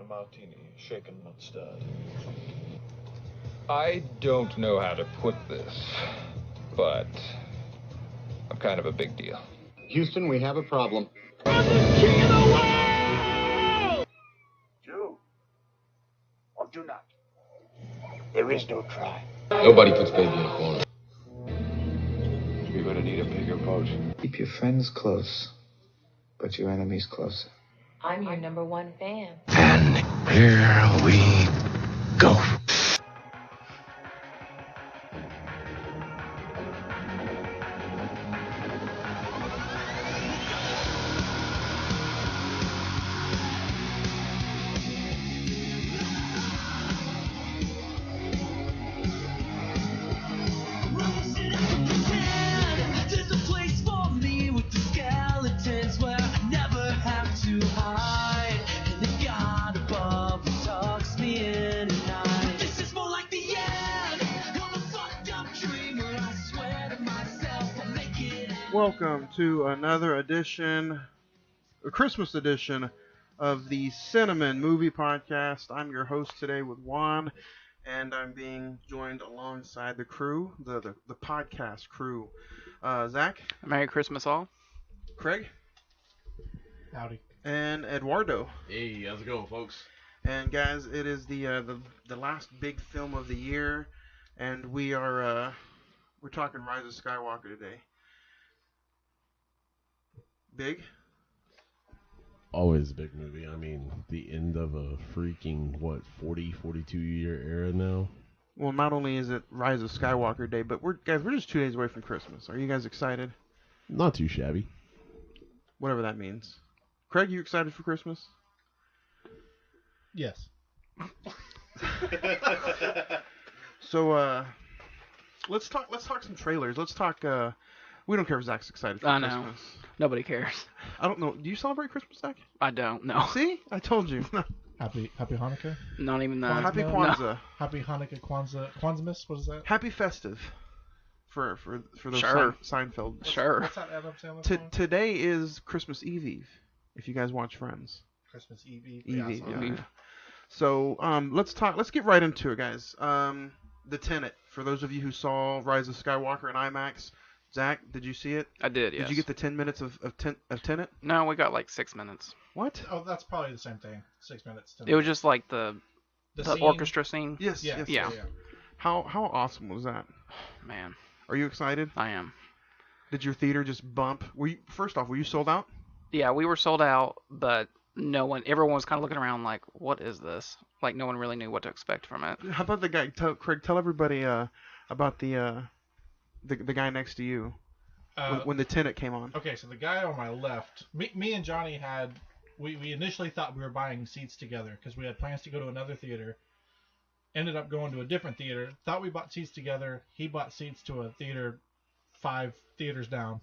martini, shaken not stirred. I don't know how to put this, but I'm kind of a big deal. Houston, we have a problem. King of the world! Do or do not. There is no try. Nobody puts baby in a corner. You're gonna need a bigger boat. Keep your friends close, but your enemies closer. I'm your #1 fan. And here we go. Welcome to another edition, a Christmas edition of the Cine-Men movie podcast. I'm your host today with Juan, and I'm being joined alongside the crew, the podcast crew. Zach. Merry Christmas all. Craig. Howdy. And Eduardo. Hey, how's it going, folks? And guys, it is the last big film of the year, and we're talking Rise of Skywalker today. Big? Always a big movie. I mean, the end of a freaking, 42-year era now? Well, not only is it Rise of Skywalker Day, but we're just 2 days away from Christmas. Are you guys excited? Not too shabby. Whatever that means. Craig, you excited for Christmas? Yes. So, let's talk some trailers. Let's talk, we don't care if Zach's excited for Christmas. I know. Nobody cares. I don't know. Do you celebrate Christmas, Zach? I don't, no. See? I told you. Happy Hanukkah? Not even that. Happy Kwanzaa. No. Happy Hanukkah, Kwanzaa-mas? What is that? Happy Festive. For those Sure. Seinfeld. Sure. What's that Adam Sandler song? Today is Christmas Eve, if you guys watch Friends. Christmas Eve. Yeah. So, let's get right into it, guys. The Tenet. For those of you who saw Rise of Skywalker in IMAX, Zach, did you see it? I did, yes. Did you get the 10 minutes of Tenet? No, we got like 6 minutes. What? Oh, that's probably the same thing. 6 minutes. It was just like the scene? orchestra scene. Yes. Yeah. How awesome was that? Man. Are you excited? I am. Did your theater just bump? Were you sold out? Yeah, we were sold out, but everyone was kind of looking around like, what is this? Like, no one really knew what to expect from it. How about the guy? Craig, tell everybody about the guy next to you when the Tenet came on. Okay, so the guy on my left, me and Johnny we initially thought we were buying seats together because we had plans to go to another theater. Ended up going to a different theater. Thought we bought seats together. He bought seats to a theater 5 theaters down.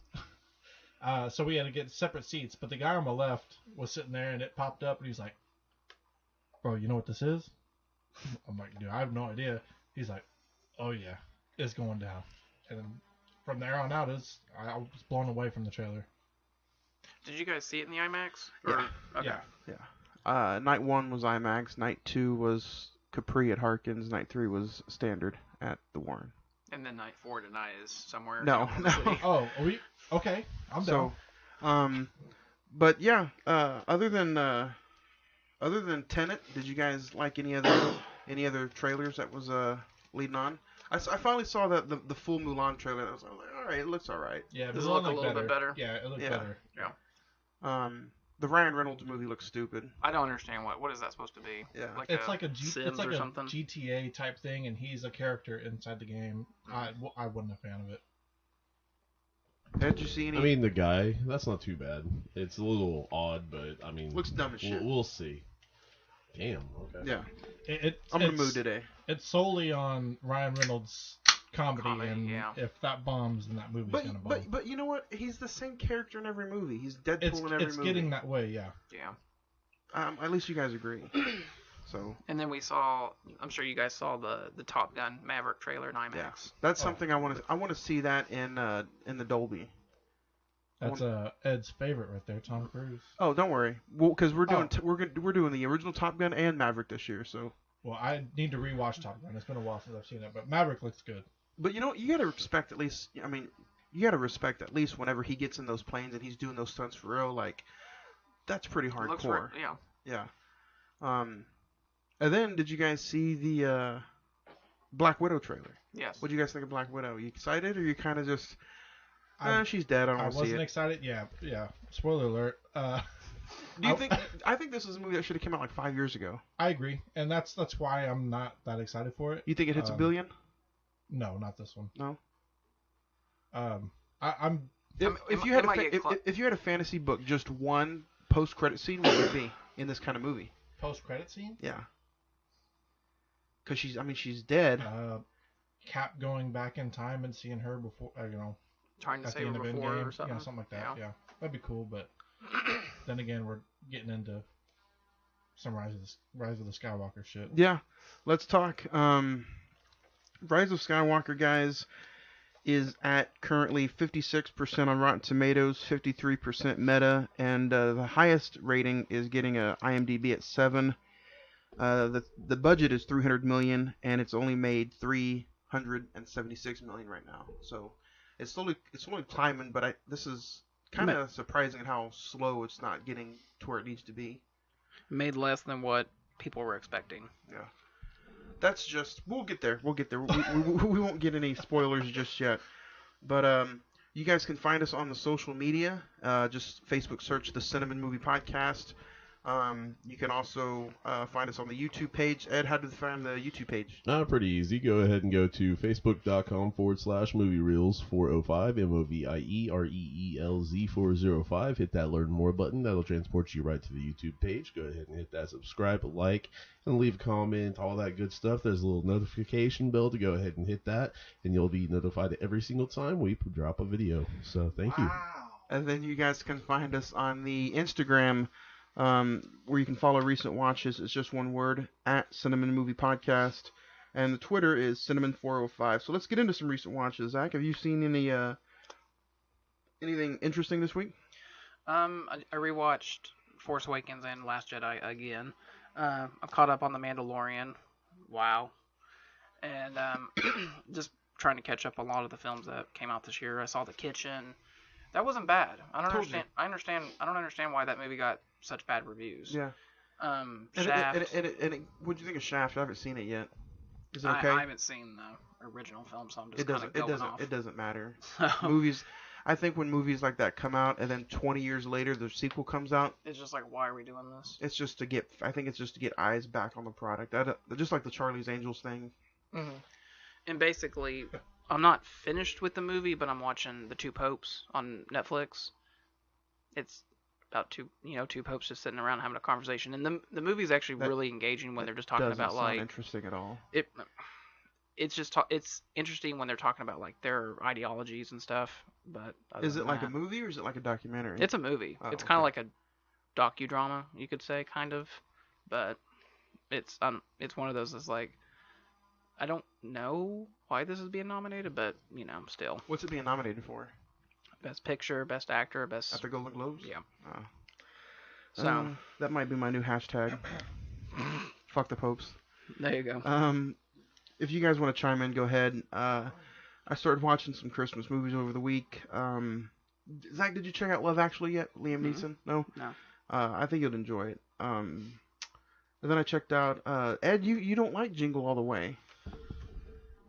So we had to get separate seats. But the guy on my left was sitting there, and it popped up, and he's like, "Bro, you know what this is?" I'm like, "Dude, I have no idea." He's like, "Oh yeah, it's going down." And then from there on out, I was blown away from the trailer. Did you guys see it in the IMAX? Yeah. Okay. Yeah. Night 1 was IMAX. Night 2 was Capri at Harkins. Night 3 was standard at the Warren. And then night 4 tonight is somewhere. No. Oh, are we? Okay, I'm down. So, but yeah, other than Tenet, did you guys like any other trailers that was leading on? I finally saw the full Mulan trailer. I was like, all right, it looks all right. Yeah, does it look a little bit better? Yeah, it looks better. Yeah. The Ryan Reynolds movie looks stupid. I don't understand what is that supposed to be? Yeah, it's like a something? GTA type thing, and he's a character inside the game. I wasn't a fan of it. Did you see any? I mean, the guy, that's not too bad. It's a little odd, but I mean, looks dumb as shit. We'll see. Damn. Okay. Yeah. I'm in the mood today. It's solely on Ryan Reynolds' comedy and if that bombs, then that movie's gonna bomb. But you know what? He's the same character in every movie. He's Deadpool in every movie. It's getting that way, yeah. Yeah. At least you guys agree. So. And then we saw. I'm sure you guys saw the Top Gun Maverick trailer in IMAX. Yeah. That's something I want to see that in the Dolby. That's Ed's favorite right there, Tom Cruise. Oh, don't worry. Well, because we're doing we're doing the original Top Gun and Maverick this year, so. Well, I need to rewatch Top Gun. It's been a while since I've seen it, but Maverick looks good. But you gotta respect at least. I mean, you gotta respect at least whenever he gets in those planes and he's doing those stunts for real. Like, that's pretty hardcore. Yeah. And then did you guys see the Black Widow trailer? Yes. What do you guys think of Black Widow? You excited or you kind of just? She's dead. I wasn't excited. Yeah. Spoiler alert. Do you think? I think this is a movie that should have come out like 5 years ago. I agree, and that's why I'm not that excited for it. You think it hits $1 billion? No, not this one. No. I'm. If you had a fantasy book, just one post-credit scene, what would it be in this kind of movie? Post-credit scene? Yeah. Because she's dead. Cap going back in time and seeing her before, trying to save her before or something. Yeah, something like that. Yeah, that'd be cool. But then again, we're getting into some Rise of the Skywalker shit. Yeah, let's talk. Rise of Skywalker, guys, is at currently 56% on Rotten Tomatoes, 53% Meta, and the highest rating is getting a IMDb at 7. The budget is $300 million, and it's only made $376 million right now. So it's slowly climbing, but this is kind of surprising how slow it's not getting to where it needs to be. Made less than what people were expecting. Yeah. That's just, we'll get there. We won't get any spoilers just yet. But you guys can find us on the social media. Just Facebook search the Cine-Men Movie Podcast. You can also find us on the YouTube page. Ed, how do they find the YouTube page? Pretty easy. Go ahead and go to facebook.com/movie reels 405 MOVIEREELZ 405. Hit that learn more button. That'll transport you right to the YouTube page. Go ahead and hit that subscribe, like, and leave a comment, all that good stuff. There's a little notification bell to go ahead and hit that, and you'll be notified every single time we drop a video. So thank you. And then you guys can find us on the Instagram, where you can follow recent watches. It's just one word, at Cine-Men Movie Podcast. And the Twitter is Cine-Men405. So let's get into some recent watches. Zach, have you seen anything interesting this week? I rewatched Force Awakens and Last Jedi again. I'm caught up on The Mandalorian. Wow. And just trying to catch up a lot of the films that came out this year. I saw The Kitchen. That wasn't bad. I don't understand why that movie got such bad reviews. Yeah. Shaft. What'd you think of Shaft? I haven't seen it yet. Is it okay? I haven't seen the original film, so I'm just kind of going off. It doesn't matter. Movies. I think when movies like that come out and then 20 years later the sequel comes out, it's just like, why are we doing this? It's just to get. I think it's just to get eyes back on the product. Just like the Charlie's Angels thing. Mm-hmm. And basically, I'm not finished with the movie, but I'm watching The Two Popes on Netflix. It's about two popes just sitting around having a conversation, and the movie's actually really engaging when they're just talking about like. Interesting at all. It's interesting when they're talking about like their ideologies and stuff. But is it like a movie or is it like a documentary? It's a movie. It's kind of like a docudrama, you could say, kind of. But it's one of those that's like, I don't know why this is being nominated, but still. What's it being nominated for? Best Picture, Best Actor, Best. At the Golden Globes? Yeah. So that might be my new hashtag. Fuck the popes. There you go. If you guys want to chime in, go ahead. I started watching some Christmas movies over the week. Zach, did you check out Love Actually yet? Liam Neeson? No? No. I think you'll enjoy it. And then I checked out Ed. You don't like Jingle All the Way.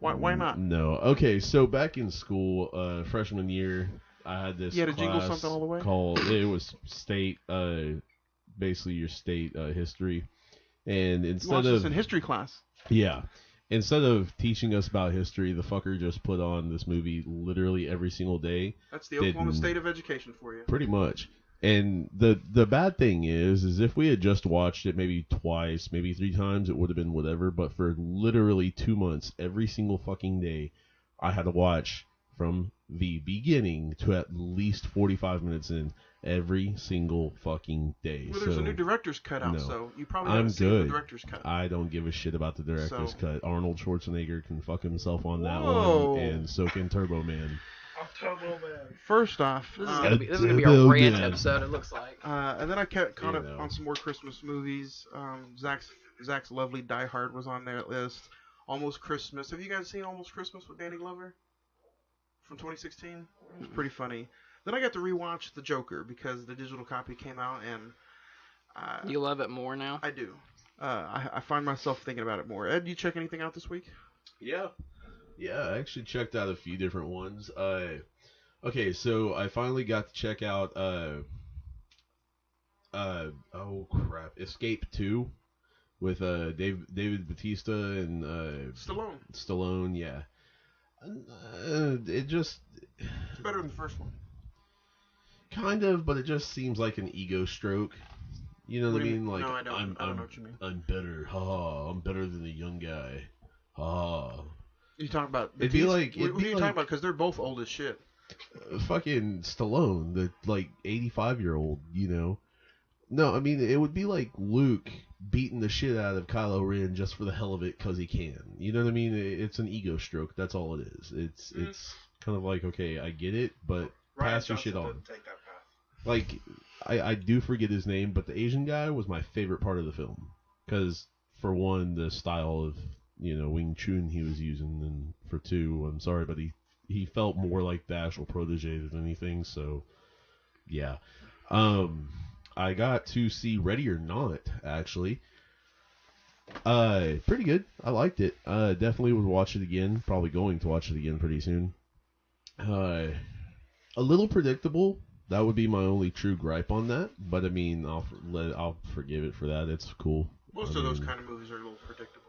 Why not? No. Okay, so back in school, freshman year, I had this You had a class Jingle Something All the Way? called, it was state, basically your state history. And You watched this in history class? Yeah. Instead of teaching us about history, the fucker just put on this movie literally every single day. That's the Oklahoma State of Education for you. Pretty much. And the bad thing is if we had just watched it maybe twice, maybe 3 times, it would have been whatever. But for literally 2 months, every single fucking day, I had to watch from the beginning to at least 45 minutes in every single fucking day. Well, there's a new director's cut out, so you probably I'm haven't seen good. the director's cut. I don't give a shit about the director's cut. Arnold Schwarzenegger can fuck himself on that Whoa. one, and so can Turbo Man. First off, This is gonna be a rant episode. It looks like. And then I caught up on some more Christmas movies. Zach's lovely Die Hard was on their list. Almost Christmas. Have you guys seen Almost Christmas with Danny Glover from 2016? It was pretty funny. Then I got to rewatch The Joker because the digital copy came out, and you love it more now. I do. I find myself thinking about it more. Ed, you check anything out this week? Yeah, I actually checked out a few different ones. Okay, so I finally got to check out oh crap, Escape 2 with David Bautista and Stallone, yeah. It just it's better than the first one. Kind of, but it just seems like an ego stroke. You know what I mean? Like, no, I don't know what you mean. I'm better. Ha! I'm better than the young guy. Ha! You talking about? It'd be like. What are you talking about? Because they're both old as shit. Fucking Stallone, the like 85-year-old. You know. No, I mean it would be like Luke beating the shit out of Kylo Ren just for the hell of it because he can. You know what I mean? It's an ego stroke. That's all it is. It's kind of like, okay, I get it, but pass your shit on. Take that path. Like, I do forget his name, but the Asian guy was my favorite part of the film. Because, for one, the style of, Wing Chun he was using, and for two, I'm sorry, but he felt more like the actual protege than anything, so, yeah. I got to see Ready or Not, actually. Pretty good. I liked it. Definitely would watch it again. Probably going to watch it again pretty soon. A little predictable. That would be my only true gripe on that. But I mean, I'll forgive it for that. It's cool. Most of those kind of movies are a little predictable.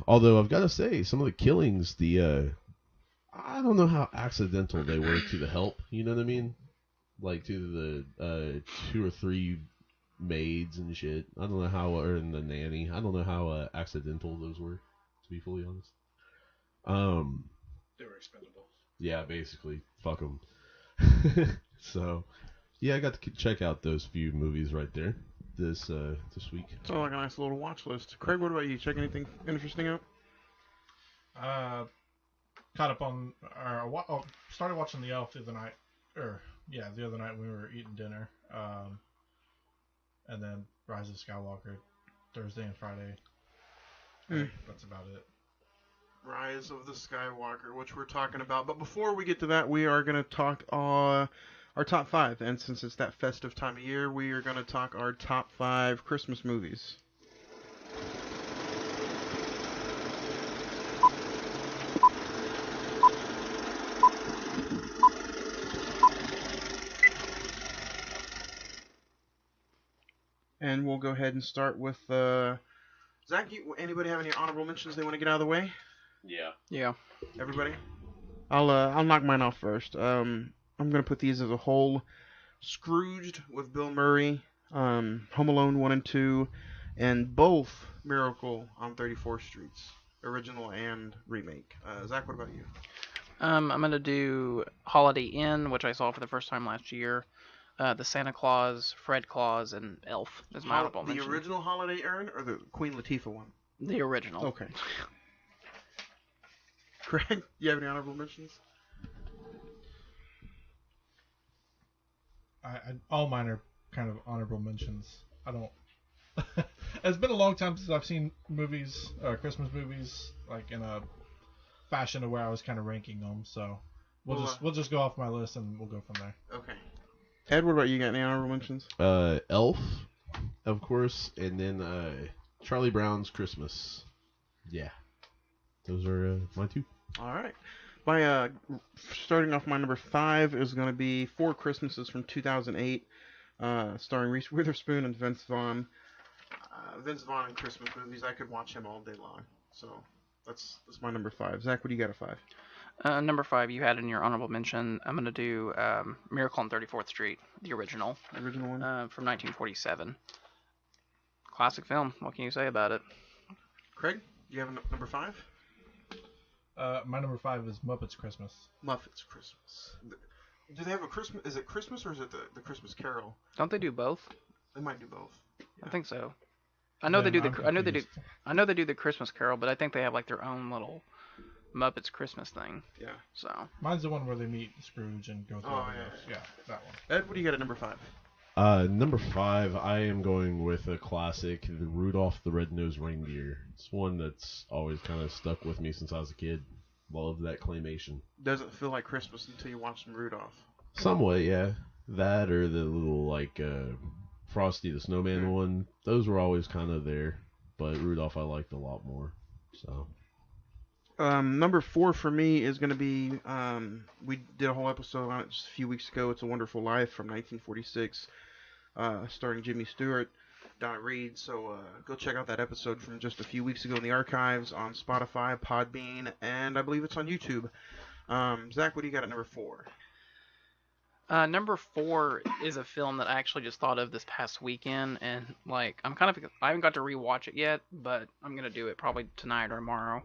Although I've got to say, some of the killings, I don't know how accidental they were to the help. You know what I mean? Like to the 2 or 3 maids and shit. I don't know how, or in the nanny. I don't know how accidental those were, to be fully honest. They were expendable. Yeah, basically, fuck them. So, yeah, I got to check out those few movies right there this week. So like a nice little watch list. Craig, what about you? Check anything interesting out? Caught up on, started watching The Elf the other night, the other night when we were eating dinner. And then Rise of Skywalker Thursday and Friday. That's about it. Rise of the Skywalker, which we're talking about. But before we get to that, we are going to talk our top 5. And since it's that festive time of year, we are going to talk our top 5 Christmas movies. And we'll go ahead and start with Zach. Anybody have any honorable mentions they want to get out of the way? Yeah. Everybody. I'll knock mine off first. I'm gonna put these as a whole. Scrooged with Bill Murray, Home Alone 1 and 2, and both Miracle on 34th Streets, original and remake. Zach, what about you? I'm gonna do Holiday Inn, which I saw for the first time last year. The Santa Claus, Fred Claus, and Elf is my honorable mention. The original Holiday Inn or the Queen Latifah one? The original. Okay. Craig, you have any honorable mentions? All mine are kind of honorable mentions. I don't. It's been a long time since I've seen movies, Christmas movies, like in a fashion to where I was kind of ranking them. So we'll just go off my list and we'll go from there. Okay. Ed, what about you? Got any honorable mentions? Elf, of course, and then Charlie Brown's Christmas. Yeah, those are my 2. All right. My starting off, my number 5 is going to be 4 Christmases from 2008, starring Reese Witherspoon and Vince Vaughn. Vince Vaughn in Christmas movies, I could watch him all day long. So that's my number 5. Zach, what do you got at 5? Number 5, you had in your honorable mention. I'm going to do Miracle on 34th Street, the original. The original one? From 1947. Classic film. What can you say about it? Craig, do you have a number 5? My number 5 is Muppets Christmas. Muppets Christmas. Do they have a Christmas? Is it Christmas or is it the Christmas Carol? Don't they do both? They might do both. Yeah. I think so. I know they do the Christmas Carol, but I think they have like their own little Muppets Christmas thing. Yeah. So. Mine's the one where they meet Scrooge and go through. Oh, yeah, that one. Ed, what do you got at number 5? Number 5, I am going with a classic, the Rudolph the Red-Nosed Reindeer. It's one that's always kind of stuck with me since I was a kid. Love that claymation. Doesn't feel like Christmas until you watch some Rudolph. Somewhat, yeah. That or the little, like, Frosty the Snowman one. Those were always kind of there. But Rudolph I liked a lot more. So. Number 4 for me is going to be, we did a whole episode on it just a few weeks ago. It's a Wonderful Life from 1946, starring Jimmy Stewart, Donna Reed. So go check out that episode from just a few weeks ago in the archives on Spotify, Podbean, and I believe it's on YouTube. Zach, what do you got at number 4? Number 4 is a film that I actually just thought of this past weekend, and like I haven't got to rewatch it yet, but I'm gonna do it probably tonight or tomorrow.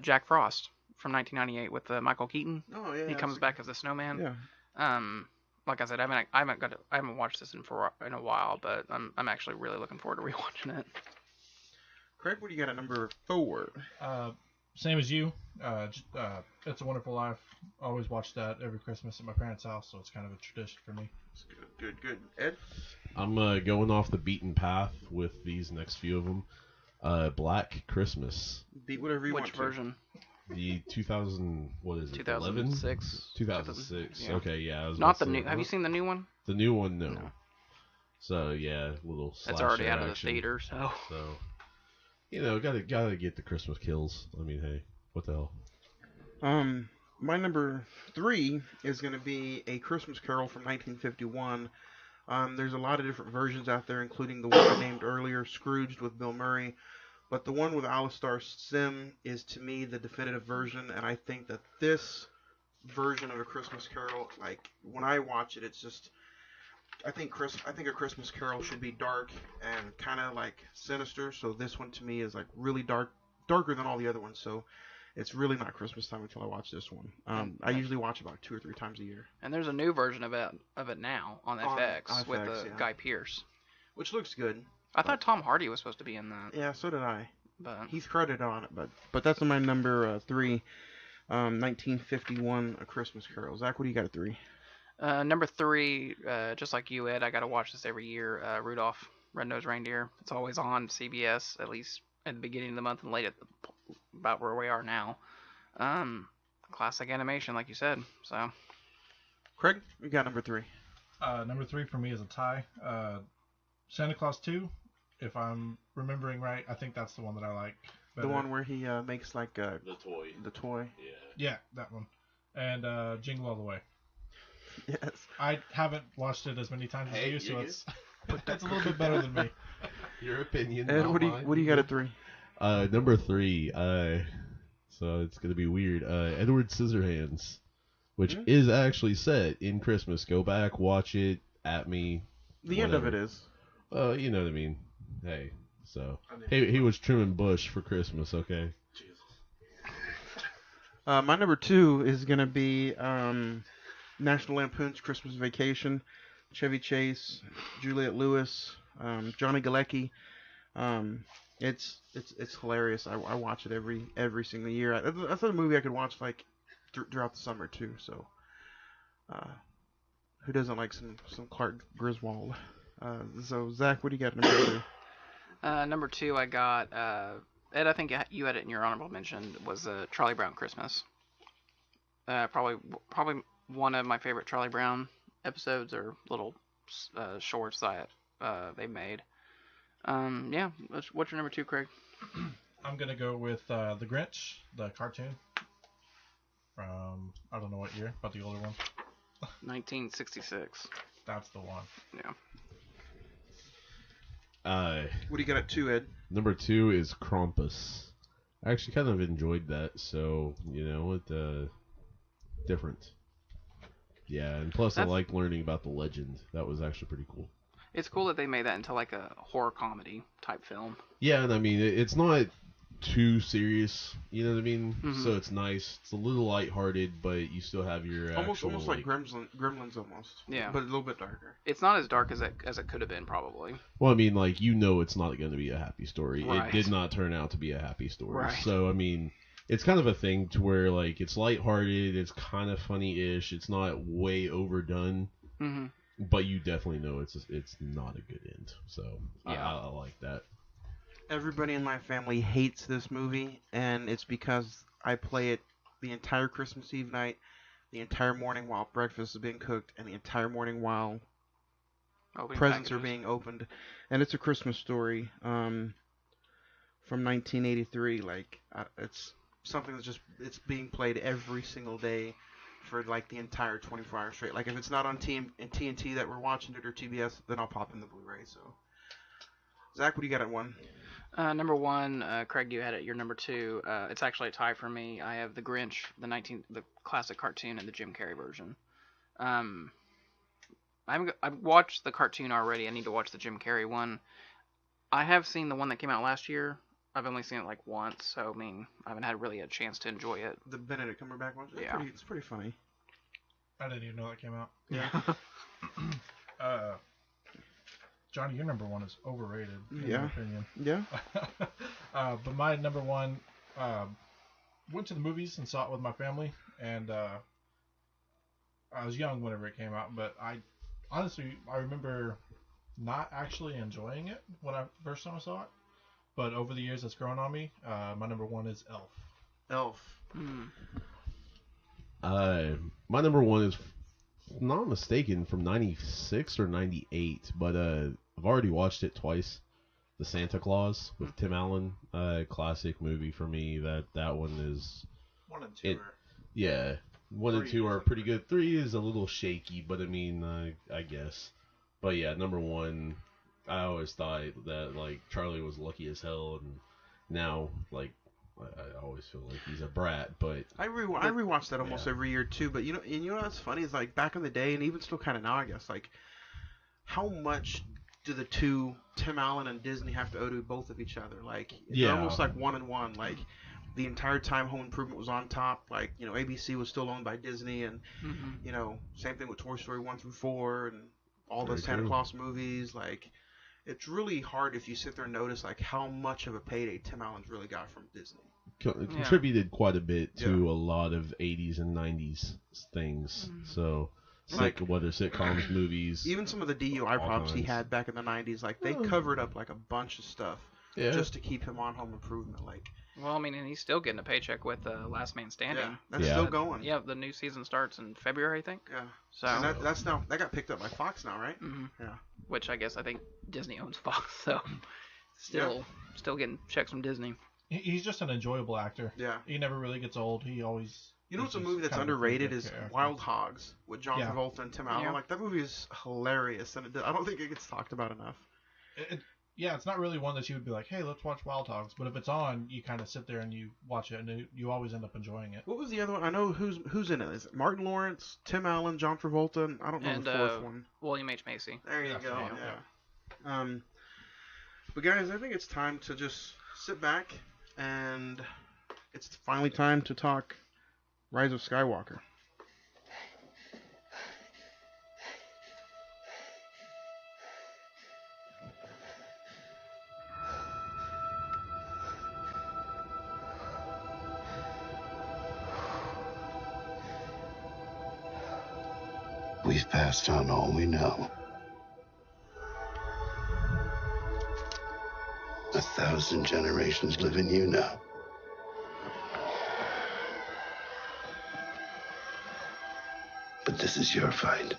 Jack Frost from 1998 with Michael Keaton. Oh yeah. He comes back as the Snowman. Yeah. Like I said, I haven't watched this in a while, but I'm actually really looking forward to rewatching it. Craig, what do you got at number 4? Same as you. It's a Wonderful Life. Always watch that every Christmas at my parents' house, so it's kind of a tradition for me. Good. Ed? I'm going off the beaten path with these next few of them. Black Christmas. Beat whatever you want. Which version? The 2000, what is it? 2006. 2006. Yeah. Okay, yeah. Not the new. Have you seen the new one? The new one, no. So yeah, little. It's already out of the action. theater, so. Gotta get the Christmas kills. I mean, hey, what the hell? My number 3 is going to be A Christmas Carol from 1951. There's a lot of different versions out there, including the one I named earlier, Scrooged with Bill Murray. But the one with Alistair Sim is, to me, the definitive version, and I think that this version of A Christmas Carol, like, when I watch it, it's just... I think A Christmas Carol should be dark and kind of, like, sinister, so this one, to me, is, like, really darker than all the other ones, so... It's really not Christmas time until I watch this one. I usually watch about 2 or 3 times a year. And there's a new version of it now on FX with Guy Pearce, which looks good. I thought Tom Hardy was supposed to be in that. Yeah, so did I. But he's credited on it, but that's my number 3, 1951, A Christmas Carol. Zach, what do you got at 3? Number 3, just like you, Ed, I got to watch this every year. Rudolph Red-Nosed Reindeer. It's always on CBS, at least at the beginning of the month and late at about where we are now. Classic animation, like you said. So, Craig, you got number 3. Number 3 for me is a tie. Santa Claus 2, if I'm remembering right. I think that's the one that I like better. The one where he makes like the toy. The toy. Yeah, that one. And Jingle All the Way. Yes. I haven't watched it as many times as you, so it's a little bit better than me. Your opinion. Ed, what do you got at 3? Number 3. So it's gonna be weird. Edward Scissorhands, which is actually set in Christmas. Go back, watch it. At me. The end of it is. You know what I mean. Hey, so he was trimming bush for Christmas. Okay. Jesus. My number 2 is gonna be National Lampoon's Christmas Vacation. Chevy Chase, Juliette Lewis, Johnny Galecki. It's hilarious. I watch it every single year. That's a movie I could watch like throughout the summer too. So, who doesn't like some Clark Griswold? So Zach, what do you got number 2? Number 2, I got Ed. I think you had it in your honorable mention. Was Charlie Brown Christmas. Probably one of my favorite Charlie Brown episodes or little shorts that they made. Yeah. What's your number 2, Craig? I'm gonna go with The Grinch, the cartoon from I don't know what year, but the older one. 1966. That's the one. Yeah. What do you got at 2, Ed? Number 2 is Krampus. I actually kind of enjoyed that, so different. Yeah, and plus I liked learning about the legend. That was actually pretty cool. It's cool that they made that into like a horror comedy type film. Yeah, and I mean it's not too serious, you know what I mean? Mm-hmm. So it's nice. It's a little lighthearted, but you still have your almost like Gremlins almost. Yeah, but a little bit darker. It's not as dark as it could have been probably. Well, I mean, like it's not going to be a happy story. Right. It did not turn out to be a happy story. Right. So I mean, it's kind of a thing to where like it's lighthearted, it's kind of funny-ish, it's not way overdone, but you definitely know it's not a good end. So Yeah. I like that. Everybody in my family hates this movie, and it's because I play it the entire Christmas Eve night, the entire morning while breakfast is being cooked, and the entire morning while presents are being opened. And it's A Christmas Story from 1983. Like, it's something that's it's being played every single day for like the entire 24 hours straight. Like, if it's not on TNT that we're watching it or TBS, then I'll pop in the Blu-ray. So, Zach, what do you got at 1? Number 1, Craig, you had it. Your number 2. It's actually a tie for me. I have The Grinch, the classic cartoon, and the Jim Carrey version. I've watched the cartoon already. I need to watch the Jim Carrey one. I have seen the one that came out last year. I've only seen it like once, so I mean, I haven't had really a chance to enjoy it. The Benedict Cumberbatch one? Yeah. It's pretty funny. I didn't even know that came out. Yeah. Johnny, your number 1 is overrated, in Yeah. my opinion. Yeah. But my number 1, went to the movies and saw it with my family, and I was young whenever it came out, but I remember not actually enjoying it when I first time I saw it, but over the years it's grown on me. My number 1 is Elf. Elf. My number 1 is, if I'm not mistaken, from 96 or 98, but I've already watched it twice. The Santa Claus with Tim Allen, classic movie for me. That one is 1 and 2 yeah, 1 and 2 are pretty good. 3 is a little shaky, but I mean, I guess. But yeah, number 1, I always thought that like Charlie was lucky as hell, and now like I always feel like he's a brat. But I rewatch that almost every year too. But you know what's funny is like back in the day, and even still kind of now, I guess, like how much do the two, Tim Allen and Disney, have to owe to both of each other? Like they're almost like 1 and 1. Like the entire time Home Improvement was on top. Like ABC was still owned by Disney, and same thing with Toy Story 1 through 4 and all the Santa Claus movies. Like it's really hard if you sit there and notice like how much of a payday Tim Allen's really got from Disney. Contributed quite a bit to a lot of 80s and 90s things. So whether sitcoms, movies, even some of the DUI problems he had back in the 90s, like they covered up like a bunch of stuff just to keep him on Home Improvement. Like, well, I mean, and he's still getting a paycheck with Last Man Standing. Yeah, that's still going. Yeah, the new season starts in February, I think. Yeah. So and that got picked up by Fox now, right? Mm-hmm. Yeah. Which I guess I think Disney owns Fox, so still getting checks from Disney. He's just an enjoyable actor. Yeah. He never really gets old. He always. You know what's a movie that's underrated is Wild Hogs with John Travolta and Tim Allen. Yeah. Like that movie is hilarious, and I don't think it gets talked about enough. It's not really one that you would be like, hey, let's watch Wild Hogs. But if it's on, you kind of sit there and you watch it, and you always end up enjoying it. What was the other one? I know who's in it. Is it Martin Lawrence, Tim Allen, John Travolta, and I don't know the fourth one. William H. Macy. There you go. Yeah. But guys, I think it's time to just sit back, and it's finally time to talk Rise of Skywalker. We've passed on all we know. 1,000 generations live in you now. But this is your fight.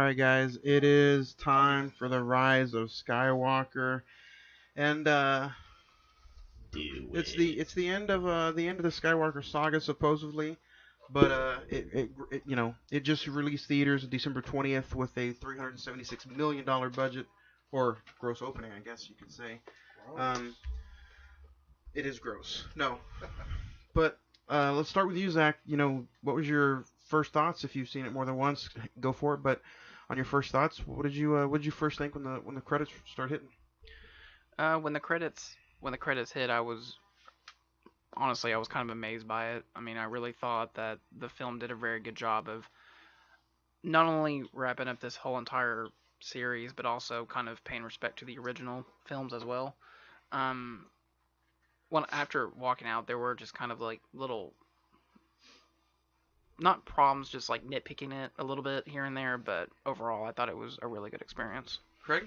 right, guys, it is time for the rise of Skywalker, and it's the end of the Skywalker saga supposedly, but it just released theaters December 20th with a $376 million budget, or gross opening, I guess you could say. It is gross. No, but let's start with you, Zach. What was your first thoughts? If you've seen it more than once, go for it. But on your first thoughts, what did you first think when the credits start hitting? When the credits hit, I was kind of amazed by it. I mean, I really thought that the film did a very good job of not only wrapping up this whole entire series, but also kind of paying respect to the original films as well. After walking out, there were just kind of like little, not problems, just like nitpicking it a little bit here and there, but overall, I thought it was a really good experience. Craig,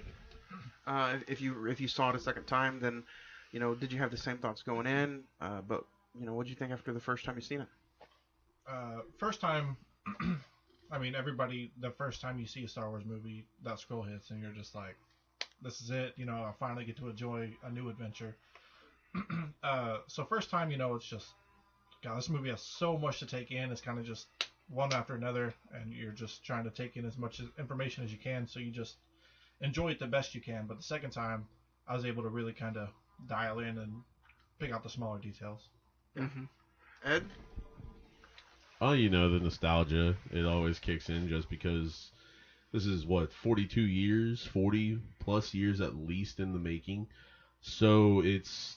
if you saw it a second time, then did you have the same thoughts going in? But what did you think after the first time you seen it? First time, I mean, everybody, the first time you see a Star Wars movie, that scroll hits and you're just like, this is it. I finally get to enjoy a new adventure. So first time, it's just, God, this movie has so much to take in. It's kind of just one after another, and you're just trying to take in as much information as you can, so you just enjoy it the best you can. But the second time, I was able to really kind of dial in and pick out the smaller details. Mm-hmm. Ed? Oh, the nostalgia, it always kicks in just because this is, 42 years, 40 plus years at least in the making. So it's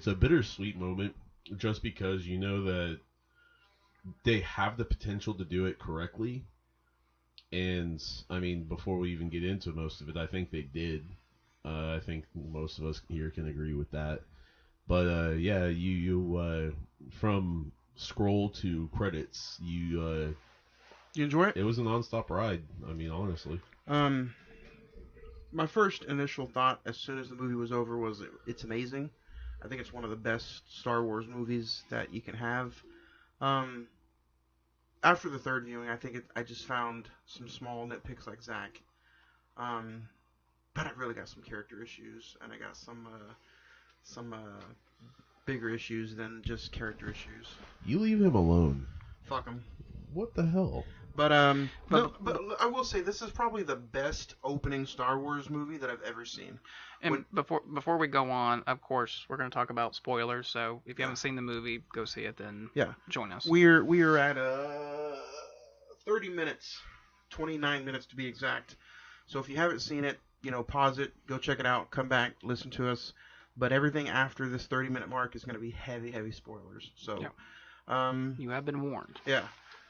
a bittersweet moment just because that they have the potential to do it correctly. And, I mean, before we even get into most of it, I think they did. I think most of us here can agree with that. But, yeah, you from scroll to credits, you enjoy it? It was a nonstop ride, I mean, honestly. My first initial thought as soon as the movie was over was it's amazing. I think it's one of the best Star Wars movies that you can have. After the third viewing, I just found some small nitpicks like Zach. But I really got some character issues, and I got some bigger issues than just character issues. You leave him alone. Fuck him. What the hell? But I will say this is probably the best opening Star Wars movie that I've ever seen. And before we go on, of course, we're going to talk about spoilers. So if you haven't seen the movie, go see it. Then join us. We are at 30 minutes, 29 minutes to be exact. So if you haven't seen it, pause it, go check it out, come back, listen to us. But everything after this 30-minute mark is going to be heavy spoilers. So you have been warned. Yeah.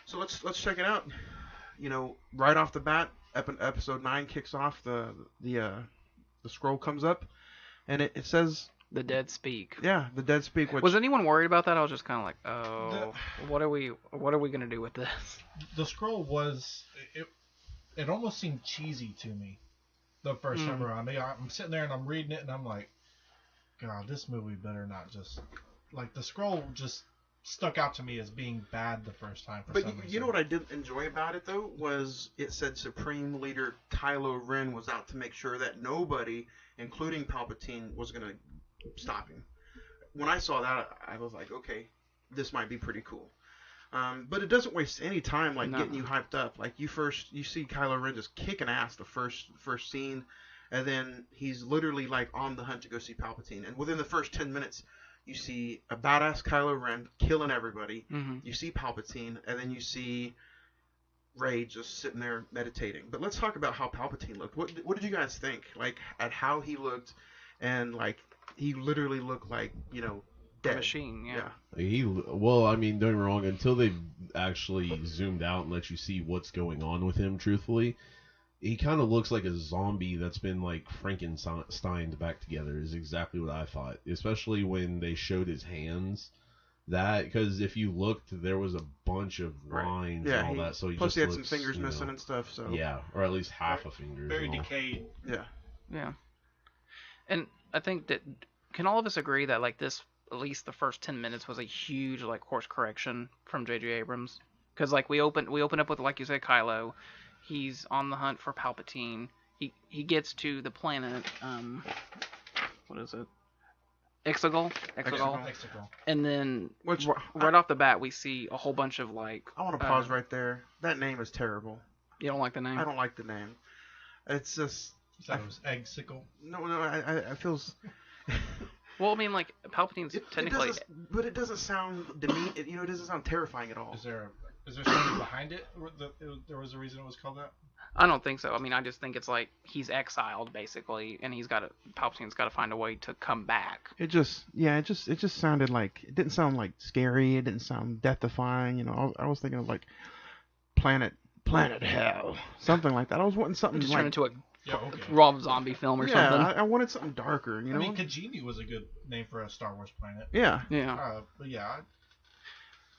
So let's check it out. Right off the bat, episode 9 kicks off. The scroll comes up, and it says the dead speak. Yeah, the dead speak. Was anyone worried about that? I was just kind of like, oh, what are we gonna do with this? The scroll was it almost seemed cheesy to me the first time around. I'm sitting there and I'm reading it and I'm like, God, this movie better not just like the scroll just stuck out to me as being bad the first time. But you know what I did enjoy about it though was it said Supreme Leader Kylo Ren was out to make sure that nobody, including Palpatine, was gonna stop him. When I saw that, I was like, okay, this might be pretty cool. But it doesn't waste any time getting you hyped up. Like you see Kylo Ren just kicking ass the first scene, and then he's literally like on the hunt to go see Palpatine. And within the first 10 minutes, you see a badass Kylo Ren killing everybody. Mm-hmm. You see Palpatine, and then you see Rey just sitting there meditating. But let's talk about how Palpatine looked. What did you guys think? Like at how he looked, and like he literally looked like dead. Machine, yeah. I mean, don't get me wrong. Until they've actually zoomed out and let you see what's going on with him, truthfully, he kind of looks like a zombie that's been like Frankensteined back together. Is exactly what I thought. Especially when they showed his hands. Because if you looked, there was a bunch of lines and all that. So plus he had some fingers missing and stuff. So yeah, or at least half a finger. Very decayed. Yeah. And I think that can all of us agree that like this, at least the first 10 minutes was a huge like course correction from J.J. Abrams, because like we open up with, like you said, Kylo. he's on the hunt for Palpatine. He gets to the planet, what is it? Exegol. And then right off the bat, we see a whole bunch of like. I want to pause right there. That name is terrible. You don't like the name? I don't like the name. It's just. You thought it was Exegol? No, I feels. Well, I mean, like Palpatine's technically. But it doesn't sound it doesn't sound terrifying at all. Is there something behind it? There was a reason it was called that? I don't think so. I mean, I just think it's like he's exiled basically, and Palpatine's got to find a way to come back. It just sounded like it didn't sound like scary. It didn't sound death-defying. I was thinking of like Planet Hell, something like that. I was wanting something just like turn into a raw zombie film or something. I wanted something darker. I mean, Kajimi was a good name for a Star Wars planet. Yeah. But yeah,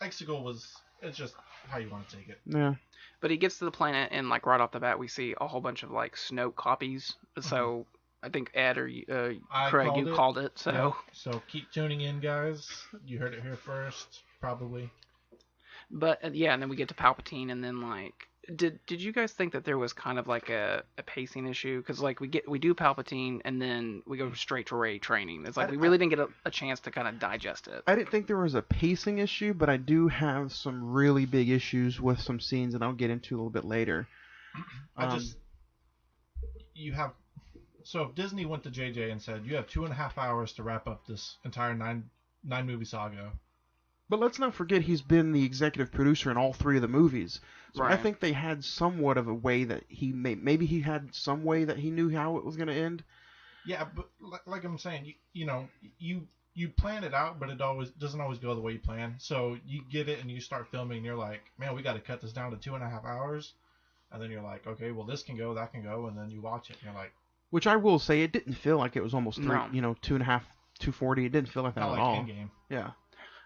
Exegol was. It's just how you want to take it. Yeah. But he gets to the planet, and like right off the bat, we see a whole bunch of like Snoke copies. So I think Ed or Craig, you called it. So so keep tuning in, guys. You heard it here first, probably. But and then we get to Palpatine, and then like, did you guys think that there was kind of like a pacing issue? Because like we do Palpatine, and then we go straight to Rey training. It's like we really didn't get a chance to kind of digest it. I didn't think there was a pacing issue, but I do have some really big issues with some scenes, and I'll get into a little bit later. So if Disney went to JJ and said, you have 2.5 hours to wrap up this entire nine movie saga. But let's not forget he's been the executive producer in all 3 of the movies. So right. I think they had somewhat of a way that maybe he had some way that he knew how it was going to end. Yeah, but like I'm saying, you plan it out, but it doesn't always go the way you plan. So you get it and you start filming, and you're like, man, we got to cut this down to 2.5 hours. And then you're like, okay, well, this can go, that can go, and then you watch it, and you're like... Which I will say, it didn't feel like it was almost 2.5, 240. It didn't feel like that at all. Endgame. Yeah.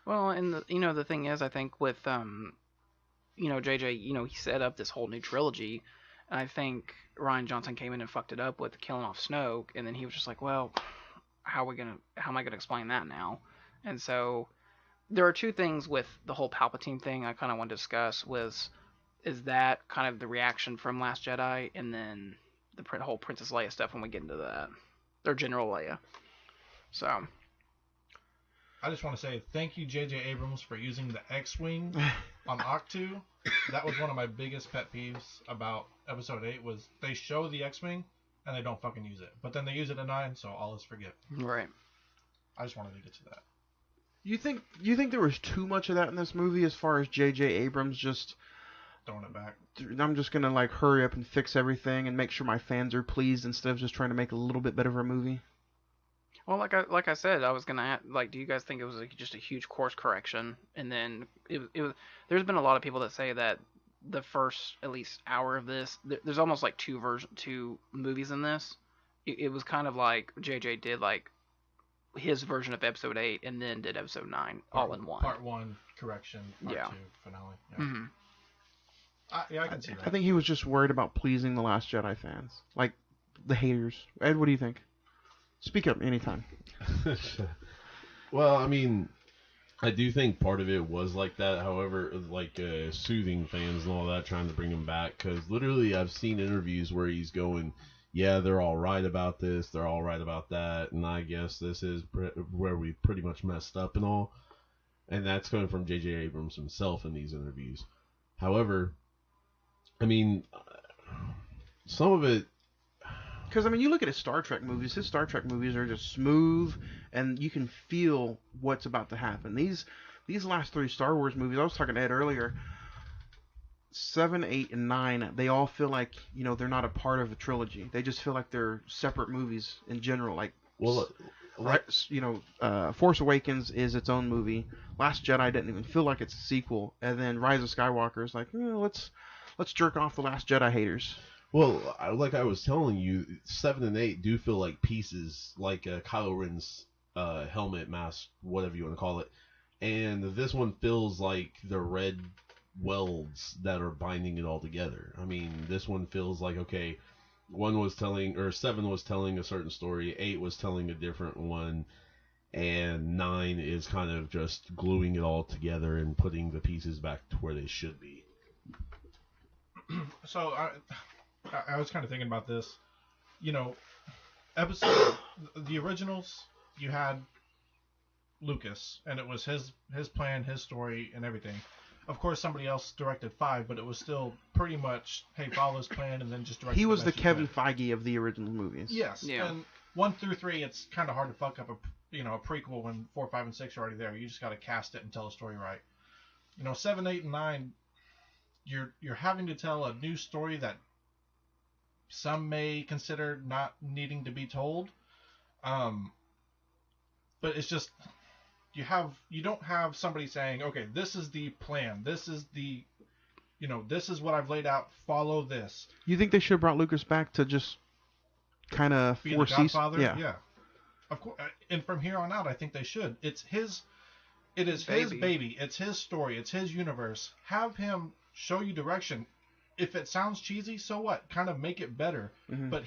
Well, and the thing is, I think with JJ, he set up this whole new trilogy, and I think Rian Johnson came in and fucked it up with killing off Snoke, and then he was just like, well, how am I gonna explain that now? And so there are 2 things with the whole Palpatine thing I kind of want to discuss. Is that kind of the reaction from Last Jedi, and then the whole Princess Leia stuff when we get into that, or General Leia. So I just want to say thank you, J.J. Abrams, for using the X-Wing on Octu. That was one of my biggest pet peeves about Episode 8, was they show the X-Wing, and they don't fucking use it. But then they use it in 9, so all is forgiven. Right. I just wanted to get to that. You think there was too much of that in this movie, as far as J.J. Abrams just... throwing it back. I'm just going to like hurry up and fix everything and make sure my fans are pleased instead of just trying to make a little bit better of a movie? Well, like I said, I was gonna do you guys think it was just a huge course correction? And then it was. There's been a lot of people that say that the first at least hour of this, there's almost like two movies in this. It was kind of like JJ did like his version of Episode 8 and then did Episode 9 all in one. Part 1 correction. Part 2 finale. Yeah. Mm-hmm. I can see that. I think he was just worried about pleasing the Last Jedi fans, like the haters. Ed, what do you think? Speak up anytime. Well, I mean, I do think part of it was like that. However, like soothing fans and all that, trying to bring him back. Because literally, I've seen interviews where he's going, yeah, they're all right about this, they're all right about that, and I guess this is where we pretty much messed up and all. And that's coming from J.J. Abrams himself in these interviews. However, I mean, some of it... Because, I mean, you look at his Star Trek movies are just smooth, and you can feel what's about to happen. These last 3 Star Wars movies, I was talking to Ed earlier, 7, 8, and 9, they all feel like, they're not a part of a trilogy. They just feel like they're separate movies in general. Like, Force Awakens is its own movie. Last Jedi didn't even feel like it's a sequel. And then Rise of Skywalker is like, let's jerk off the Last Jedi haters. Well, like I was telling you, 7 and 8 do feel like pieces, like Kylo Ren's helmet, mask, whatever you want to call it. And this one feels like the red welds that are binding it all together. I mean, this one feels like, okay, 7 was telling a certain story, 8 was telling a different one, and 9 is kind of just gluing it all together and putting the pieces back to where they should be. So I was kind of thinking about this. Episode the originals, you had Lucas, and it was his plan, his story, and everything. Of course, somebody else directed 5, but it was still pretty much, hey, follow his plan, and then just direct. He was the Kevin Feige of the original movies. Yes. Yeah. And 1 through 3, it's kind of hard to fuck up a prequel when 4, 5, and 6 are already there. You just got to cast it and tell the story right. 7, 8, and 9, you're having to tell a new story that some may consider not needing to be told. But it's just you don't have somebody saying, okay, this is the plan. This is the this is what I've laid out. Follow this. You think they should have brought Lucas back to just kind of Be the foresee? Godfather? Yeah. Of course. And from here on out, I think they should. It is his baby. It's his story. It's his universe. Have him show you direction. If it sounds cheesy, so what? Kind of make it better. Mm-hmm. But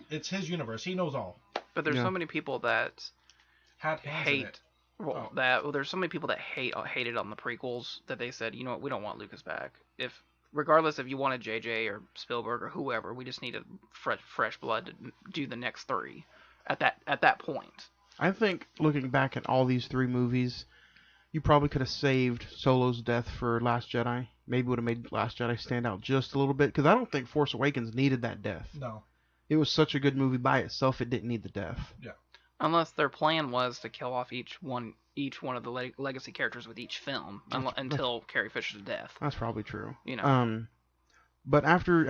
it's his universe. He knows all. But there's so many people that hate. There's so many people that hated on the prequels that they said, you know what, we don't want Lucas back. Regardless if you wanted JJ or Spielberg or whoever, we just need a fresh blood to do the next 3. At that point. I think looking back at all these 3 movies, you probably could have saved Solo's death for Last Jedi. Maybe would have made Last Jedi stand out just a little bit, because I don't think Force Awakens needed that death. No. It was such a good movie by itself, it didn't need the death. Yeah. Unless their plan was to kill off each one of the legacy characters with each film until Carrie Fisher's death. That's probably true. But after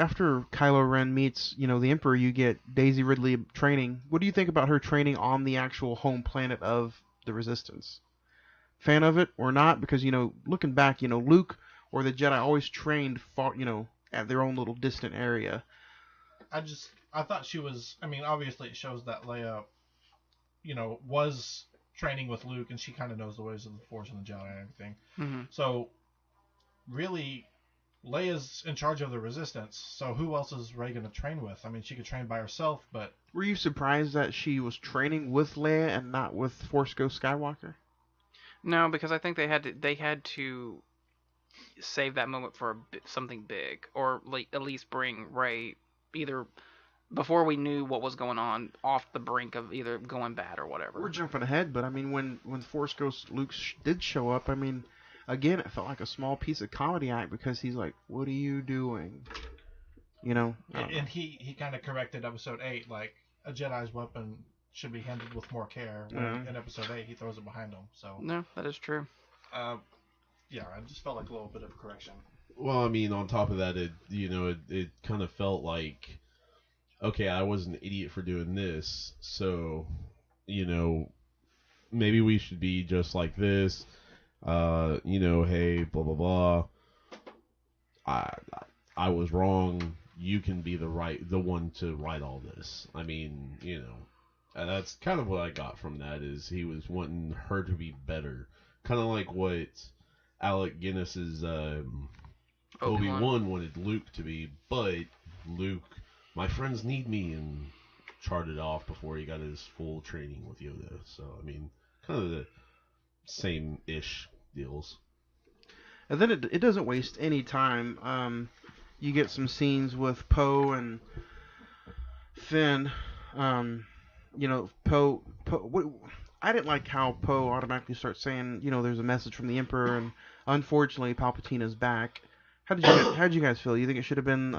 Kylo Ren meets, the Emperor, you get Daisy Ridley training. What do you think about her training on the actual home planet of the Resistance? Fan of it or not? Because, looking back, Luke or the Jedi always trained far, at their own little distant area. I thought she was, obviously it shows that Leia, was training with Luke, and she kind of knows the ways of the Force and the Jedi and everything. Mm-hmm. So, really, Leia's in charge of the Resistance, so who else is Rey going to train with? She could train by herself, but... Were you surprised that she was training with Leia and not with Force Ghost Skywalker? No, because I think they had to save that moment for something big, or at least bring Rey either before we knew what was going on off the brink of either going bad or whatever. We're jumping ahead, but when Force Ghost Luke did show up, again, it felt like a small piece of comedy act because he's like, "What are you doing?" And he kind of corrected Episode 8, like a Jedi's weapon should be handled with more care. When in Episode 8, he throws it behind him. So no, that is true. Yeah, I just felt like a little bit of correction. Well, on top of that, it kind of felt like, okay, I was an idiot for doing this, so, maybe we should be just like this. Hey, blah blah blah. I was wrong. You can be the one to write all this. And that's kind of what I got from that, is he was wanting her to be better. Kind of like what Alec Guinness's Obi-Wan wanted Luke to be, but Luke, my friends need me, and charted off before he got his full training with Yoda. So, kind of the same-ish deals. And then it doesn't waste any time. You get some scenes with Poe and Finn. Poe. I didn't like how Poe automatically starts saying, there's a message from the Emperor, and unfortunately Palpatine is back. How did you guys feel? You think it should have been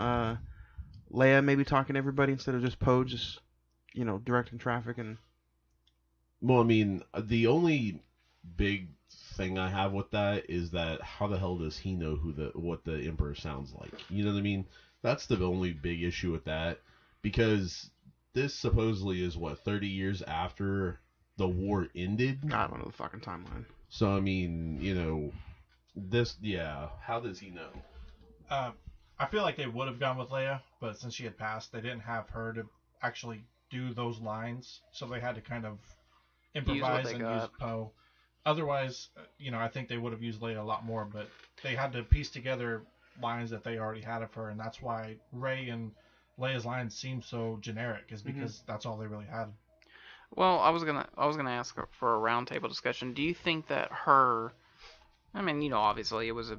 Leia maybe talking to everybody instead of just Poe just directing traffic? And well, the only big thing I have with that is that how the hell does he know what the Emperor sounds like? You know what I mean? That's the only big issue with that, because this supposedly is 30 years after the war ended. I don't know the fucking timeline. So how does he know? I feel like they would have gone with Leia, but since she had passed, they didn't have her to actually do those lines, so they had to kind of improvise and use Poe. Otherwise, I think they would have used Leia a lot more, but they had to piece together lines that they already had of her, and that's why Rey and Leia's lines seem so generic, is because that's all they really had. Well, I was gonna ask for a roundtable discussion. Do you think that her, obviously it was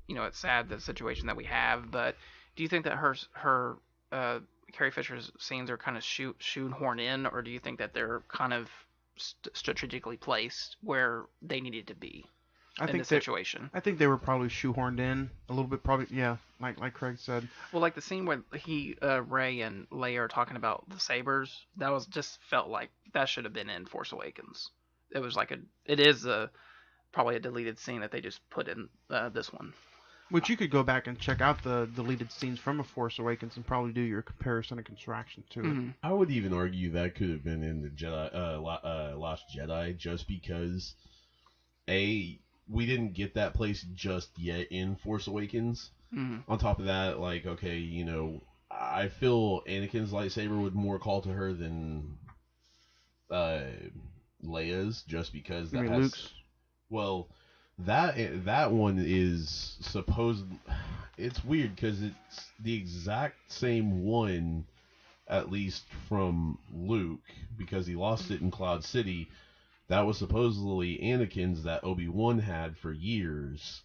it's sad the situation that we have, but do you think that her Carrie Fisher's scenes are kind of shoehorned in, or do you think that they're kind of strategically placed where they needed to be in the situation? I think they were probably shoehorned in a little bit, probably, yeah, like Craig said. Well, like the scene where Rey and Leia are talking about the sabers, that was just felt like that should have been in Force Awakens. It is probably a deleted scene that they just put in this one. Which you could go back and check out the deleted scenes from A Force Awakens and probably do your comparison and contraction to it. I would even argue that could have been in the Last Jedi, just because we didn't get that place just yet in Force Awakens. On top of that, like, okay, I feel Anakin's lightsaber would more call to her than Leia's, just because that has Luke's? Well, that one is supposed. It's weird because it's the exact same one, at least from Luke, because he lost it in Cloud City. That was supposedly Anakin's that Obi-Wan had for years.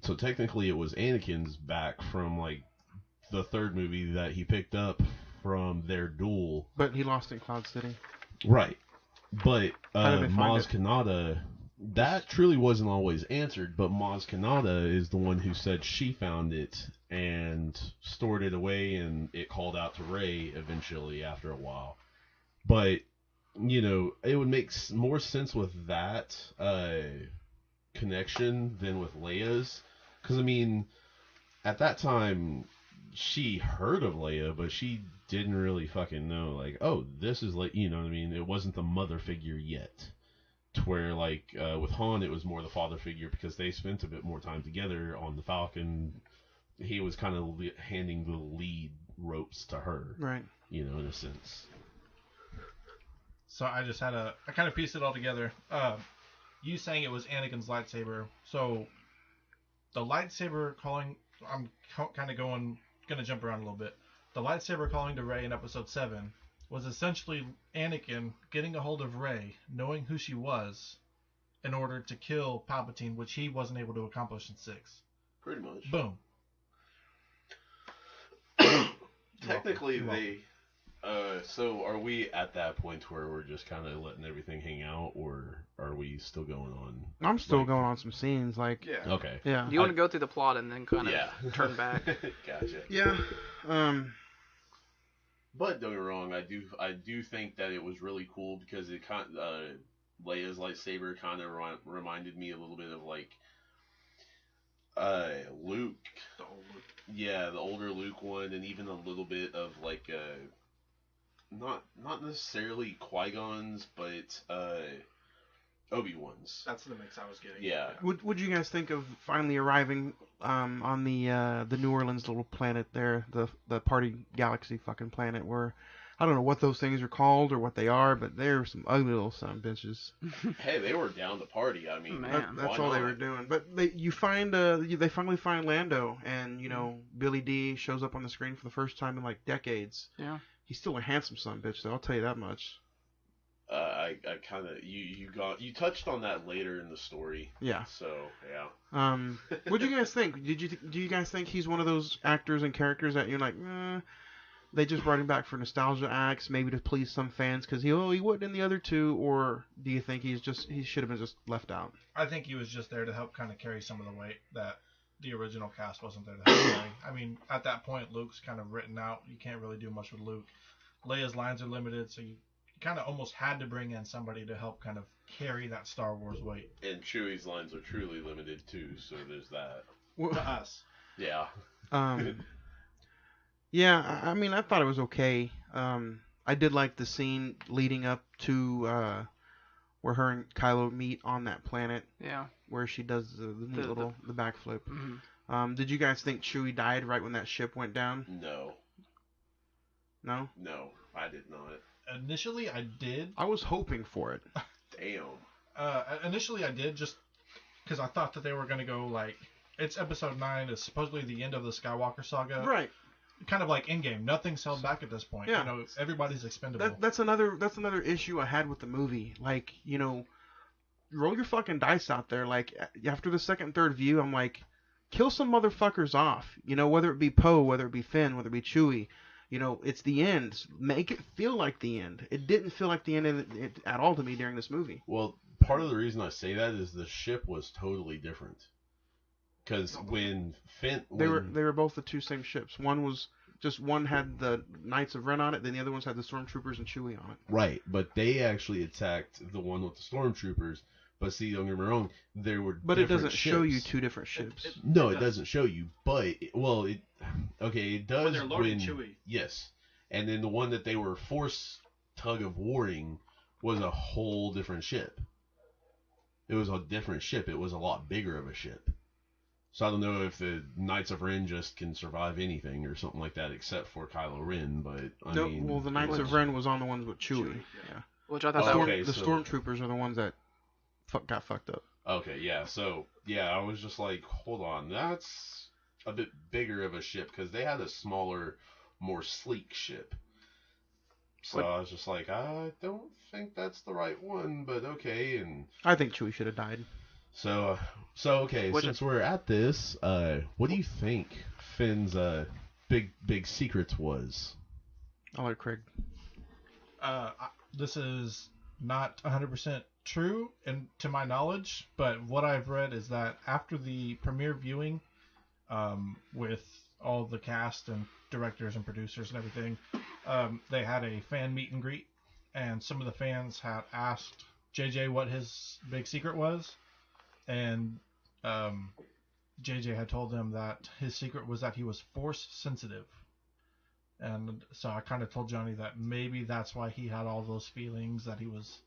So technically, it was Anakin's back from like the third movie that he picked up from their duel. But he lost in Cloud City. Right, but Maz Kanata. That truly wasn't always answered, but Maz Kanata is the one who said she found it and stored it away, and it called out to Rey eventually after a while. But, it would make more sense with that connection than with Leia's. Because, at that time, she heard of Leia, but she didn't really fucking know, like, oh, this is like, it wasn't the mother figure yet. To where, like, with Han, it was more the father figure because they spent a bit more time together on the Falcon. He was kind of handing the lead ropes to her. Right. In a sense. So I kind of pieced it all together. You saying it was Anakin's lightsaber. So the lightsaber calling, I'm kind of going to jump around a little bit. The lightsaber calling to Rey in Episode 7 was essentially Anakin getting a hold of Rey, knowing who she was, in order to kill Palpatine, which he wasn't able to accomplish in 6. Pretty much. Boom. Technically, so are we at that point where we're just kind of letting everything hang out, or are we still going on? I'm still going on some scenes, like... Yeah. Okay. Yeah. Do you want to go through the plot and then kind of turn back? Gotcha. Yeah. But don't get me wrong, I do think that it was really cool because it Leia's lightsaber kind of reminded me a little bit of like Luke. The old Luke. Yeah, the older Luke one, and even a little bit of like not necessarily Qui-Gon's, but Obi-Wan's. That's the mix I was getting. Yeah. What do you guys think of finally arriving on the New Orleans little planet there, the Party Galaxy fucking planet, where I don't know what those things are called or what they are, but they're some ugly little son of bitches. Hey, they were down to party. That's all they were doing. But they finally find Lando, and Billy D shows up on the screen for the first time in like decades. Yeah. He's still a handsome son of a bitch, though. I'll tell you that much. I kind of you touched on that later in the story. Yeah. So yeah. What do you guys think? Do you guys think he's one of those actors and characters that you're like, they just brought him back for nostalgia acts, maybe to please some fans because he wasn't in the other two, or do you think he should have been just left out? I think he was just there to help kind of carry some of the weight that the original cast wasn't there to help carry. At that point, Luke's kind of written out. You can't really do much with Luke. Leia's lines are limited, so you kind of almost had to bring in somebody to help kind of carry that Star Wars weight. And Chewie's lines are truly limited too, so there's that. To us. Yeah. Yeah, I thought it was okay. I did like the scene leading up to where her and Kylo meet on that planet. Yeah. Where she does the backflip. Mm-hmm. Did you guys think Chewie died right when that ship went down? No. No? No, I did not. Initially, I did. I was hoping for it. Damn. Initially, I did, just because I thought that they were going to go, like, it's Episode 9, it's supposedly the end of the Skywalker saga. Right. Kind of like Endgame. Nothing's held back at this point. Yeah. Everybody's expendable. That's another issue I had with the movie. Like, roll your fucking dice out there. Like, after the second, third view, I'm like, kill some motherfuckers off. You know, whether it be Poe, whether it be Finn, whether it be Chewie. You know, it's the end. Make it feel like the end. It didn't feel like the end at all to me during this movie. Well, part of the reason I say that is the ship was totally different. Because when Finn... They were both the two same ships. One had the Knights of Ren on it, then the other ones had the Stormtroopers and Chewie on it. Right, but they actually attacked the one with the Stormtroopers. But see, don't get me wrong, there were But it doesn't ships. show you two different ships. It doesn't show you. But, it does when they're loading Chewie. Yes. And then the one that they were forced tug of warring was a whole different ship. It was a different ship. It was a lot bigger of a ship. So I don't know if the Knights of Ren just can survive anything or something like that, except for Kylo Ren. But I mean, well, the Knights of Ren was on the ones with Chewie. Yeah. Which I thought the Stormtroopers are the ones that got fucked up. Okay, yeah. So yeah, I was just like, hold on, that's a bit bigger of a ship because they had a smaller, more sleek ship. So I was just like, I don't think that's the right one, but okay. And I think Chewie should have died. So okay, since we're at this, what do you think Finn's big secret was? I'll let Craig. This is not 100% true, and to my knowledge, but what I've read is that after the premiere viewing, with all the cast and directors and producers and everything, they had a fan meet and greet, and some of the fans had asked JJ what his big secret was. And JJ had told them that his secret was that he was force sensitive. And so I kind of told Johnny that maybe that's why he had all those feelings, that he was,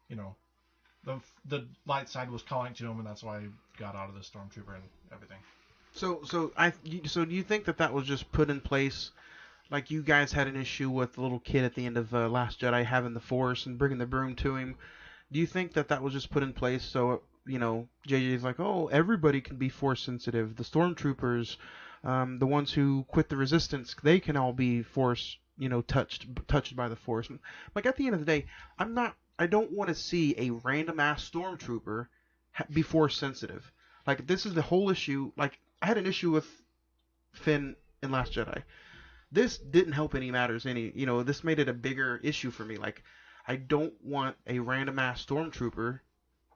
you know, the light side was calling to him, and that's why he got out of the Stormtrooper and everything. So do you think that was just put in place, like you guys had an issue with the little kid at the end of Last Jedi having the Force and bringing the broom to him? Do you think that was just put in place so, you know, JJ's like, oh, everybody can be Force sensitive. The Stormtroopers, the ones who quit the Resistance, they can all be Force, you know, touched by the Force. Like at the end of the day, I don't want to see a random ass Stormtrooper be Force sensitive. Like this is the whole issue. Like I had an issue with Finn in Last Jedi. This didn't help any matters any. You know, this made it a bigger issue for me. Like I don't want a random ass Stormtrooper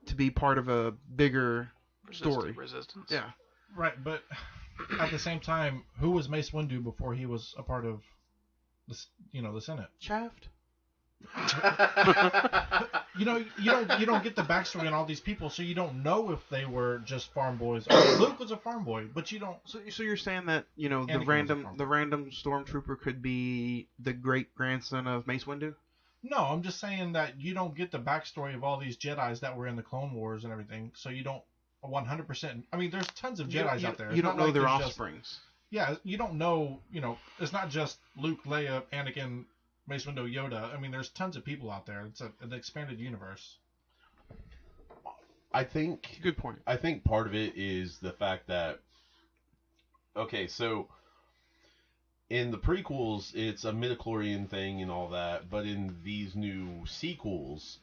to be part of a bigger story. Resistance. Yeah. Right, but at the same time, who was Mace Windu before he was a part of the Senate? Shaft. You don't get the backstory on all these people, so you don't know if they were just farm boys. Luke was a farm boy, but you don't. So you're saying that, you know, the random Stormtrooper could be the great grandson of Mace Windu? No, I'm just saying that you don't get the backstory of all these Jedis that were in the Clone Wars and everything, so you don't 100%. I mean, there's tons of Jedis out there. You don't know their offsprings. Yeah, you don't know. You know, it's not just Luke, Leia, Anakin, Mace Windu, Yoda. I mean, there's tons of people out there. It's an expanded universe. I think. Good point. I think part of it is the fact that. Okay, so in the prequels, it's a midichlorian thing and all that, but in these new sequels,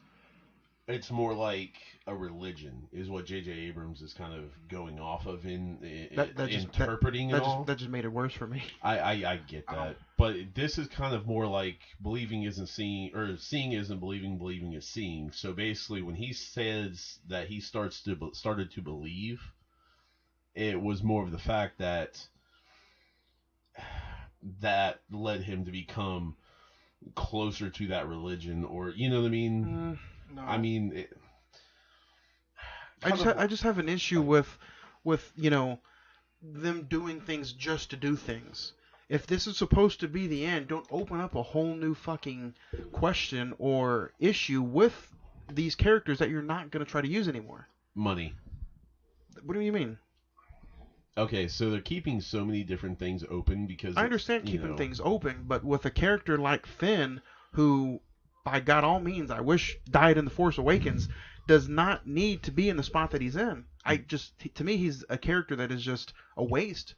it's more like a religion, is what J.J. Abrams is kind of going off of interpreting it all. That just made it worse for me. I get that, but this is kind of more like believing isn't seeing, or seeing isn't believing, believing is seeing. So basically, when he says that he started to believe, it was more of the fact that led him to become closer to that religion, or you know what I mean. No. I mean, I just have an issue with you know, them doing things just to do things. If this is supposed to be the end, don't open up a whole new fucking question or issue with these characters that you're not going to try to use anymore. Money. What do you mean? Okay, so they're keeping so many different things open because I understand keeping things open, but with a character like Finn, who, by God all means, I wish died in The Force Awakens, does not need to be in the spot that he's in. To me, he's a character that is just a waste.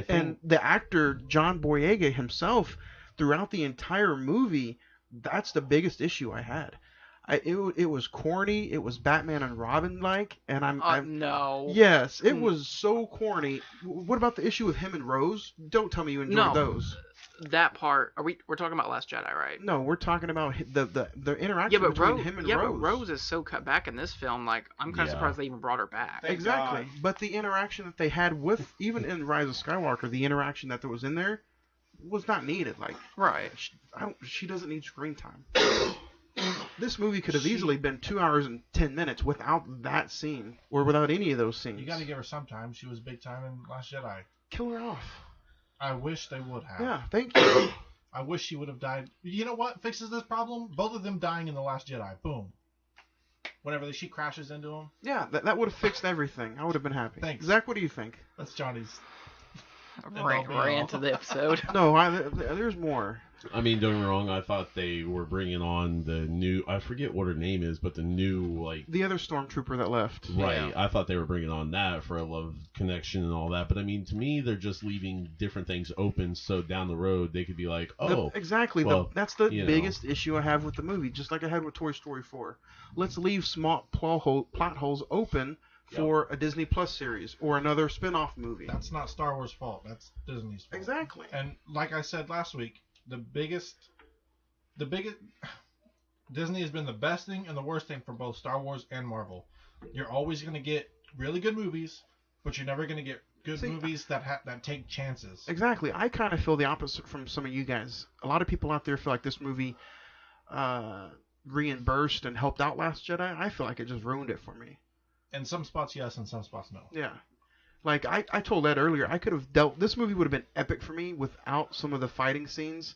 And the actor, John Boyega himself, throughout the entire movie, that's the biggest issue I had. It was corny. It was Batman and Robin like, and I'm no. Yes, it was so corny. What about the issue with him and Rose? Don't tell me you enjoyed those. That part. We're talking about Last Jedi, right? No, we're talking about the interaction between him and Rose. But Rose is so cut back in this film. Like, I'm kind of surprised they even brought her back. Exactly. But the interaction that they had with, even in Rise of Skywalker, the interaction that there was in there was not needed. Like, right. She doesn't need screen time. This movie could have easily been 2 hours and 10 minutes without that scene, or without any of those scenes. You got to give her some time. She was big time in Last Jedi. Kill her off. I wish they would have. Yeah, thank you. I wish she would have died. You know what fixes this problem? Both of them dying in The Last Jedi. Boom. Whenever she crashes into him. Yeah, that would have fixed everything. I would have been happy. Thanks. Zach, what do you think? That's Johnny's rant of the episode. No, there's more. I mean, don't get me wrong. I thought they were bringing on the new. I forget what her name is, but the new the other stormtrooper that left. Right. Yeah. I thought they were bringing on that for a love connection and all that. But I mean, to me, they're just leaving different things open so down the road they could be like, exactly. Well, that's the biggest issue I have with the movie. Just like I had with Toy Story 4. Let's leave small plot holes open for a Disney Plus series or another spin-off movie. That's not Star Wars' fault. That's Disney's fault. Exactly. And like I said last week, the biggest Disney has been the best thing and the worst thing for both Star Wars and Marvel. You're always going to get really good movies, but you're never going to get good movies that take chances. Exactly. I kind of feel the opposite from some of you guys. A lot of people out there feel like this movie reimbursed and helped out Last Jedi. I feel like it just ruined it for me. In some spots, yes, and some spots, no. Yeah. Like, I told Ed earlier, I could have dealt... This movie would have been epic for me without some of the fighting scenes.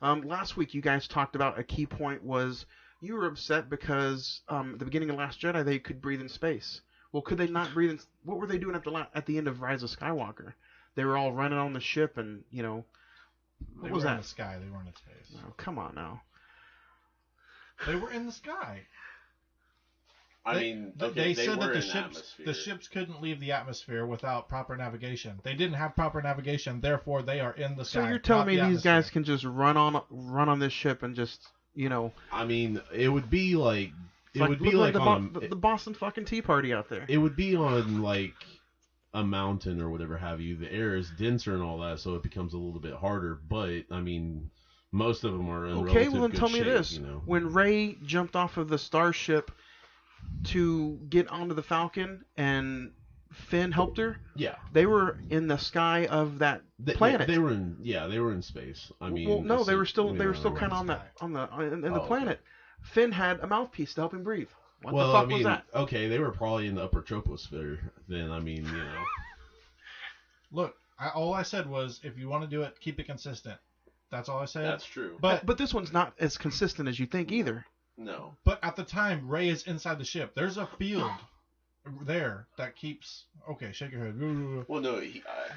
Last week, you guys talked about a key point was you were upset because at the beginning of Last Jedi, they could breathe in space. Well, could they not breathe in... What were they doing at the end of Rise of Skywalker? They were all running on the ship and, What was that? They were in the sky. They weren't in space. Oh, come on now. They were in the sky. They said were that the ships couldn't leave the atmosphere without proper navigation. They didn't have proper navigation, therefore they are in the sky. So you're telling me these guys can just run on this ship and just, I mean, it would be like the Boston fucking Tea Party out there. It would be on like a mountain or whatever have you. The air is denser and all that, so it becomes a little bit harder. But I mean, most of them are in okay. Well, then good tell me shape, this: when Rey jumped off of the starship to get onto the Falcon and Finn helped her, they were in the sky of that planet. They were in space. I mean, well, no, they were still kind of on the planet. Okay. Finn had a mouthpiece to help him breathe. What the fuck was that? Okay, they were probably in the upper troposphere then. I mean, Look, all I said was if you want to do it, keep it consistent. That's all I said. That's true. But this one's not as consistent as you think either. No. But at the time, Rey is inside the ship. There's a field there that keeps... Okay, shake your head. Well, no,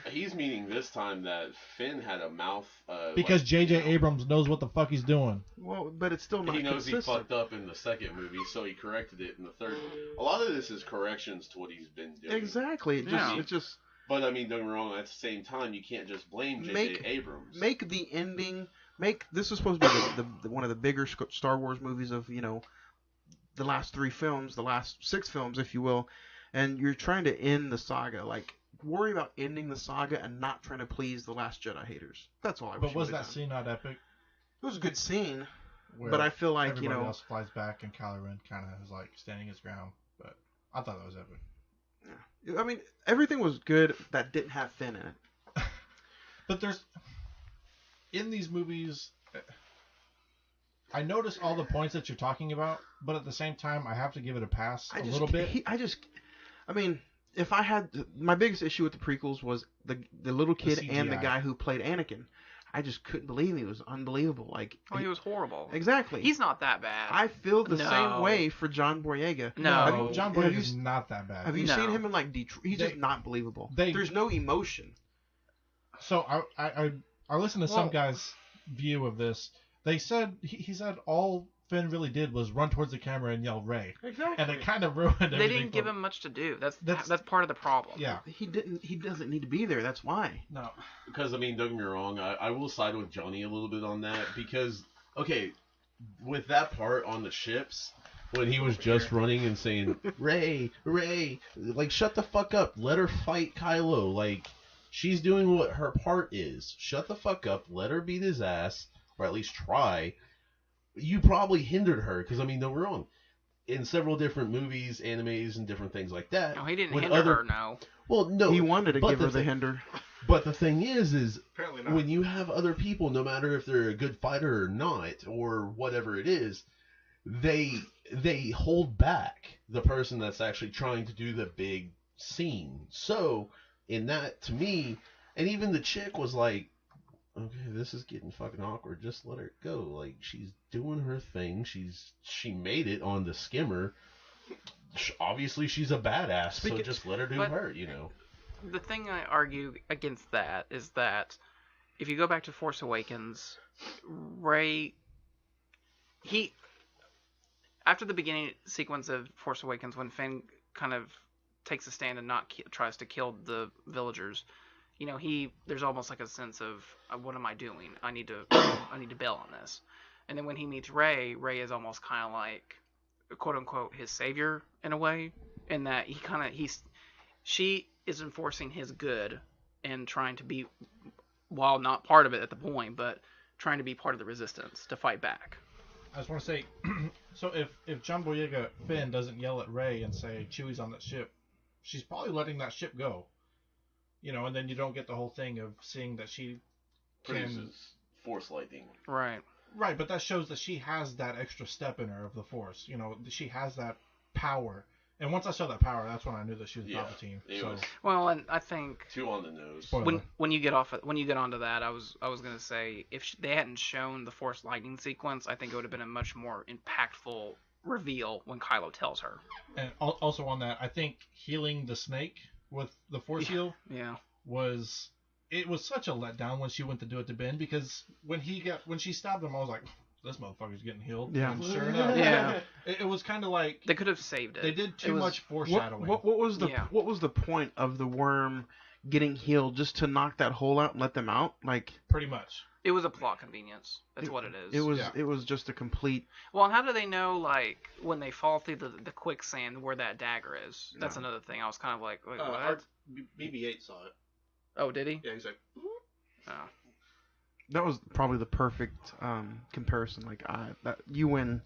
he's meaning this time that Finn had a mouth... because J.J. Abrams knows what the fuck he's doing. Well, but it's still not He knows consistent. he fucked up in the second movie, so he corrected it in the third. A lot of this is corrections to what he's been doing. Exactly. It just... But, I mean, don't get me wrong, at the same time, you can't just blame J.J. Abrams. Make the ending... This is supposed to be the one of the bigger Star Wars movies of, the last 3 films, the last 6 films, if you will, and you're trying to end the saga. Like, worry about ending the saga and not trying to please the Last Jedi haters. That's all I wish. But was that scene not epic? It was a good scene, but I feel like, everybody else flies back and Kylo Ren kind of is like standing his ground, but I thought that was epic. Yeah. I mean, everything was good that didn't have Finn in it. But in these movies, I notice all the points that you're talking about, but at the same time, I have to give it a pass a little bit. I mean, if I had... My biggest issue with the prequels was the little kid and the guy who played Anakin. I just couldn't believe him. He was unbelievable. Like, he was horrible. Exactly. He's not that bad. I feel the same way for John Boyega. No, John Boyega is not that bad. Have you seen him in, like, Detroit? He's just not believable. There's no emotion. So, I listened to some guy's view of this. They said, he said all Finn really did was run towards the camera and yell Rey. Exactly. And it kind of ruined everything. They didn't give him much to do. That's part of the problem. Yeah. He doesn't need to be there. That's why. No. Because, I mean, don't get me wrong, I will side with Johnny a little bit on that because, okay, with that part on the ships, when he was just running and saying, Rey, like, shut the fuck up. Let her fight Kylo. Like, she's doing what her part is. Shut the fuck up. Let her beat his ass, or at least try. You probably hindered her, because, I mean, don't get me wrong. In several different movies, animes, and different things like that. No, he didn't hinder her, no. Well, no. He wanted to give her the thing, hinder. But the thing is apparently not. when you have other people, no matter if they're a good fighter or not, or whatever it is, they hold back the person that's actually trying to do the big scene. So, in that, to me, and even the chick was like, okay, this is getting fucking awkward. Just let her go. Like, she's doing her thing. She made it on the skimmer. Obviously, she's a badass, so just let her do her, you know. The thing I argue against that is that if you go back to Force Awakens, Rey, after the beginning sequence of Force Awakens, when Finn kind of takes a stand and tries to kill the villagers, you know, there's almost like a sense of what am I doing? I need to bail on this. And then when he meets Rey is almost kind of like, quote unquote, his savior in a way, in that she is enforcing his good and trying to be, while not part of it at the point, but trying to be part of the resistance to fight back. I just want to say, so if John Boyega Finn doesn't yell at Rey and say Chewie's on that ship, she's probably letting that ship go. You know, and then you don't get the whole thing of seeing that she Produces force lightning. Right. Right, but that shows that she has that extra step in her of the force. You know, she has that power. And once I saw that power, that's when I knew that she was Palpatine. Well, and I think too on the nose. When you get onto that, I was gonna say if they hadn't shown the Force lightning sequence, I think it would have been a much more impactful reveal when Kylo tells her. And also on that, I think healing the snake with the Force heal was such a letdown when she went to do it to Ben, because when she stabbed him, I was like, this motherfucker's getting healed. Yeah. And sure enough, it was kind of like they could have saved it. They did too much foreshadowing. What was the point of the worm getting healed, just to knock that hole out and let them out? Like, pretty much. It was a plot convenience. That's what it is. It was just a complete. Well, and how do they know, like, when they fall through the quicksand where that dagger is? That's another thing. I was kind of like, wait, what? BB-8 saw it. Oh, did he? Yeah, he's like, oh. That was probably the perfect comparison. Like, that you win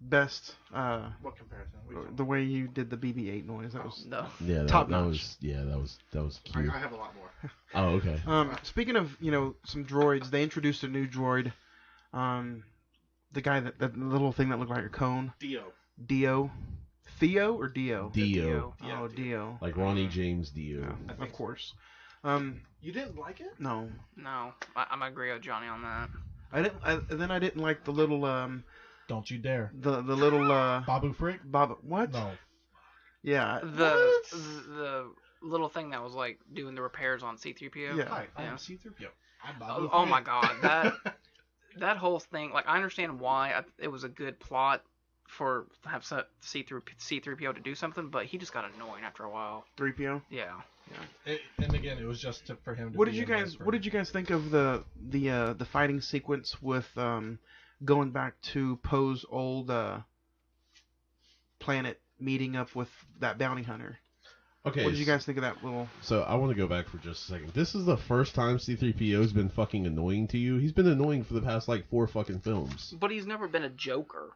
best. What comparison? The way you did the BB-8 noise. That was top notch. That was cute. I have a lot more. Oh, okay. Speaking of, some droids, they introduced a new droid. The guy that little thing that looked like a cone. Dio. Theo or Dio? Dio. Oh, Dio. Like Ronnie James Dio. Yeah, of course. You didn't like it? No. I'm agree with Johnny on that. I didn't like the little Don't you dare. The little Babu Frick? What? No. Yeah. The little thing that was like doing the repairs on C-3PO. Yeah. Hi, I'm C-3PO. I'm Babu Frick. Oh my god, that whole thing. Like, I understand why it was a good plot for have C-3PO to do something, but he just got annoying after a while. 3PO. Yeah. And again, it was just for him to. What did you guys think of the fighting sequence with going back to Poe's old planet, meeting up with that bounty hunter? Okay. What did you guys think of that little? So I want to go back for just a second. This is the first time C-3PO's been fucking annoying to you. He's been annoying for the past like 4 fucking films. But he's never been a joker.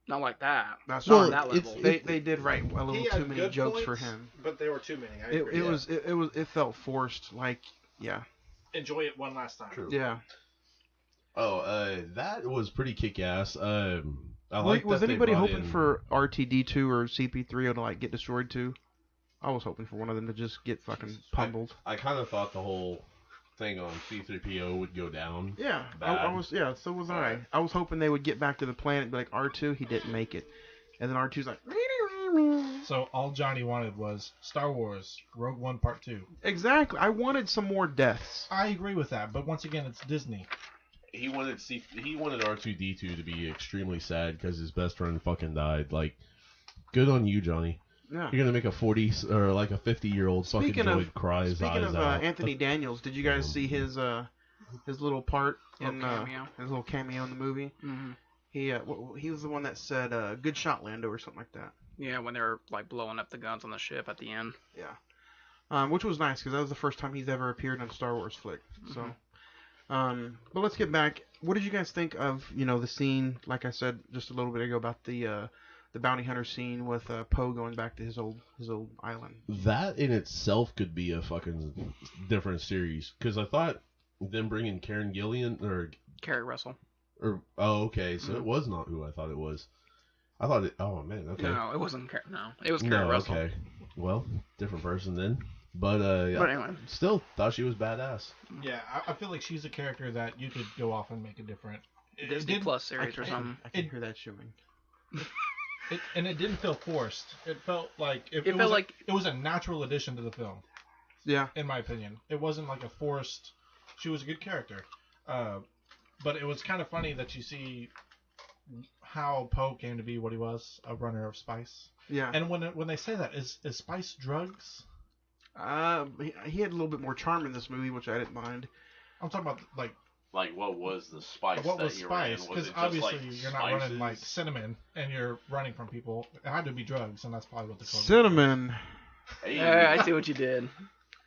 Not like that. That's not on that level. They did write a little too many jokes for him. But they were too many. It felt forced. Like, yeah. Enjoy it one last time. True. Yeah. Oh, that was pretty kick-ass. Was anybody hoping for RTD2 or CP3 to like get destroyed too? I was hoping for one of them to just get fucking pummeled. I kind of thought the whole thing on C-3PO would go down. Yeah, I was. Yeah, so was I. I was hoping they would get back to the planet and be like, R2, he didn't make it. And then R2's like... So all Johnny wanted was Star Wars Rogue One Part 2. Exactly. I wanted some more deaths. I agree with that, but once again, it's Disney. He wanted R2-D2 to be extremely sad because his best friend fucking died. Like, good on you, Johnny. Yeah. You're gonna make a 40 or like a 50-year-old fucking droid cry his eyes out. Speaking of Anthony Daniels, did you guys see his little part in cameo. his little cameo in the movie? Mm-hmm. He was the one that said, "Good shot, Lando," or something like that. Yeah, when they were like blowing up the guns on the ship at the end. Yeah. Which was nice because that was the first time he's ever appeared in a Star Wars flick. So, but let's get back. What did you guys think of the scene? Like I said just a little bit ago about the bounty hunter scene with Poe going back to his old island. That in itself could be a fucking different series because I thought them bringing Karen Gillian or Carrie Russell. Okay, so it was not who I thought it was. I thought it. Oh man, okay. No, it wasn't. No, it was Carrie Russell. Okay, well, different person then. But anyway, still thought she was badass. Yeah, I feel like she's a character that you could go off and make a different Disney Plus series or something. I can hear that showing. And it didn't feel forced. It felt like it was a natural addition to the film. Yeah, in my opinion, it wasn't like a forced. She was a good character. But it was kind of funny that you see how Poe came to be what he was, a runner of spice. Yeah. And when they say that, is spice drugs? He had a little bit more charm in this movie, which I didn't mind. I'm talking about like what was the spice? What that was you spice? ran? Was Because it just obviously like you're not spices? running like cinnamon, and you're running from people. It had to be drugs, and that's probably what the code Cinnamon. Hey. I see what you did.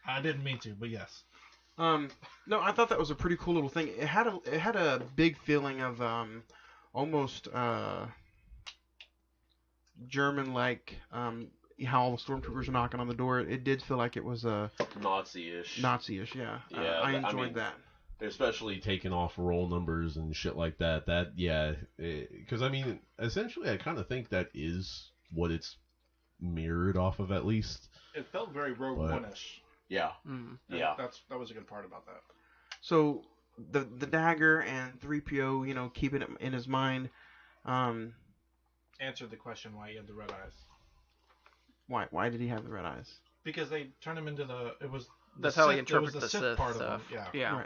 I didn't mean to, but yes. No, I thought that was a pretty cool little thing. It had a big feeling of almost German-like. How all the stormtroopers are knocking on the door. It did feel like it was Nazi-ish. Nazi-ish, yeah. Yeah, I enjoyed that. Especially taking off roll numbers and shit like that. Because I mean, essentially, I kind of think that is what it's mirrored off of, at least. It felt very Rogue One-ish. Yeah. Yeah. That was a good part about that. So the dagger and 3PO, keeping it in his mind. Answered the question why he had the red eyes. Why did he have the red eyes? Because they turned him into That's how he interprets the Sith part stuff. Of him. Yeah.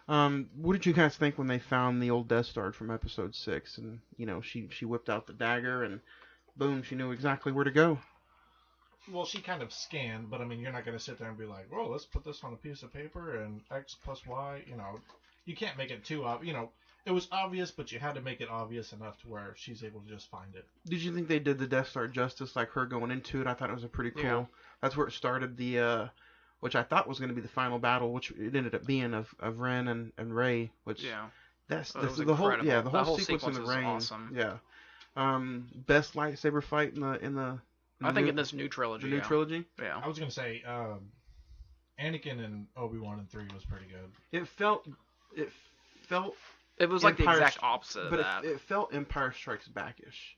Right. What did you guys think when they found the old Death Star from Episode 6, and she whipped out the dagger and boom, she knew exactly where to go. Well, she kind of scanned, but I mean, you're not going to sit there and be like, "Well, let's put this on a piece of paper and X plus Y." You can't make it too obvious. It was obvious, but you had to make it obvious enough to where she's able to just find it. Did you think they did the Death Star justice, like her going into it? I thought it was a pretty cool. Yeah. That's where it started which I thought was going to be the final battle, which it ended up being of Ren and Rey. Which that's the whole sequence in the rain. Awesome. Yeah. Best lightsaber fight in the. I think in this new trilogy. The new trilogy? Yeah. I was going to say, Anakin and Obi-Wan in 3 was pretty good. It felt. It was like the exact opposite of that. It felt Empire Strikes Back-ish.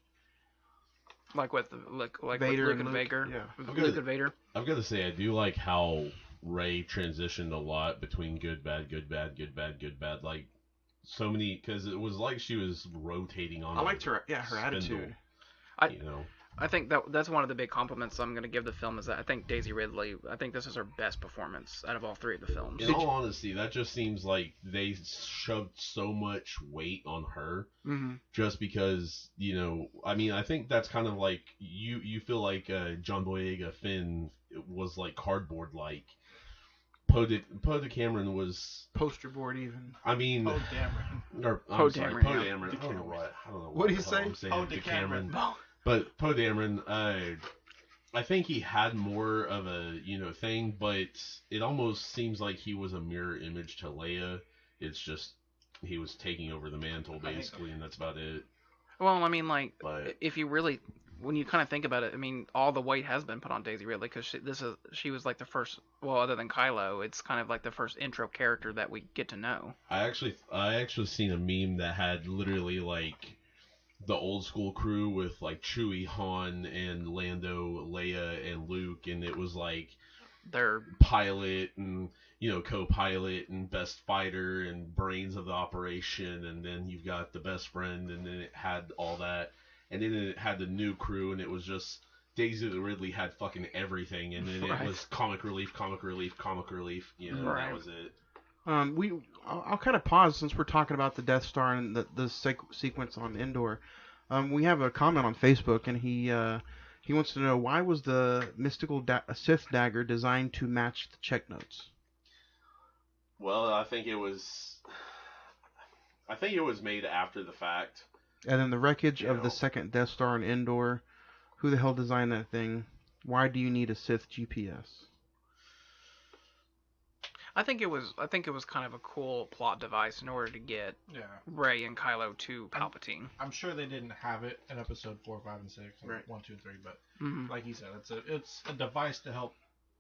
Like with Vader with Luke and Vader. Yeah. Luke and Vader. I've got to say, I do like how Rey transitioned a lot between good, bad, good, bad, good, bad, good, bad. Like, so many, because it was like she was rotating on. I liked her attitude. I think that's one of the big compliments I'm going to give the film is that I think Daisy Ridley, I think this is her best performance out of all three of the films. In all honesty, that just seems like they shoved so much weight on her just because, I mean, I think that's kind of like, you feel like John Boyega Finn was like cardboard-like. Poe Dameron was... Poster board even. I mean... Poe Dameron. Poe Dameron. I don't know what. What do you say? Poe Dameron. But Poe Dameron, I think he had more of a thing, but it almost seems like he was a mirror image to Leia. It's just he was taking over the mantle basically, and that's about it. Well, I mean, if you really, when you kind of think about it, I mean, all the weight has been put on Daisy Ridley because she was like the first. Well, other than Kylo, it's kind of like the first intro character that we get to know. I actually seen a meme that had literally like the old school crew with like Chewie, Han, and Lando, Leia, and Luke, and it was like their pilot and co-pilot and best fighter and brains of the operation, and then you've got the best friend, and then it had all that, and then it had the new crew, and it was just Daisy Ridley had fucking everything, and then it was comic relief, that was it. I'll kind of pause since we're talking about the Death Star and the sequence on Endor. We have a comment on Facebook, and he wants to know why was the mystical Sith dagger designed to match the check notes. Well, I think it was made after the fact. And then the wreckage of the second Death Star on Endor. Who the hell designed that thing? Why do you need a Sith GPS? I think it was kind of a cool plot device in order to get Rey and Kylo to Palpatine. I'm sure they didn't have it in episode 4, 5, and 6, and 1, 2, and 3, but like you said, it's a device to help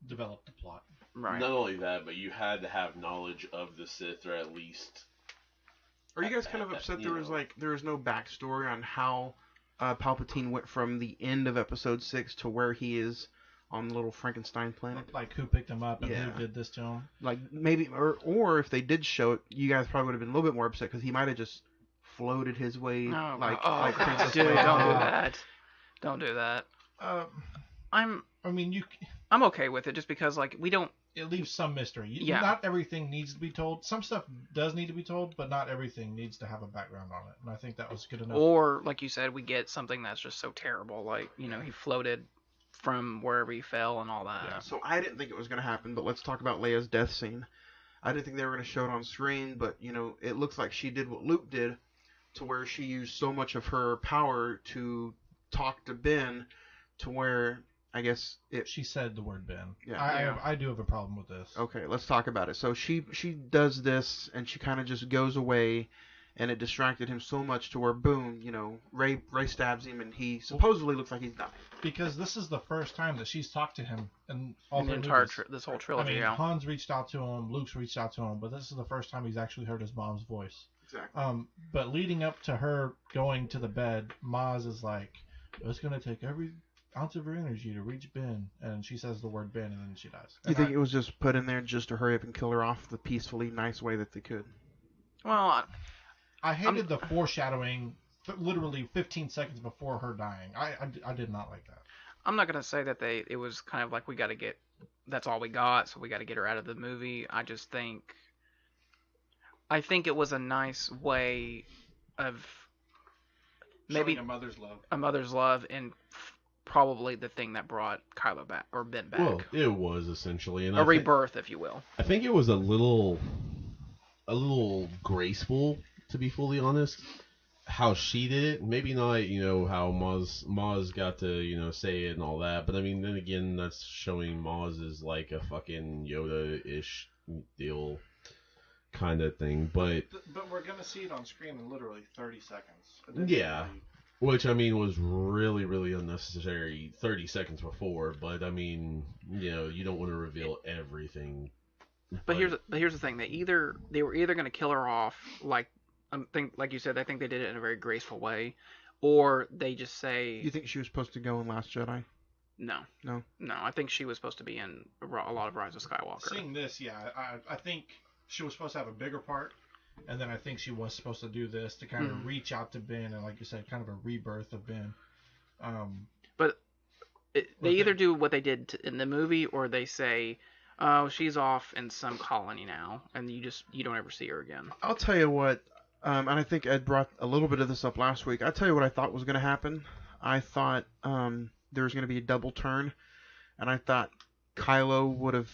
develop the plot. Right. Not only that, but you had to have knowledge of the Sith, or at least. Are you guys kind of upset there was no backstory on how Palpatine went from the end of episode 6 to where he is on the little Frankenstein planet? Like who picked him up and who did this to him? Like maybe, or if they did show it, you guys probably would have been a little bit more upset because he might have just floated his way like Princess dude, Leia. don't do that. Don't do that. I'm okay with it just because like we don't. It leaves some mystery. Yeah. Not everything needs to be told. Some stuff does need to be told, but not everything needs to have a background on it. And I think that was good enough. Or, like you said, we get something that's just so terrible. Like, he floated from wherever he fell and all that. Yeah, so I didn't think it was going to happen, but let's talk about Leia's death scene. I didn't think they were going to show it on screen, but, it looks like she did what Luke did, to where she used so much of her power to talk to Ben, to where... I guess she said the word Ben. Yeah, I do have a problem with this. Okay, let's talk about it. So she does this, and she kind of just goes away, and it distracted him so much to where, boom, Rey stabs him, and he supposedly looks like he's dying. Because this is the first time that she's talked to him in all the entire this whole trilogy. Han's reached out to him, Luke's reached out to him, but this is the first time he's actually heard his mom's voice. Exactly. But leading up to her going to the bed, Maz is like, it's gonna take every ounce of her energy to reach Ben, and she says the word Ben, and then she dies. You think it was just put in there just to hurry up and kill her off the peacefully nice way that they could? Well, I hated the foreshadowing literally 15 seconds before her dying. I did not like that. I'm not gonna say that it was kind of like we got to get, that's all we got, so we got to get her out of the movie. I think it was a nice way of maybe showing a mother's love, and probably the thing that brought Kylo back, or Ben back. Well, it was essentially a rebirth, if you will. I think it was a little graceful, to be fully honest, how she did it. Maybe not, how Maz got to, say it and all that. But I mean, then again, that's showing Maz is like a fucking Yoda-ish deal kind of thing. But we're gonna see it on screen in literally 30 seconds. Yeah. Which, I mean, was really, really unnecessary 30 seconds before. But, I mean, you don't want to reveal everything. But here's the thing. They were either going to kill her off, like you said, I think they did it in a very graceful way, or they just say... You think she was supposed to go in Last Jedi? No. No? No, I think she was supposed to be in a lot of Rise of Skywalker. Seeing this, I think she was supposed to have a bigger part. And then I think she was supposed to do this to kind of reach out to Ben, and like you said, kind of a rebirth of Ben. But they either do what they did in the movie, or they say, "Oh, she's off in some colony now," and you don't ever see her again. I'll tell you what, and I think Ed brought a little bit of this up last week. I'll tell you what I thought was going to happen. I thought there was going to be a double turn, and I thought Kylo would have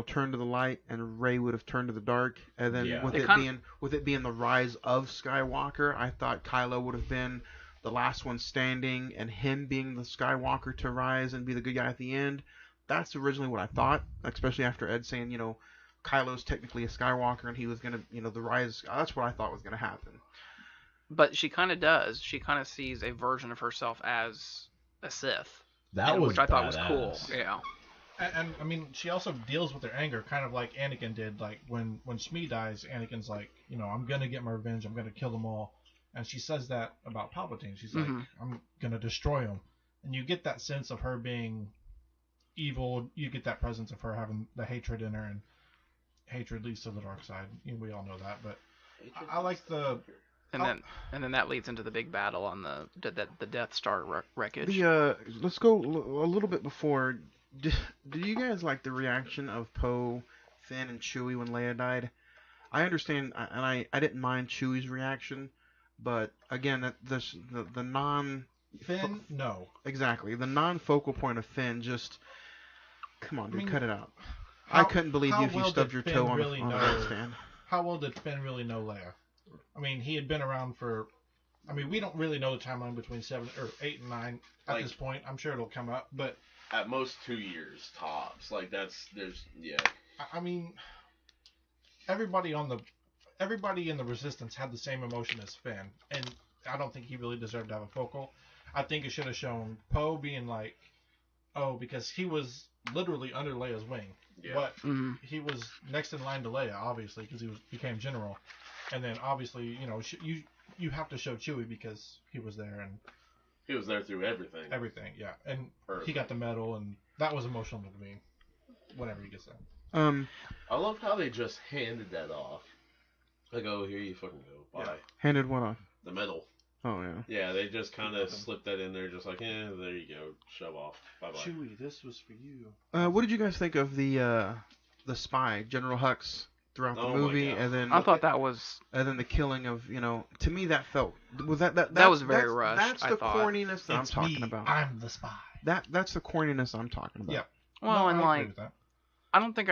turned to the light, and Rey would have turned to the dark, and then with it being the rise of Skywalker, I thought Kylo would have been the last one standing, and him being the Skywalker to rise and be the good guy at the end. That's originally what I thought, especially after Ed saying, Kylo's technically a Skywalker, and he was gonna, the rise. That's what I thought was gonna happen. But she kind of does. She kind of sees a version of herself as a Sith, which I thought was cool. Yeah. And I mean, she also deals with her anger, kind of like Anakin did. Like when Shmi dies, Anakin's like, I'm gonna get my revenge. I'm gonna kill them all. And she says that about Palpatine. She's like, I'm gonna destroy him. And you get that sense of her being evil. You get that presence of her having the hatred in her, and hatred leads to the dark side. We all know that. But I like the. And then that leads into the big battle on the Death Star wreckage. Let's go a little bit before. Did you guys like the reaction of Poe, Finn, and Chewie when Leia died? I understand, and I didn't mind Chewie's reaction, but again, the non... Finn? No. Exactly. The non-focal point of Finn just... Come on, dude, cut it out. I couldn't believe you if you stubbed your toe on the stand. How well did Finn really know Leia? I mean, he had been around for I mean, we don't really know the timeline between 7 or 8 and 9 at this point. I'm sure it'll come up, but at most 2 years tops. Like yeah. I mean, everybody in the Resistance had the same emotion as Finn, and I don't think he really deserved to have a focal. I think it should have shown Poe being like, oh, because he was literally under Leia's wing. Yeah. But he was next in line to Leia, obviously, because he became general. And then obviously, you have to show Chewie because he was there, and he was there through everything. Everything, yeah. And he got the medal, and that was emotional to me. Whenever he gets that. I love how they just handed that off. Like, oh, here you fucking go. Bye. Yeah. Handed what off? The medal. Oh, yeah. Yeah, they just kind of slipped that in there, just like, there you go, shove off, bye-bye. Chewie, this was for you. What did you guys think of the spy, General Hux, throughout the movie, and then I thought that was, and then the killing of, to me that felt that was very rushed. That's the corniness that I'm It's talking me. about. I'm the spy. That's the corniness I'm talking about. Yeah. well, No, and I agree like, with that. I don't think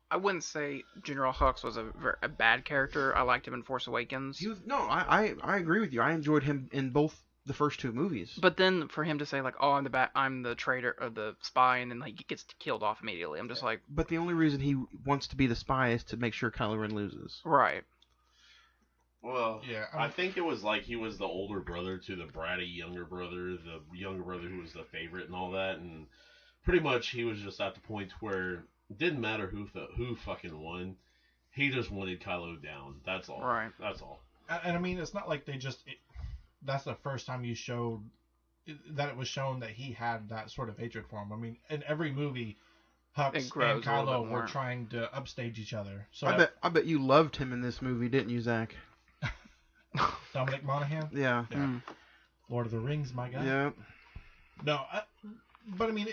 I wouldn't say General Hux was a bad character. I liked him in Force Awakens. I agree with you. I enjoyed him in both the first two movies. But then for him to say like, oh, I'm the traitor or the spy, and then like he gets killed off immediately, I'm just like. But the only reason he wants to be the spy is to make sure Kylo Ren loses. Right. Well, yeah, I think it was like he was the older brother to the bratty younger brother, the younger brother who was the favorite and all that, and pretty much he was just at the point where it didn't matter who fucking won. He just wanted Kylo down. That's all. Right. That's all. And I mean, it's not like they just. That's the first time that it was shown that he had that sort of hatred for him. I mean, in every movie, Hux and Kylo were trying to upstage each other. So I bet you loved him in this movie, didn't you, Zach? Dominic Monaghan? Yeah. Lord of the Rings, my guy. Yeah. No, but I mean,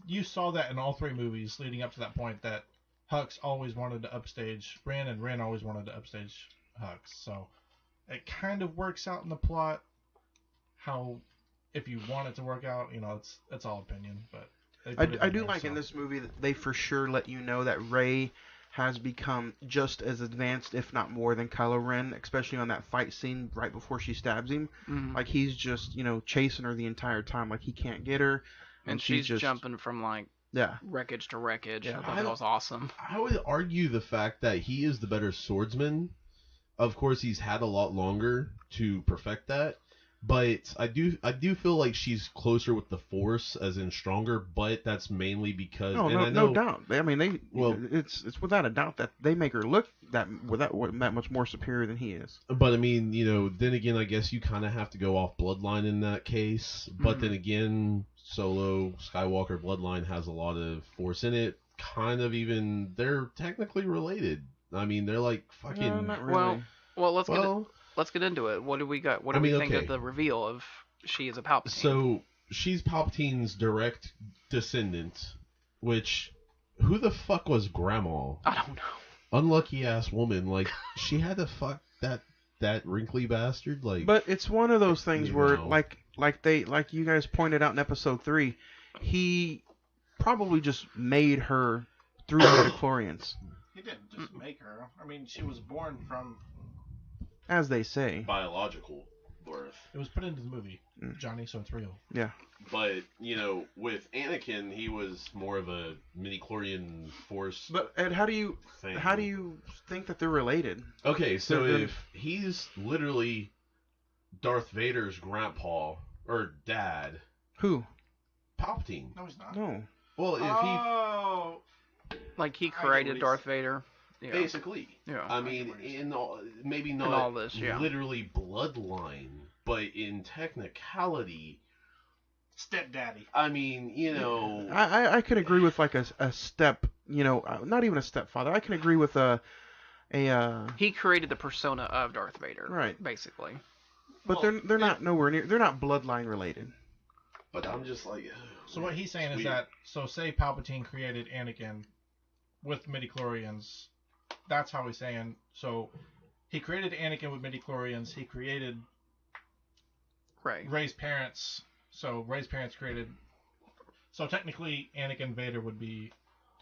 you saw that in all three movies leading up to that point that Hux always wanted to upstage Ren, and Ren always wanted to upstage Hux. So it kind of works out in the plot. How, if you want it to work out, it's all opinion. But I do like in this movie that they for sure let you know that Rey has become just as advanced, if not more, than Kylo Ren, especially on that fight scene right before she stabs him. Mm-hmm. Like he's just chasing her the entire time, like he can't get her, and she's just jumping from like wreckage to wreckage. Yeah. I thought that was awesome. I would argue the fact that he is the better swordsman. Of course, he's had a lot longer to perfect that, but I do feel like she's closer with the Force, as in stronger. But that's mainly because no doubt. I mean, it's without a doubt that they make her look that much more superior than he is. But I mean, then again, I guess you kind of have to go off bloodline in that case. But then again, Solo Skywalker bloodline has a lot of Force in it. Kind of even they're technically related. I mean, they're like fucking. Not really. Well, let's get into it. What do we got? What do we think of the reveal of she is a Palpatine? So she's Palpatine's direct descendant. Which, who the fuck was Grandma? I don't know. Unlucky ass woman. Like she had to fuck that wrinkly bastard. Like, but it's one of those things where like you guys pointed out in episode 3, he probably just made her through the midichlorians. He didn't just make her. I mean, she was born from, as they say, biological birth. It was put into the movie, Johnny, so it's real. Yeah. But with Anakin, he was more of a midichlorian Force. But Ed, how do you think that they're related? Okay, so if he's literally Darth Vader's grandpa or dad, who? Palpatine. No, he's not. No. Well, if like he created Darth Vader. Yeah. Basically. Yeah. I mean, maybe not in all this, literally bloodline, but in technicality, stepdaddy. I mean, I could agree with like a step, not even a stepfather. I can agree with a he created the persona of Darth Vader, right? Basically. But they're not nowhere near. They're not bloodline related. But I'm just like. So what he's saying is that, say Palpatine created Anakin with midichlorians. That's how he's saying. So he created Anakin with midichlorians. He created Rey's parents. So Rey's parents created. So technically, Anakin Vader would be.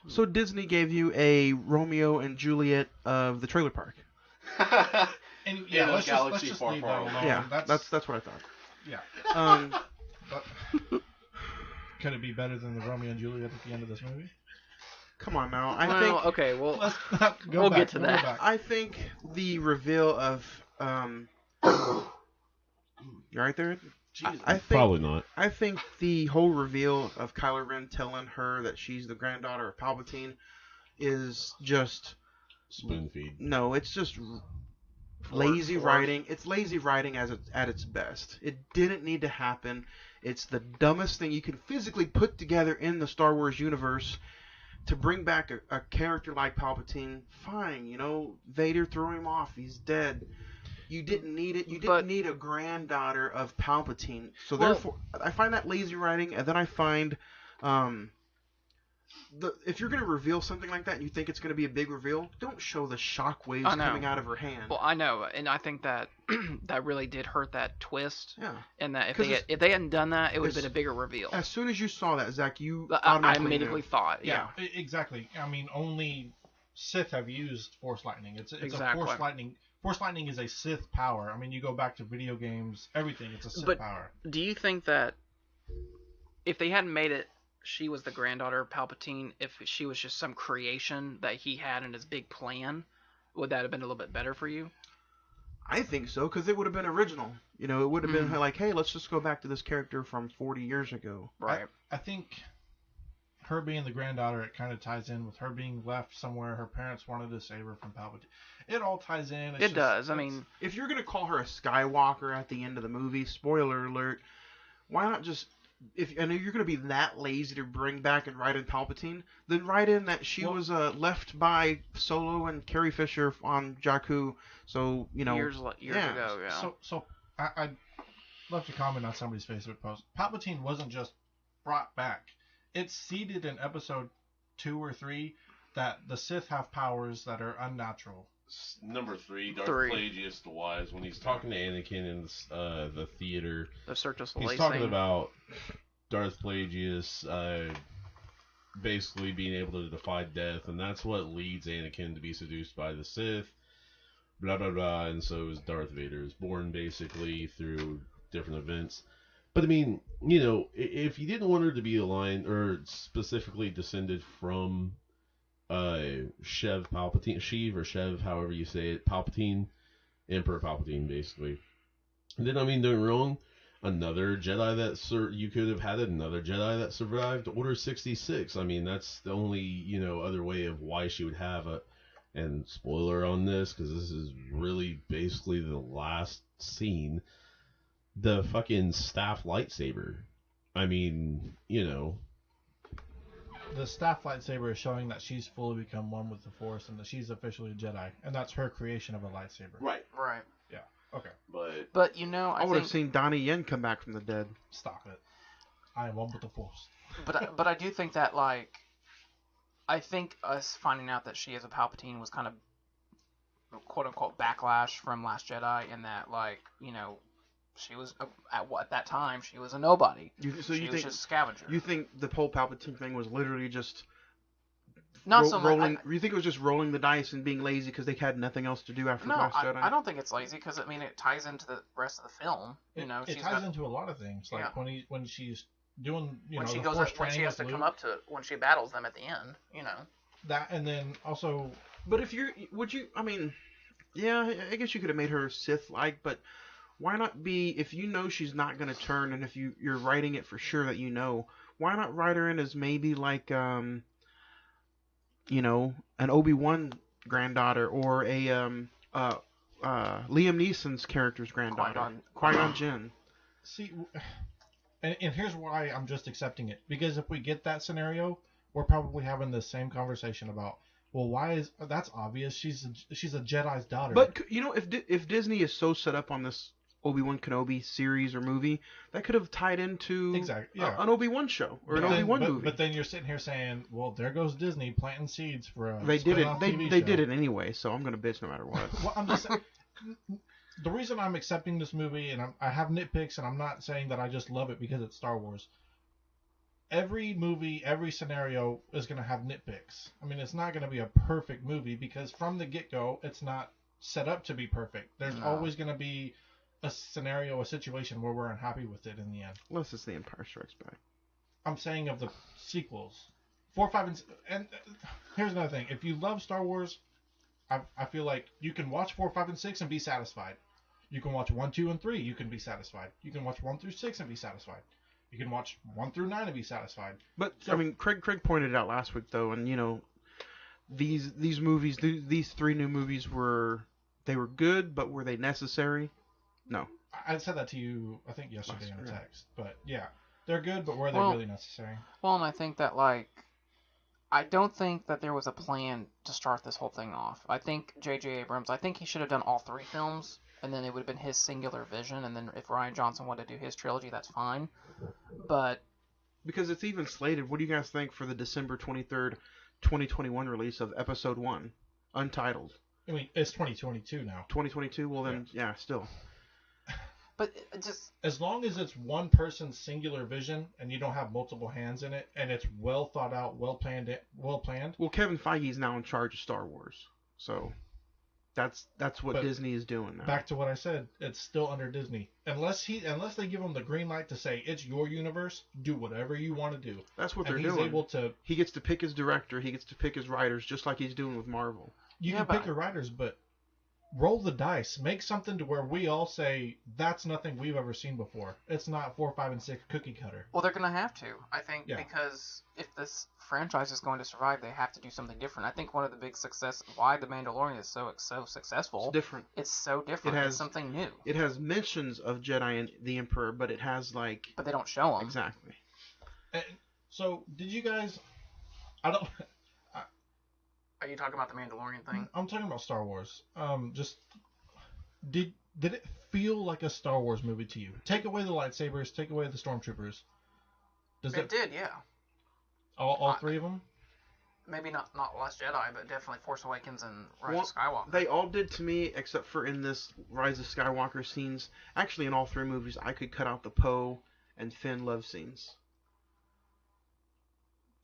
So Disney gave you a Romeo and Juliet of the trailer park. And In yeah, a let's galaxy just far, leave far that away. alone. Yeah, that's what I thought. Yeah. But could it be better than the Romeo and Juliet at the end of this movie? Come on now. Okay, well, Let's we'll get to that. Go back. I think the reveal of you right there? I think Probably not. I think the whole reveal of Kylo Ren telling her that she's the granddaughter of Palpatine is just Spoon feed. no. It's just lazy writing. It's lazy writing at its best. It didn't need to happen. It's the dumbest thing you can physically put together in the Star Wars universe to bring back a character like Palpatine. Fine, Vader threw him off. He's dead. You didn't need it. You didn't need a granddaughter of Palpatine. So therefore, I find that lazy writing, and then I find if you're going to reveal something like that and you think it's going to be a big reveal, don't show the shockwaves coming out of her hand. Well, I know, and I think that that really did hurt that twist. Yeah. And that if they hadn't done that, it would have been a bigger reveal. As soon as you saw that, Zach, you I immediately thought, yeah. Exactly. I mean, only Sith have used Force lightning. It's exactly. a Force lightning. Force lightning is a Sith power. I mean, you go back to video games, everything. It's a Sith power. Do you think that if they hadn't made it, she was the granddaughter of Palpatine, if she was just some creation that he had in his big plan, would that have been a little bit better for you? I think so, because it would have been original. It would have been like, hey, let's just go back to this character from 40 years ago. Right. I think her being the granddaughter, it kind of ties in with her being left somewhere. Her parents wanted to save her from Palpatine. It all ties in. It does. I mean, if you're going to call her a Skywalker at the end of the movie, spoiler alert, why not just... I know you're going to be that lazy to bring back and write in Palpatine, then write in that she was left by Solo and Carrie Fisher on Jakku. So years ago. Yeah. So I'd love to comment on somebody's Facebook post. Palpatine wasn't just brought back. It's seeded in episode 2 or 3 that the Sith have powers that are unnatural. Number 3, Darth Plagueis the Wise, when he's talking to Anakin in the theater, he's talking about Darth Plagueis basically being able to defy death, and that's what leads Anakin to be seduced by the Sith, blah blah blah, and so is Darth Vader is born basically through different events. But I mean, if you didn't want her to be aligned or specifically descended from Sheev Palpatine, however you say it, Palpatine, Emperor Palpatine, basically. And then, I mean, don't get me wrong, another Jedi you could have had another Jedi that survived Order 66. I mean, that's the only, other way of why she would have and spoiler on this, because this is really basically the last scene, the fucking staff lightsaber. I mean, the staff lightsaber is showing that she's fully become one with the Force and that she's officially a Jedi, and that's her creation of a lightsaber. Right. Yeah. Okay. But I would have seen Donnie Yen come back from the dead. Stop it. I am one with the Force. But I do think that, like, I think us finding out that she is a Palpatine was kind of quote unquote backlash from Last Jedi, in that, like, she was at that time she was a nobody. She was just a scavenger. You think the whole Palpatine thing was literally just rolling? You think it was just rolling the dice and being lazy because they had nothing else to do after Last Jedi? I don't think it's lazy, because I mean it ties into the rest of the film. It ties into a lot of things. Like when she's doing when she the goes Force when she has to Luke, come up to it, when she battles them at the end. That, and then also. But I mean, yeah, I guess you could have made her Sith-like, but. Why not be, if she's not going to turn, and if you're writing it for sure that why not write her in as maybe like, an Obi-Wan granddaughter, or a Liam Neeson's character's granddaughter, Qui-Gon Jinn. See, and here's why I'm just accepting it. Because if we get that scenario, we're probably having the same conversation about, well, that's obvious. She's a Jedi's daughter. But, if Disney is so set up on this Obi-Wan Kenobi series or movie, that could have tied into an Obi-Wan show or an Obi-Wan movie. But then you're sitting here saying, well, there goes Disney planting seeds for a They did it. They show. did it anyway, so I'm going to bitch no matter what. Well, I'm just saying, the reason I'm accepting this movie, and I have nitpicks, and I'm not saying that I just love it because it's Star Wars. Every movie, every scenario is going to have nitpicks. I mean, it's not going to be a perfect movie because from the get-go, it's not set up to be perfect. There's No. always going to be a scenario, a situation where we're unhappy with it in the end. Unless it's The Empire Strikes Back. I'm saying of the sequels. 4, 5, and here's another thing. If you love Star Wars, I feel like you can watch 4, 5, and 6 and be satisfied. You can watch 1, 2, and 3. You can be satisfied. You can watch 1 through 6 and be satisfied. You can watch 1 through 9 and be satisfied. But So- I mean, Craig pointed it out last week though, and you know, these movies, these 3 new movies were good, but were they necessary? No. I said that to you, I think, yesterday in a Yeah. text. But yeah, they're good, but were they Well- really necessary? Well, and I think that, like, I don't think that there was a plan to start this whole thing off. I think J.J. Abrams, I think he should have done all 3 films, and then it would have been his singular vision, and then if Rian Johnson wanted to do his trilogy, that's fine. But Because it's even slated. What do you guys think for the December 23rd, 2021 release of Episode 1, Untitled? I mean, it's 2022 now. 2022? Well then, yeah, still. But it just... As long as it's one person's singular vision and you don't have multiple hands in it, and it's well thought out, well planned. Well, Kevin Feige's now in charge of Star Wars, so that's what But Disney is doing now. Back to what I said, it's still under Disney. Unless they give him the green light to say it's your universe, do whatever you want to do. That's what And they're he's doing. able to. He gets to pick his director. He gets to pick his writers, just like he's doing with Marvel. You Yeah, can but- pick your writers, but roll the dice. Make something to where we all say that's nothing we've ever seen before. It's not 4, 5, and 6 cookie cutter. Well, they're going to have to, I think, Yeah. because if this franchise is going to survive, they have to do something different. I think one of the big success, why The Mandalorian is so successful, It's different. it's so different. It has- It's something new. It has mentions of Jedi and the Emperor, but it has like But they don't show them. exactly. And so, did you guys? I don't. Are you talking about the Mandalorian thing? I'm talking about Star Wars. Just did it feel like a Star Wars movie to you? Take away the lightsabers, take away the stormtroopers. Does It did, yeah. all 3 of them? Maybe not Last Jedi, but definitely Force Awakens and Rise Well, of Skywalker. They all did to me, except for in this Rise of Skywalker scenes. Actually, in all 3 movies, I could cut out the Poe and Finn love scenes.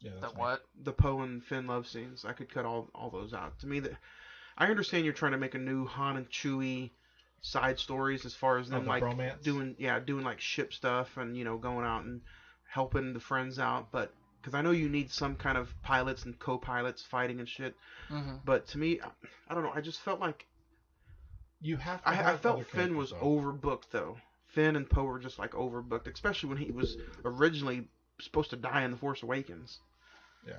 Yeah. The That's me. what? The Poe and Finn love scenes. I could cut all those out. To me, I understand you're trying to make a new Han and Chewie side stories as far as them the like bromance? doing like ship stuff and going out and helping the friends out, but because I know you need some kind of pilots and co-pilots fighting and shit. Mm-hmm. But to me, I don't know. I just felt like You have to I have felt other Finn was characters, though. overbooked though. Finn and Poe were just like overbooked, especially when he was originally supposed to die in The Force Awakens. Yeah.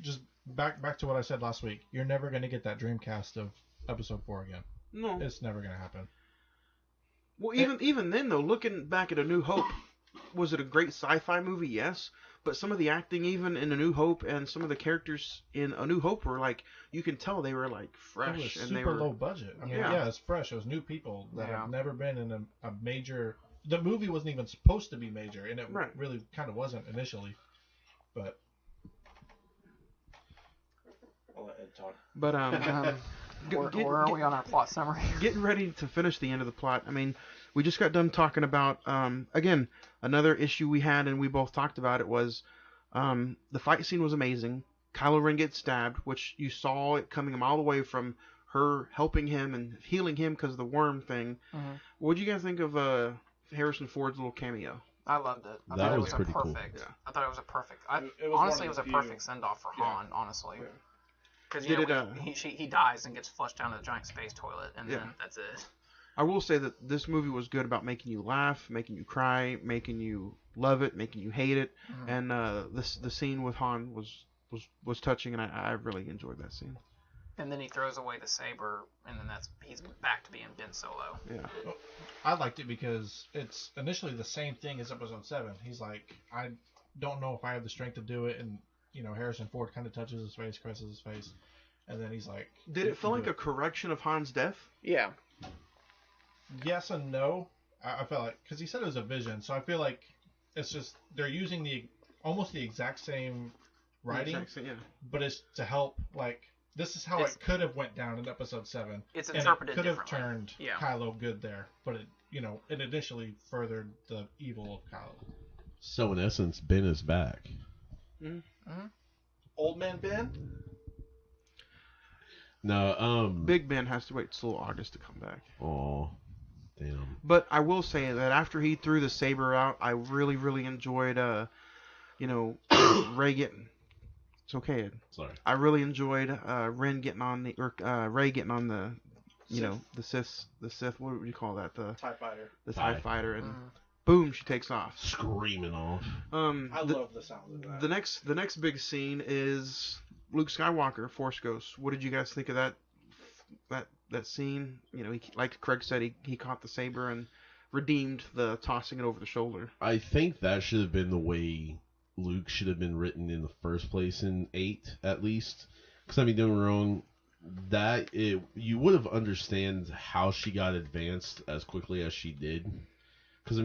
Just back to what I said last week. You're never going to get that Dreamcast of Episode 4 again. No. It's never going to happen. Well, even then though, looking back at A New Hope, was it a great sci-fi movie? Yes, but some of the acting even in A New Hope and some of the characters in A New Hope were like, you can tell they were like fresh It was and super they were low budget. I mean, Yeah. yeah, it's fresh. It was new people that Yeah. have never been in a major. The movie wasn't even supposed to be major, and it Right. really kind of wasn't initially. But I'll let Ed talk. But Where are we on our plot summary? getting ready to finish the end of the plot. I mean, we just got done talking about again another issue we had, and we both talked about it was the fight scene was amazing. Kylo Ren gets stabbed, which you saw it coming a mile away from her helping him and healing him because of the worm thing. Mhm. What did you guys think of Harrison Ford's little cameo? I loved it. I That thought it was was pretty a cool. perfect. Yeah. I thought it was a perfect. It was Honestly, one it was of a the few- perfect send off for Yeah. Han. Honestly, Yeah. because Did it, he dies and gets flushed down to the giant space toilet, and Yeah. then that's it. I will say that this movie was good about making you laugh, making you cry, making you love it, making you hate it, Mhm. and the scene with Han was touching, and I really enjoyed that scene. And then he throws away the saber, and then he's back to being Ben Solo. Yeah. I liked it because it's initially the same thing as Episode 7. He's like, I don't know if I have the strength to do it, and Harrison Ford kind of touches his face, caresses his face, and then he's like, Did it feel like a correction of Han's death? Yeah. yes and no. I felt like, because he said it was a vision, so I feel like it's just they're using almost the exact same writing, Yeah. but it's to help, like, this is how It's- it could have went down in Episode 7. It's and interpreted it could have differently. turned Yeah. Kylo good there, but it initially furthered the evil of Kylo. So in essence, Ben is back. Old man Ben? No, Big Ben has to wait till August to come back. Oh, damn. But I will say that after he threw the saber out, I really, really enjoyed, Ray getting. It's okay, Ed. Sorry. I really enjoyed Ren getting on Ray getting on the, the Sith. What would you call that? The TIE fighter. The TIE fighter, and boom, she takes off, screaming off. I love the sound of that. The next big scene is Luke Skywalker, Force Ghost. What did you guys think of that scene? He, like Craig said, he caught the saber and redeemed the tossing it over the shoulder. I think that should have been the way Luke should have been written in the first place in 8, at least. Because, don't get me wrong, you would have understand how she got advanced as quickly as she did. Because,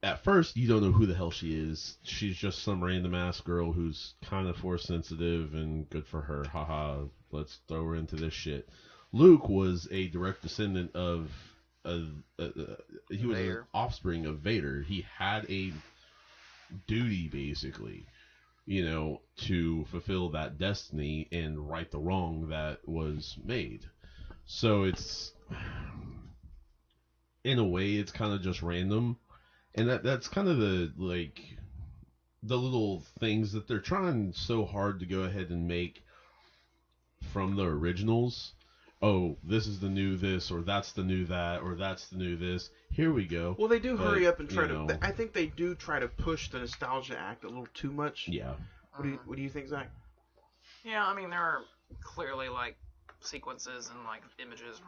at first, you don't know who the hell she is. She's just some random ass girl who's kind of force sensitive, and good for her. Haha, let's throw her into this shit. Luke was a direct descendant of he was an offspring of Vader. He had a duty, basically, to fulfill that destiny and right the wrong that was made. So it's, in a way, it's kind of just random. And that's kind of the little things that they're trying so hard to go ahead and make from the originals. Oh, this is the new this, or that's the new that, or that's the new this. Here we go. Well, they do hurry up and try to. I think they do try to push the nostalgia act a little too much. Yeah. What do you think, Zach? Yeah, there are clearly sequences and images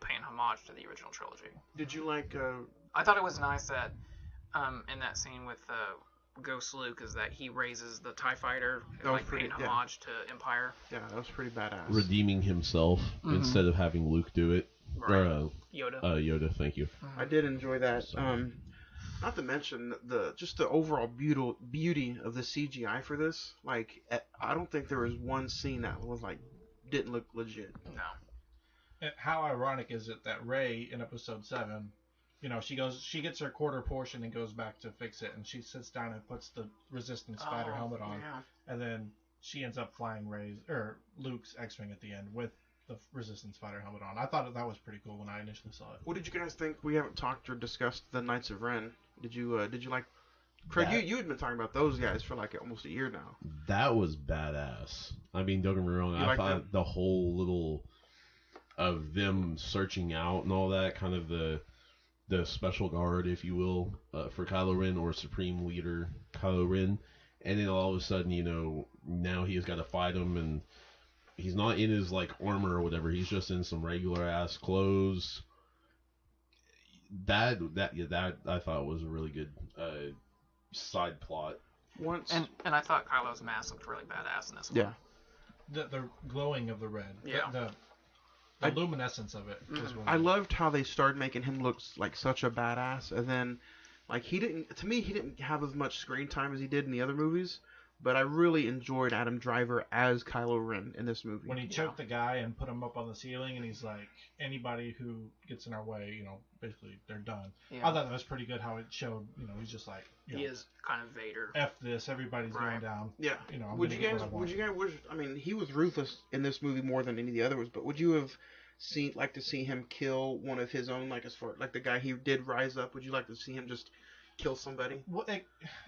paying homage to the original trilogy. Did you like? I thought it was nice that in that scene with Ghost Luke is that he raises the TIE fighter, paying homage to Empire. Yeah, that was pretty badass. Redeeming himself instead of having Luke do it. Right. Or, Yoda. Yoda, thank you. I did enjoy that. Not to mention the overall beauty of the CGI for this. I don't think there was one scene that was didn't look legit. No. And how ironic is it that Rey in Episode 7, she gets her quarter portion and goes back to fix it, and she sits down and puts the Resistance fighter helmet on, and then she ends up flying Luke's X-wing at the end with the Resistance fighter helmet on. I thought that was pretty cool when I initially saw it. What did you guys think? We haven't talked or discussed the Knights of Ren. Did you like? Craig, you had been talking about those guys for almost a year now. That was badass. Don't get me wrong. I thought the whole little of them searching out and all that, kind of the special guard, if you will, for Kylo Ren, or Supreme Leader Kylo Ren, and then all of a sudden, now he has got to fight him, and he's not in his armor or whatever. He's just in some regular ass clothes. That I thought was a really good side plot. And I thought Kylo's mask looked really badass in this one. Yeah. The glowing of the red. Yeah. The luminescence of it. I loved how they started making him look like such a badass, and then he didn't have as much screen time as he did in the other movies, but I really enjoyed Adam Driver as Kylo Ren in this movie. When he choked the guy and put him up on the ceiling, and he's like, anybody who gets in our way, basically they're done. Yeah. I thought that was pretty good how it showed, he's just like, he is kind of Vader. F this, everybody's going down. Yeah. Would you guys wish, he was ruthless in this movie more than any of the others, but would you have liked to see him kill one of his own, as far the guy he did rise up? Would you like to see him just kill somebody? Well,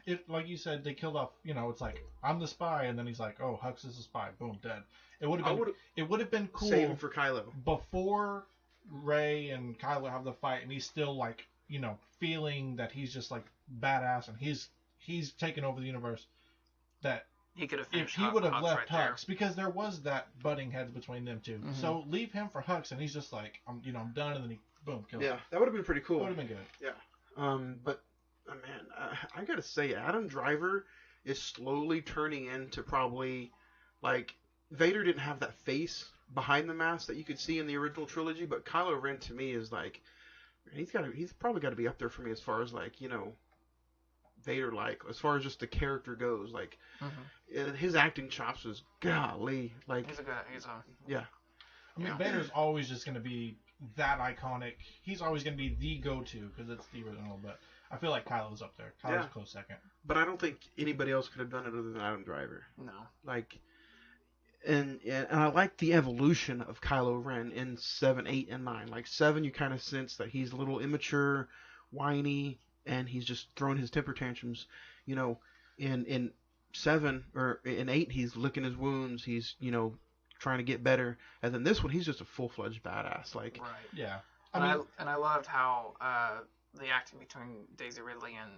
it like you said, they killed off. It's like, I'm the spy, and then he's like, oh, Hux is the spy. Boom, dead. It would have been cool. Save him for Kylo before Rey and Kylo have the fight, and he's still feeling that he's just badass, and he's taken over the universe. That he could have. If he would have left Hux, because there was that butting heads between them two. Mm-hmm. So leave him for Hux, and he's just like, I'm done, and then he boom kills him. Yeah, that would have been pretty cool. That would have been good. Yeah. But. Man, I gotta say, Adam Driver is slowly turning into probably Vader didn't have that face behind the mask that you could see in the original trilogy, but Kylo Ren to me is he's probably got to be up there for me as far as Vader as far as just the character goes. His acting chops was golly yeah. Vader's always just gonna be that iconic. He's always gonna be the go-to because it's the original, but. I feel like Kylo's up there. Kylo's a close second. But I don't think anybody else could have done it other than Adam Driver. No. and I like the evolution of Kylo Ren in 7, 8, and 9. Like 7, you kind of sense that he's a little immature, whiny, and he's just throwing his temper tantrums. You know, in 7 or in 8, he's licking his wounds. He's trying to get better. And then this one, he's just a full-fledged badass. Like, Right. Yeah. And I loved how the acting between Daisy Ridley and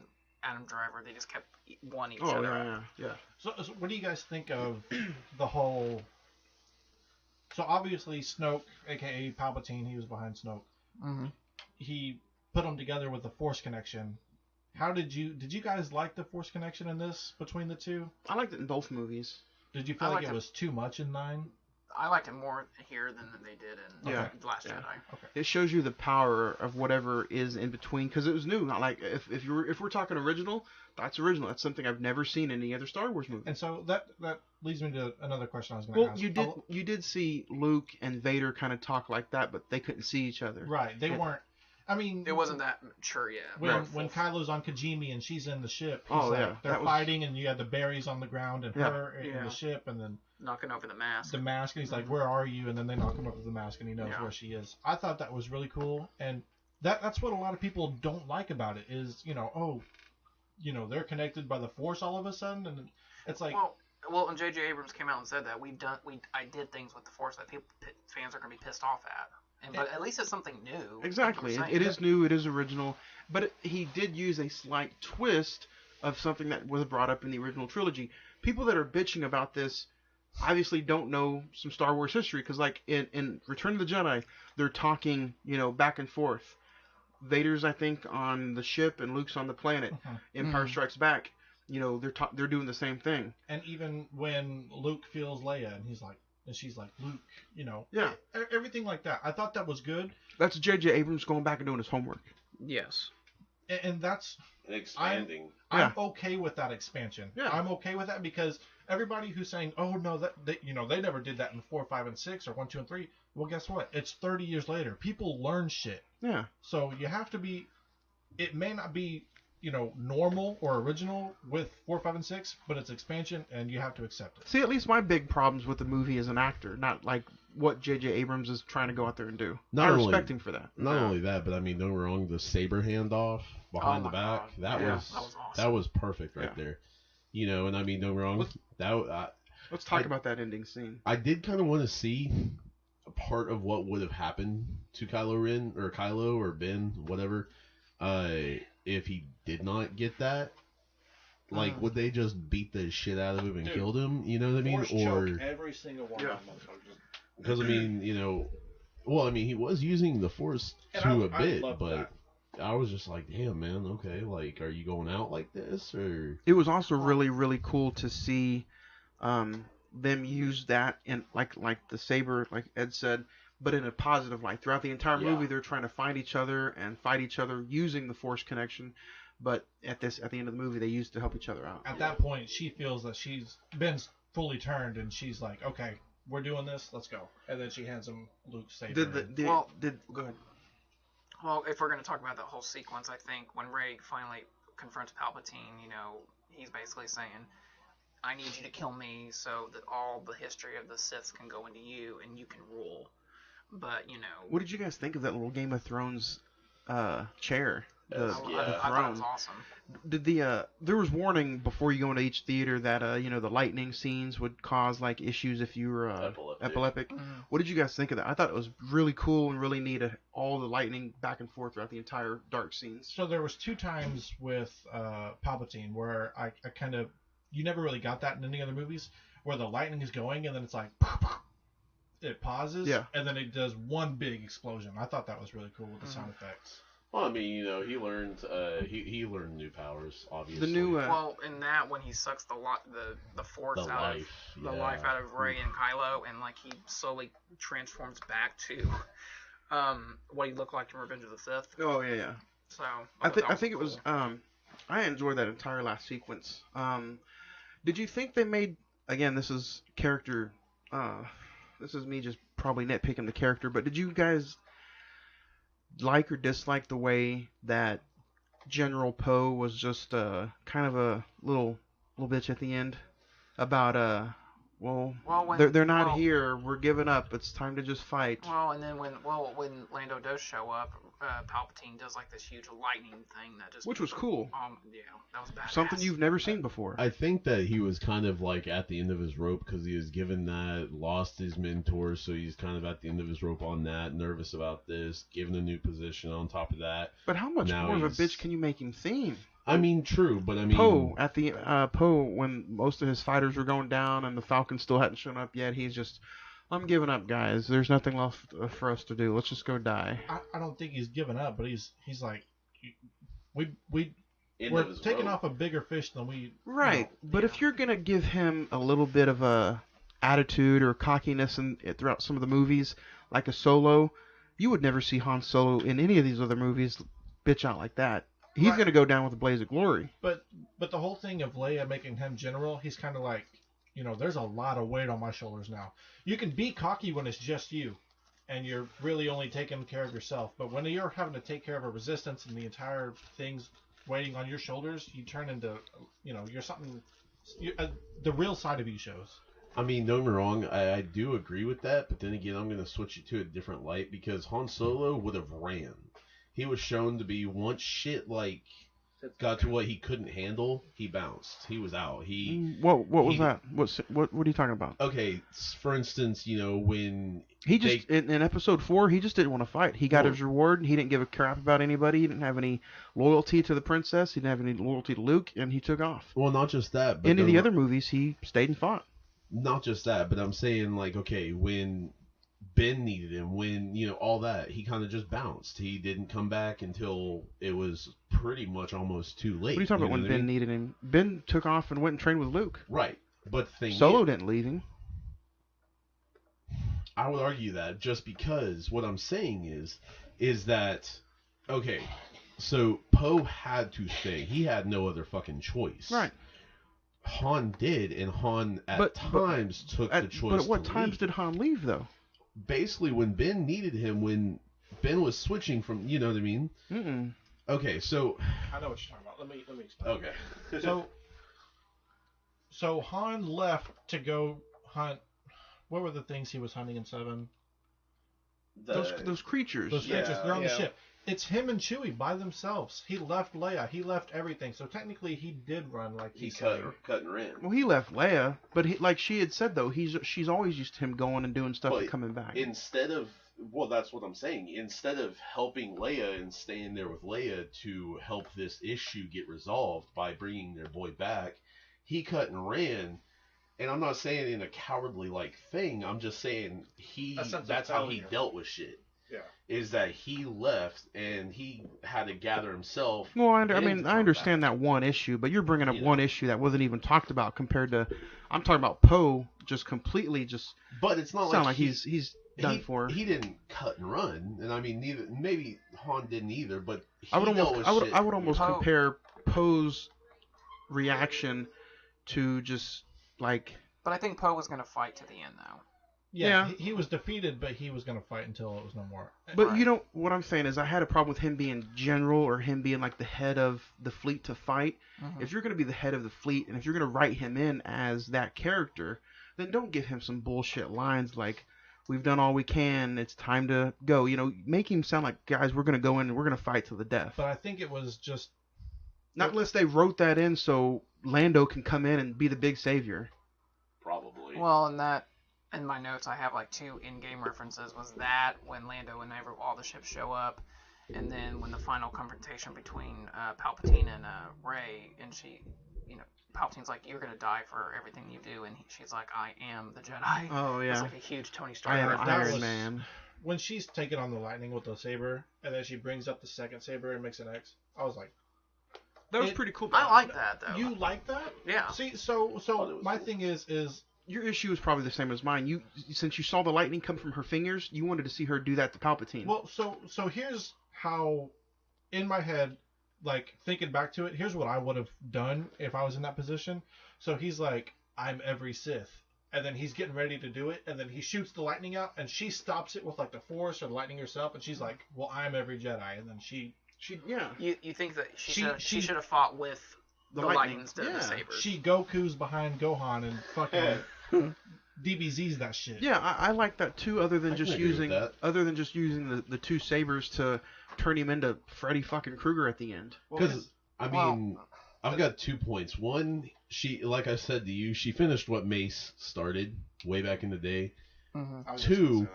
Adam Driver, they just kept one each other. Yeah. So what do you guys think of the whole? So obviously Snoke, aka Palpatine, he was behind Snoke. Mm-hmm. He put them together with the Force connection. How did you guys like the Force connection in this between the two? I liked it in both movies. Did you feel like it was too much in 9? I liked it more here than they did in The Last Jedi. Okay. It shows you the power of whatever is in between, because it was new. Not like if we're talking original, that's original. That's something I've never seen in any other Star Wars movie. And so that leads me to another question I was going to ask. Well, you did see Luke and Vader kind of talk like that, but they couldn't see each other. Right. They weren't. I mean, it wasn't that mature yet. When Kylo's on Kijimi and she's in the ship, they're fighting, and you had the berries on the ground and her in the ship, and then knocking over the mask. And he's like, "Where are you?" And then they knock him over the mask, and he knows where she is. I thought that was really cool, and that's what a lot of people don't like about it is, they're connected by the Force all of a sudden, and it's like. Well, and J.J. Abrams came out and said that I did things with the Force that fans are going to be pissed off at. But at least it's something new. Exactly. It is new. It is original. But he did use a slight twist of something that was brought up in the original trilogy. People that are bitching about this obviously don't know some Star Wars history, because like in Return of the Jedi, they're talking, back and forth. Vader's, I think, on the ship and Luke's on the planet. Empire Strikes Back. They're doing the same thing. And even when Luke feels Leia, and she's like, Luke, everything like that. I thought that was good. That's J.J. Abrams going back and doing his homework. Yes. And that's expanding. I'm okay with that expansion. Yeah. I'm okay with that, because everybody who's saying, "Oh no, they never did that in 4, 5, and 6 or 1, 2, and 3." Well, guess what? It's 30 years later. People learn shit. Yeah. So you have to be. It may not be normal or original with 4, 5, and 6, but it's expansion, and you have to accept it. See, at least my big problems with the movie as an actor, not like what J.J. Abrams is trying to go out there and do. I respect him for that. Not only that, but I mean, don't get me wrong, the saber handoff behind the back, that was awesome. That was perfect right there. And I mean, don't get me wrong, let's talk about that ending scene. I did kind of want to see a part of what would have happened to Kylo Ren, or Kylo, or Ben, whatever, if he did not get that. Like, would they just beat the shit out of him and killed him? You know what I mean? Or every single one of them. Because I mean, he was using the Force to a bit, but I was just like, damn, man, okay, like, are you going out like this, or? It was also really, really cool to see them use that in like the saber, like Ed said, but in a positive light. Throughout the entire movie, they're trying to find each other and fight each other using the Force connection. But at the end of the movie, they used to help each other out. At that point, she feels that Ben's fully turned, and she's like, okay, we're doing this, let's go. And then she hands him Luke's saber. Go ahead. Well, if we're going to talk about that whole sequence, I think when Rey finally confronts Palpatine, he's basically saying, I need you to kill me so that all the history of the Sith can go into you and you can rule. But, What did you guys think of that little Game of Thrones chair? I thought it was awesome. Did there was warning before you go into each theater that the lightning scenes would cause like issues if you were epileptic. Mm-hmm. What did you guys think of that? I thought it was really cool and really neat. All the lightning back and forth throughout the entire dark scenes. So there was 2 times with Palpatine where I kind of, you never really got that in any other movies, where the lightning is going and then it's like it pauses, and then it does one big explosion. I thought that was really cool with the sound effects. Well, I mean, he learned he learned new powers, obviously. The new well, in that when he sucks the Force out of the life out of Rey and Kylo, and like he slowly transforms back to what he looked like in Revenge of the Sith. Oh yeah. So I think it was I enjoyed that entire last sequence. Did you think they made, again, this is character, this is me just probably nitpicking the character, but did you guys like or dislike the way that General Poe was just kind of a little bitch at the end about well, when- they're not well- here. We're giving up. It's time to just fight. Well, and then when Lando does show up, Palpatine does like this huge lightning thing that just Which was cool. Yeah, that was badass. Something you've never seen before. I think that he was kind of like at the end of his rope because he was given that, lost his mentor, so he's kind of at the end of his rope on that, nervous about this, given a new position on top of that. But how much Now more of a he's- bitch can you make him seem? I mean, true, but I mean... Poe, when most of his fighters were going down and the Falcon still hadn't shown up yet, he's just, I'm giving up, guys. There's nothing left for us to do. Let's just go die. I don't think he's given up, but he's like, we're End of his taking rope. off a bigger fish than we. Right, but if you're gonna give him a little bit of a attitude or cockiness throughout some of the movies, like a Solo, you would never see Han Solo in any of these other movies bitch out like that. He's Right. gonna go down with a blaze of glory. But the whole thing of Leia making him general, he's kind of like, there's a lot of weight on my shoulders now. You can be cocky when it's just you, and you're really only taking care of yourself. But when you're having to take care of a resistance and the entire thing's waiting on your shoulders, you turn into, you're something. The real side of you shows. I mean, don't get me wrong, I do agree with that, but then again, I'm going to switch it to a different light because Han Solo would have ran. He was shown to be, once shit, got to what he couldn't handle, he bounced. He was out. What was that? What are you talking about? Okay, for instance, when... He just, in episode 4, he just didn't want to fight. He got his reward, he didn't give a crap about anybody, he didn't have any loyalty to the princess, he didn't have any loyalty to Luke, and he took off. Well, not just that, but... Into the other movies, he stayed and fought. Not just that, but I'm saying, okay, when Ben needed him, when, all that, he kind of just bounced. He didn't come back until it was pretty much almost too late. What are you talking about when Ben needed him? Ben took off and went and trained with Luke. Right, but the thing Solo didn't leave him. I would argue that just because what I'm saying is that, okay, so Poe had to stay. He had no other fucking choice. Right. Han did, and Han at times took the choice. But at what to times leave. did Han leave, though? Basically, when Ben needed him, when Ben was switching from, you know what I mean? Mm-mm. Okay, so... I know what you're talking about. Let me explain. Okay. So Han left to go hunt. What were the things he was hunting in 7? Those creatures. Those creatures. They're on the ship. It's him and Chewie by themselves. He left Leia. He left everything. So technically, he did run like he cut and ran. Well, he left Leia, but like she had said though, she's always used to him going and doing stuff and coming back. Instead of, that's what I'm saying. Instead of helping Leia and staying there with Leia to help this issue get resolved by bringing their boy back, he cut and ran. And I'm not saying in a cowardly thing. I'm just saying that's how he dealt with shit. Yeah. Is that he left and he had to gather himself. Well, I understand that one issue, but you're bringing up one issue that wasn't even talked about compared to. I'm talking about Poe just completely just. But it's not like he's done for. He didn't cut and run, and I mean neither. Maybe Han didn't either, but I would almost compare Poe's reaction to just like. But I think Poe was going to fight to the end, though. Yeah. He was defeated, but he was going to fight until it was no more. But what I'm saying is I had a problem with him being general or him being like the head of the fleet to fight. Mm-hmm. If you're going to be the head of the fleet and if you're going to write him in as that character, then don't give him some bullshit lines like, we've done all we can, it's time to go. Make him sound like, guys, we're going to go in and we're going to fight to the death. But I think it was just... Not unless they wrote that in so Lando can come in and be the big savior. Probably. Well, in my notes, I have 2 in-game references. Was that when Lando and all the ships show up, and then when the final confrontation between Palpatine and Rey, and she, Palpatine's like, "You're gonna die for everything you do," and she's like, "I am the Jedi." Oh yeah. It's like a huge Tony Stark. I am reference. Iron Man. When she's taking on the lightning with the saber, and then she brings up the second saber and makes an X, I was like, that was pretty cool. I like that though. You like that? Yeah. See, so my thing is your issue is probably the same as mine. Since you saw the lightning come from her fingers, you wanted to see her do that to Palpatine. Well, so here's how, in my head, thinking back to it, here's what I would have done if I was in that position. So he's like, I'm every Sith. And then he's getting ready to do it, and then he shoots the lightning out, and she stops it with the Force or the lightning herself, and she's like, well, I'm every Jedi. And then she yeah. You think that she should have fought with the lightning instead of the saber. She Goku's behind Gohan and fucking DBZ's that shit. Yeah, I like that too. Other than I can just agree with using, that. the two sabers to turn him into Freddy fucking Krueger at the end. Because I've got 2 points. One, she, like I said to you, she finished what Mace started way back in the day. Mm-hmm. 2,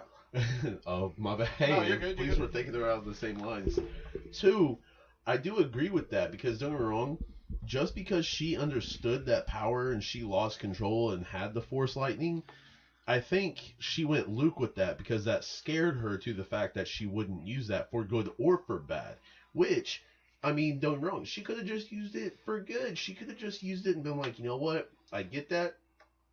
oh my bad. Hey, No, you're good, please, we're thinking around the same lines. 2, I do agree with that because don't get me wrong. Just because she understood that power and she lost control and had the Force lightning, I think she went Luke with that because that scared her to the fact that she wouldn't use that for good or for bad. Which, I mean, don't get me wrong, she could have just used it for good. She could have just used it and been like, you know what, I get that,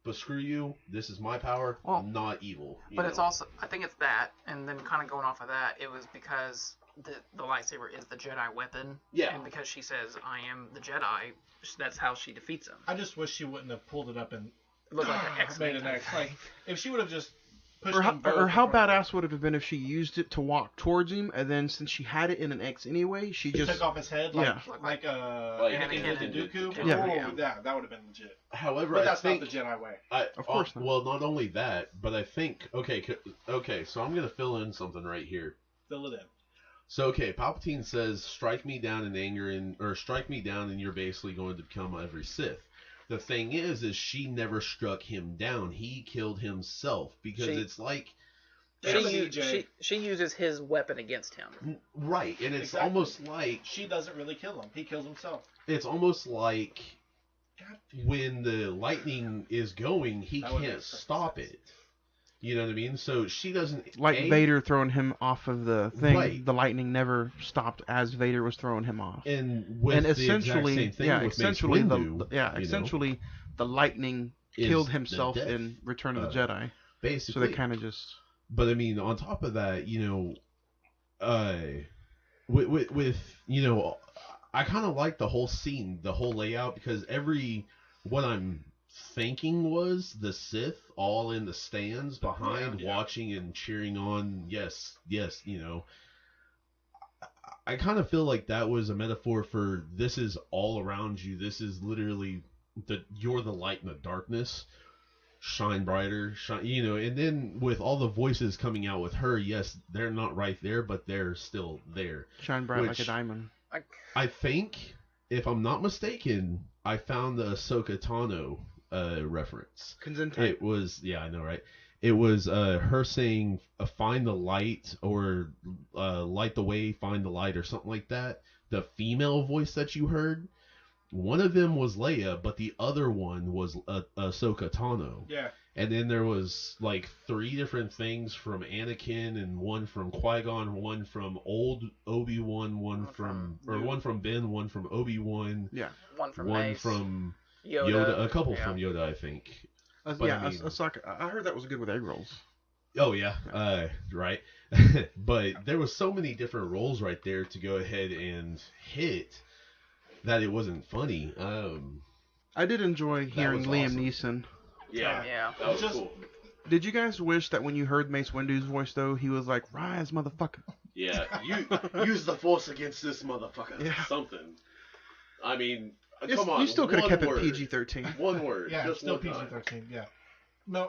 but screw you, this is my power, I'm not evil. But it's also, I think it's that, and then kind of going off of that, it was because the lightsaber is the Jedi weapon. Yeah. And because she says, I am the Jedi, that's how she defeats him. I just wish she wouldn't have pulled it up and It looked like an X-Men made an type X. thing. Like, if she would have just pushed Or how, them both or how in front of badass would it have been if she used it to walk towards him, and then since she had it in an X anyway, she her. just Took off his head like Like Anakin Anakin did to Dooku. Yeah. That would have been legit. However, But that's I think, not the Jedi way. Of course not. Well, not only that, but I think, okay, so I'm going to fill in something right here. Fill it in. So, okay, Palpatine says, strike me down in anger, or strike me down and you're basically going to become every Sith. The thing is she never struck him down. He killed himself because it's like... She uses his weapon against him. Right, and it's Exactly. almost like... She doesn't really kill him. He kills himself. It's almost like when the lightning is going, he That would can't make perfect stop it. You know what I mean? So she doesn't... like Vader throwing him off of the thing. Right. The lightning never stopped as Vader was throwing him off. And with the essentially, exact same thing with essentially, Mace Windu, essentially, the lightning is killed the himself death, in Return of the Jedi. basically. So they kind of just... But I mean, on top of that, with I kind of like the whole scene, the whole layout, because what I'm thinking was the Sith all in the stands behind, watching and cheering on. Yes, I kind of feel like that was a metaphor for this is all around you. This is literally you're the light in the darkness. Shine brighter, and then with all the voices coming out with her, yes, they're not right there, but they're still there. Shine bright like a diamond. I think, if I'm not mistaken, I found the Ahsoka Tano reference. It was, I know, right? It was her saying, find the light, or light the way, find the light, or something like that. The female voice that you heard. One of them was Leia, but the other one was Ahsoka Tano. Yeah. And then there was like 3 different things from Anakin, and one from Qui-Gon, one from old Obi-Wan, one from Ben, one from Obi-Wan. Yeah. One from Yoda, a couple from Yoda, I think. Ahsoka. I heard that was good with egg rolls. Oh yeah, right. But there was so many different roles right there to go ahead and hit that it wasn't funny. I did enjoy hearing Liam awesome. Neeson. Yeah. That was cool. Did you guys wish that when you heard Mace Windu's voice, though, he was like, "Rise, motherfucker"? Yeah, you use the Force against this motherfucker. Yeah. Something. I mean, You come on. you still could have kept word. it PG-13. One word. Yeah, just still one time. PG-13. Yeah. No,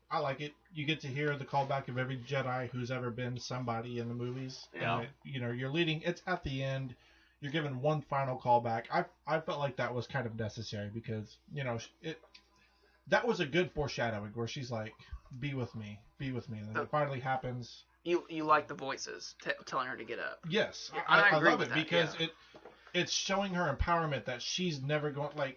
I like it. You get to hear the callback of every Jedi who's ever been somebody in the movies. Yeah. And you're leading. It's at the end. You're given one final callback. I felt like that was kind of necessary because that was a good foreshadowing where she's like, "Be with me, and then it finally happens. You like the voices telling her to get up. Yes, I I agree love with it that, because it's showing her empowerment that she's never going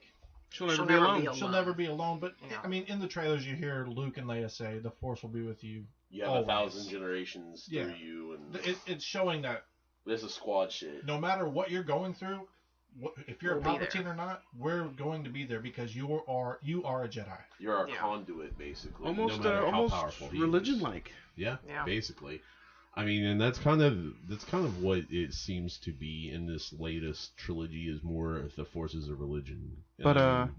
She'll never be alone. She'll never be alone. But Yeah. I mean, in the trailers, you hear Luke and Leia say, "The Force will be with you." You have always. 1,000 generations through Yeah. you, and It's showing that this is squad shit. no matter what you're going through, if you're We'll a be there. Palpatine or not, we're going to be there because you are a Jedi. You're our Yeah. conduit, basically. Almost, no matter how almost powerful he religion-like. Yeah, Yeah. basically. I mean, and that's kind of what it seems to be in this latest trilogy, is more the forces of religion. But And,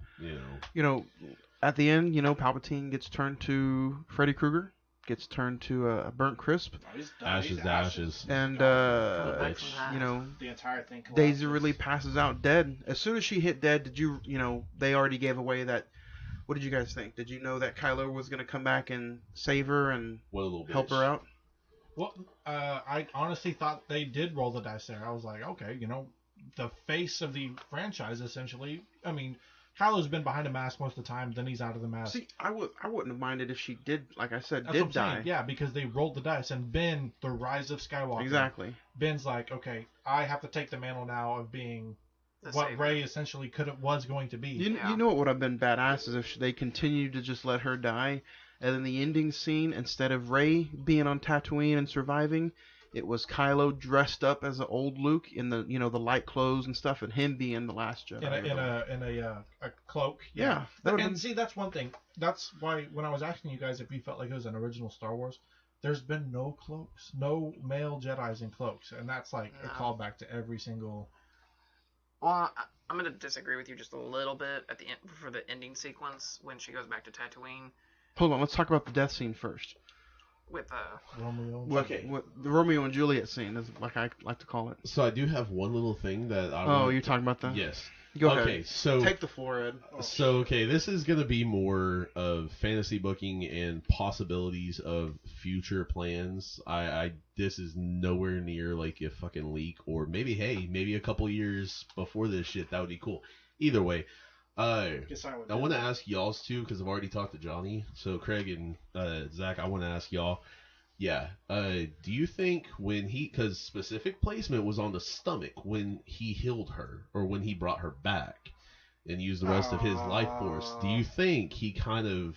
at the end, Palpatine gets turned to Freddy Krueger, gets turned to a burnt crisp, ashes to ashes. and Back from that. The entire thing. Daisy collapses. really passes out dead. As soon as she hit dead, they already gave away that What did you guys think? Did you know that Kylo was going to come back and save her and What a little help bitch. her out? Well, I honestly thought they did roll the dice there. I was like, okay, the face of the franchise, essentially. I mean, Kylo's been behind a mask most of the time, then he's out of the mask. See, I wouldn't have minded if she did, like I said, That's did what I'm die. saying. Yeah, because they rolled the dice, and Ben, the rise of Skywalker. Exactly. Ben's like, okay, I have to take the mantle now of being The what savior. Rey essentially was going to be. You know what would have been badass is if they continued to just let her die, and then the ending scene, instead of Rey being on Tatooine and surviving, it was Kylo dressed up as an old Luke in the the light clothes and stuff, and him being the last Jedi. In a cloak. Yeah. And see, that's one thing. That's why when I was asking you guys if you felt like it was an original Star Wars, there's been no cloaks, no male Jedis in cloaks, and that's like a callback to every single. Well, I'm going to disagree with you just a little bit at the end for the ending sequence when she goes back to Tatooine Hold on, let's talk about the death scene first. with Romeo. What the Romeo and Juliet scene is, like I like to call it. So I do have one little thing that I. Oh, you're talking about that? Yes. Go ahead. Okay, so take the floor, Ed. So okay, this is gonna be more of fantasy booking and possibilities of future plans. I this is nowhere near like a fucking leak, or maybe a couple years before this shit. That would be cool. Either way, I want to ask y'all's too, because I've already talked to Johnny. So Craig and Zach, I want to ask y'all. Yeah. Do you think when because specific placement was on the stomach when he healed her or when he brought her back and used the rest of his life force, do you think he kind of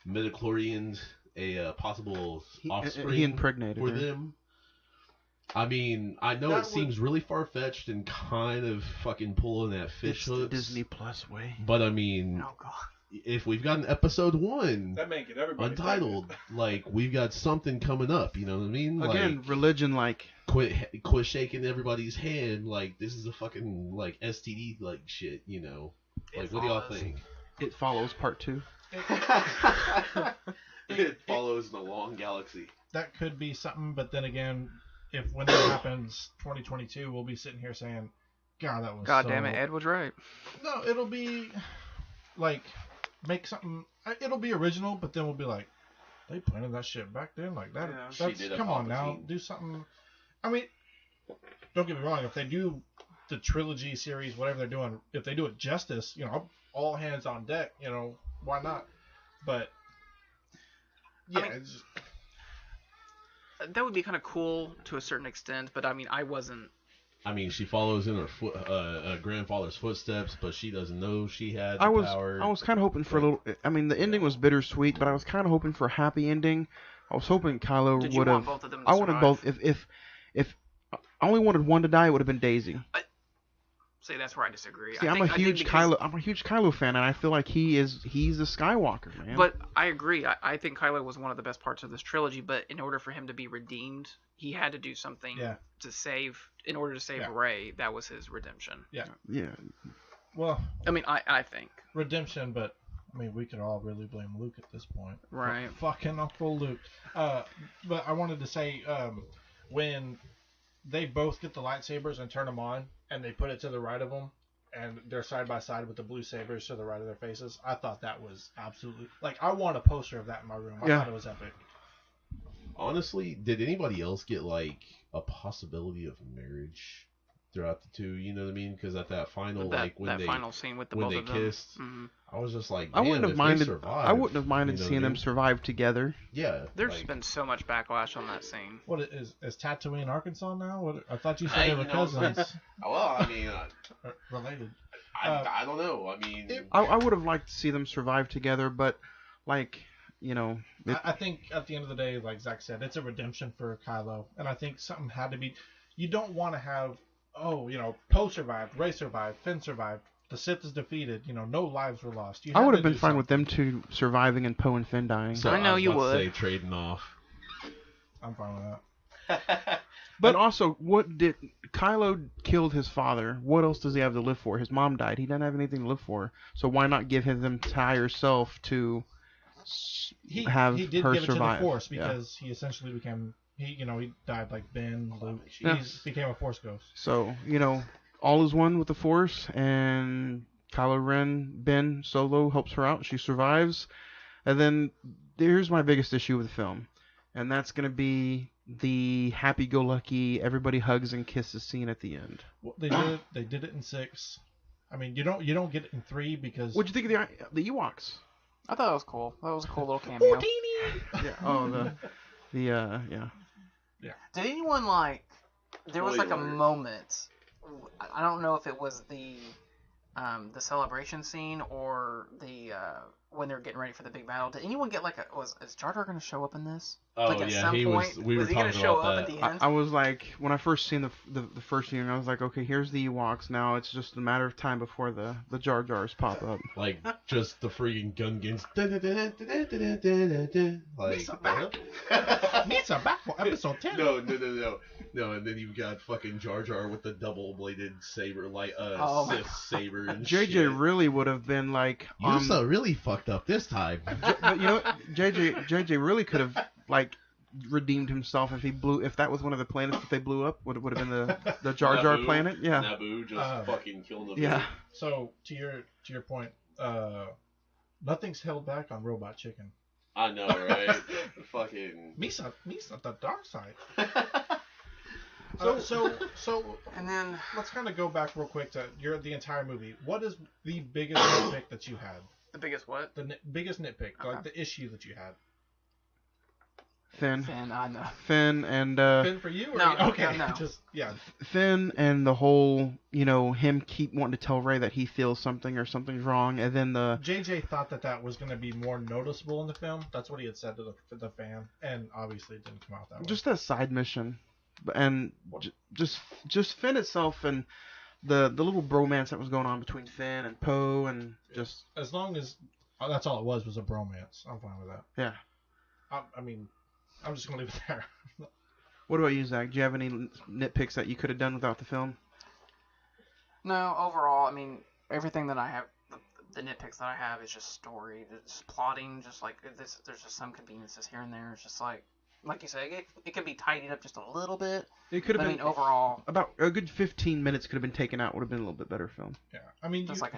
midichlorianed a possible offspring he impregnated for her. them? I mean, I know it seems really far-fetched and kind of fucking pulling at fish hooks. Disney Plus way. But I mean, if we've got an episode 1 That may get everybody untitled, like we've got something coming up. You know what I mean? Again, like, religion, like quit shaking everybody's hand. Like this is a fucking like STD like shit. You know? Like what do y'all think? It Follows Part 2. It follows in a long galaxy. That could be something, but then again, when that happens, 2022, we'll be sitting here saying, "God, that was." God damn it, Ed was right. No, it'll be like make something. It'll be original, but then we'll be like, they planted that shit back then like that. Yeah. That's, She did a come on now, Palpatine. do something. I mean, don't get me wrong. If they do the trilogy series, whatever they're doing, if they do it justice, all hands on deck. Why not? But yeah, I mean, that would be kind of cool to a certain extent, but I mean, I wasn't. I mean, she follows in her grandfather's footsteps, but she doesn't know she had the I was power. kind of hoping for a little. I mean, the ending was bittersweet, but I was kind of hoping for a happy ending. I was hoping Kylo Did you would want have. both of them to I wanted survive? both. If I only wanted one to die, it would have been Daisy. See, that's where I disagree. See, I I'm think, a I think huge because- Kylo fan, and I feel like he's a Skywalker, man. But I agree. I think Kylo was one of the best parts of this trilogy. But in order for him to be redeemed, he had to do something to save. In order to save Rey, that was his redemption. Yeah. Well, I mean, I think redemption, but I mean, we could all really blame Luke at this point. Right. Fucking Uncle Luke. But I wanted to say, when they both get the lightsabers and turn them on, and they put it to the right of them, and they're side by side with the blue sabers to the right of their faces, I thought that was absolutely I want a poster of that in my room. I thought it was epic. Honestly, did anybody else get like a possibility of marriage throughout the two? You know what I mean? Because at that final, final scene with the when both they of them, kissed, I was just like, I wouldn't have minded. Survive, I wouldn't have minded you know seeing what I them mean? survive together. Yeah. There's been so much backlash on that scene. What is Tatooine, Arkansas now? I thought you said they were cousins. Well, I mean, related. I don't know. I mean, I would have liked to see them survive together, but like I think at the end of the day, like Zach said, it's a redemption for Kylo, and I think something had to be. You don't want to have, Poe survived, Rey survived, Finn survived, the Sith is defeated. No lives were lost. I would have been fine with them two surviving and Poe and Finn dying. So I know was you about to would. say trading off. I'm fine with that. But also, what did Kylo killed his father? What else does he have to live for? His mom died. He doesn't have anything to live for. So why not give his entire self to have he did her give it survive? to the Force because he essentially became he died like Ben, Luke. He became a Force ghost. So all is one with the Force, and Kylo Ren, Ben Solo helps her out. She survives. And then here's my biggest issue with the film, and that's gonna be the happy-go-lucky, everybody hugs and kisses scene at the end. Well, they did it in 6. I mean, you don't get it in 3 because. What'd you think of the Ewoks? I thought it was cool. That was a cool little cameo. Yeah. Oh, yeah. Yeah. Did anyone like? There was like a moment. I don't know if it was the celebration scene or the when they're getting ready for the big battle. Did anyone get like is Jar Jar going to show up in this? Oh, like at yeah, some he point, was. We were he going to talking show about up that. at the end? I was like, when I first seen the first scene, I was like, okay, here's the Ewoks. Now it's just a matter of time before the Jar Jars pop up. Like, just the freaking Gungans. Like, Misa back for episode 10. No, and then you've got fucking Jar Jar with the double-bladed saber, Sith saber and JJ shit. really would have been like, Yusa really fucked up this time. but you know, JJ really could have like redeemed himself if that was one of the planets that they blew up. Would have been the Jar Jar Naboo, planet. Yeah. Naboo just fucking killing the Yeah. So to your point, nothing's held back on Robot Chicken. I know, right? Fucking Misa, the dark side. So and then let's kind of go back real quick to the entire movie. What is the biggest nitpick that you had? The biggest what? The biggest nitpick, like the issue that you had. Finn, I know. Finn and Finn for you? Or No, okay, no. just yeah. Finn and the whole, him keep wanting to tell Rey that he feels something or something's wrong, and then JJ thought that was going to be more noticeable in the film. That's what he had said to the fan, and obviously it didn't come out that way. just a side mission, and just Finn itself and the little bromance that was going on between Finn and Poe, and just as long as that's all it was a bromance, I'm fine with that. Yeah. I mean, I'm just gonna leave it there. What about you, Zach? Do you have any nitpicks that you could have done without the film? No, overall, I mean, everything that I have, the nitpicks that I have is just story, just plotting, just like this. There's just some conveniences here and there. It's just like you say, it could be tidied up just a little bit. It could have been. I mean, overall, about a good 15 minutes could have been taken out. Would have been a little bit better film. Yeah, I mean, just like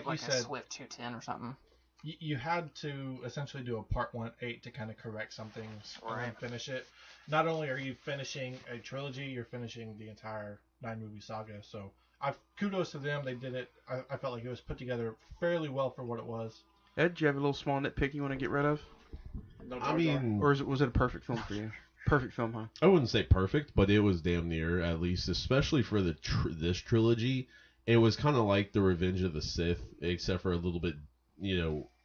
you a said, Swift 210 or something. You had to essentially do a part 1-8 to kind of correct some things Right. and finish it. Not only are you finishing a trilogy, you're finishing the entire 9-movie saga. So, kudos to them. They did it. I felt like it was put together fairly well for what it was. Ed, do you have a little small nitpick you want to get rid of? No I mean, or was it a perfect film for you? Perfect film, huh? I wouldn't say perfect, but it was damn near, at least, especially for this trilogy. It was kind of like the Revenge of the Sith, except for a little bit,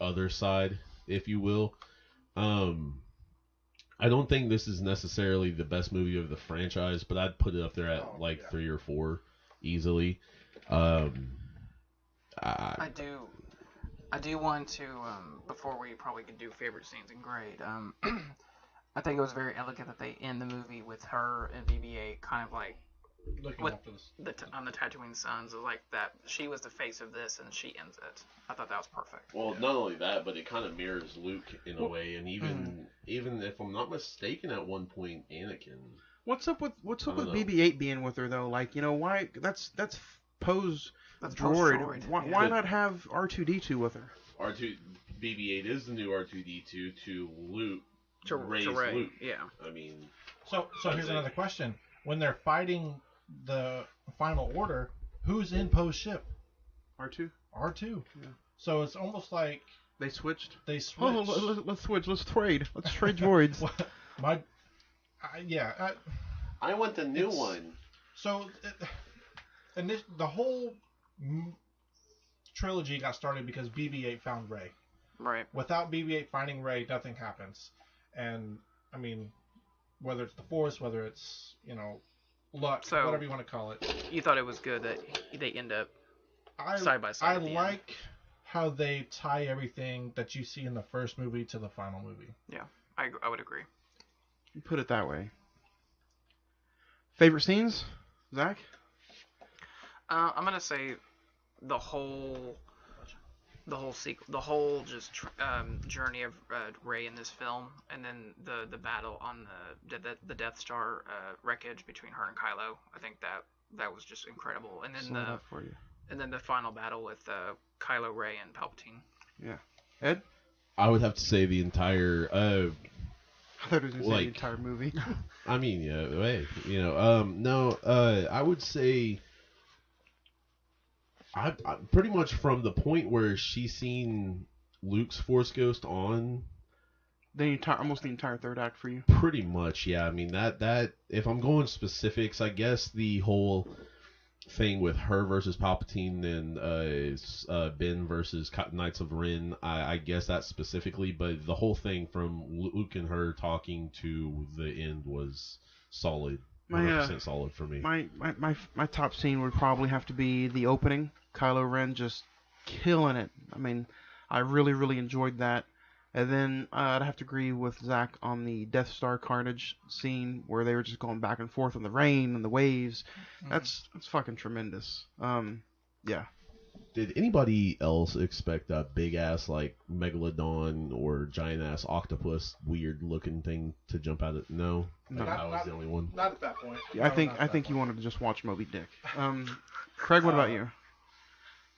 other side, if you will. I don't think this is necessarily the best movie of the franchise, but I'd put it up there at 3 or 4 easily. I do want to, before we probably could do favorite scenes and grade, I think it was very elegant that they end the movie with her and BB-8 kind of like looking with after this. on the Tatooine Sons, like that she was the face of this and she ends it. I thought that was perfect. Well, not only that, but it kind of mirrors Luke in a way, and even if I'm not mistaken, at one point Anakin. What's up with BB-8 being with her though? Like, why? That's Poe's droid. Why not have R2-D2 with her? BB-8 is the new R2-D2 to Luke. To raise Rey, Luke. yeah. I mean, so here's another question: when they're fighting the Final Order, who's in Poe's ship? R2. R2. Yeah. So it's almost like they switched. Oh, let's switch. Let's trade. Let's trade droids. I want the new one. So, and the whole trilogy got started because BB-8 found Rey. Right. Without BB-8 finding Rey, nothing happens. And I mean, whether it's the Force, whether it's luck, whatever you want to call it. You thought it was good that they end up side by side. I like how they tie everything that you see in the first movie to the final movie. Yeah, I would agree. You put it that way. Favorite scenes, Zach? I'm gonna say the whole journey of Rey in this film, and then the battle on the Death Star wreckage between her and Kylo. I think that was just incredible. And then Slow that for you. and then the final battle with Kylo Ren and Palpatine. Yeah. Ed? I would have to say the entire. I thought it was going to say like, the entire movie. I mean, yeah, hey, no, I would say. I pretty much from the point where she's seen Luke's Force Ghost on. Almost the entire third act for you. Pretty much, yeah. I mean that if I'm going specifics, I guess the whole thing with her versus Palpatine and Ben versus Knights of Ren, I guess that specifically, but the whole thing from Luke and her talking to the end was solid. 100% solid for me. My top scene would probably have to be the opening. Kylo Ren just killing it. I mean, I really, really enjoyed that. And then I'd have to agree with Zach on the Death Star Carnage scene where they were just going back and forth on the rain and the waves. That's fucking tremendous. Yeah. Did anybody else expect a big ass like megalodon or giant ass octopus weird looking thing to jump out of? No, I was the only one. Not at that point. Yeah, I think you wanted to just watch Moby Dick. Craig, what about you?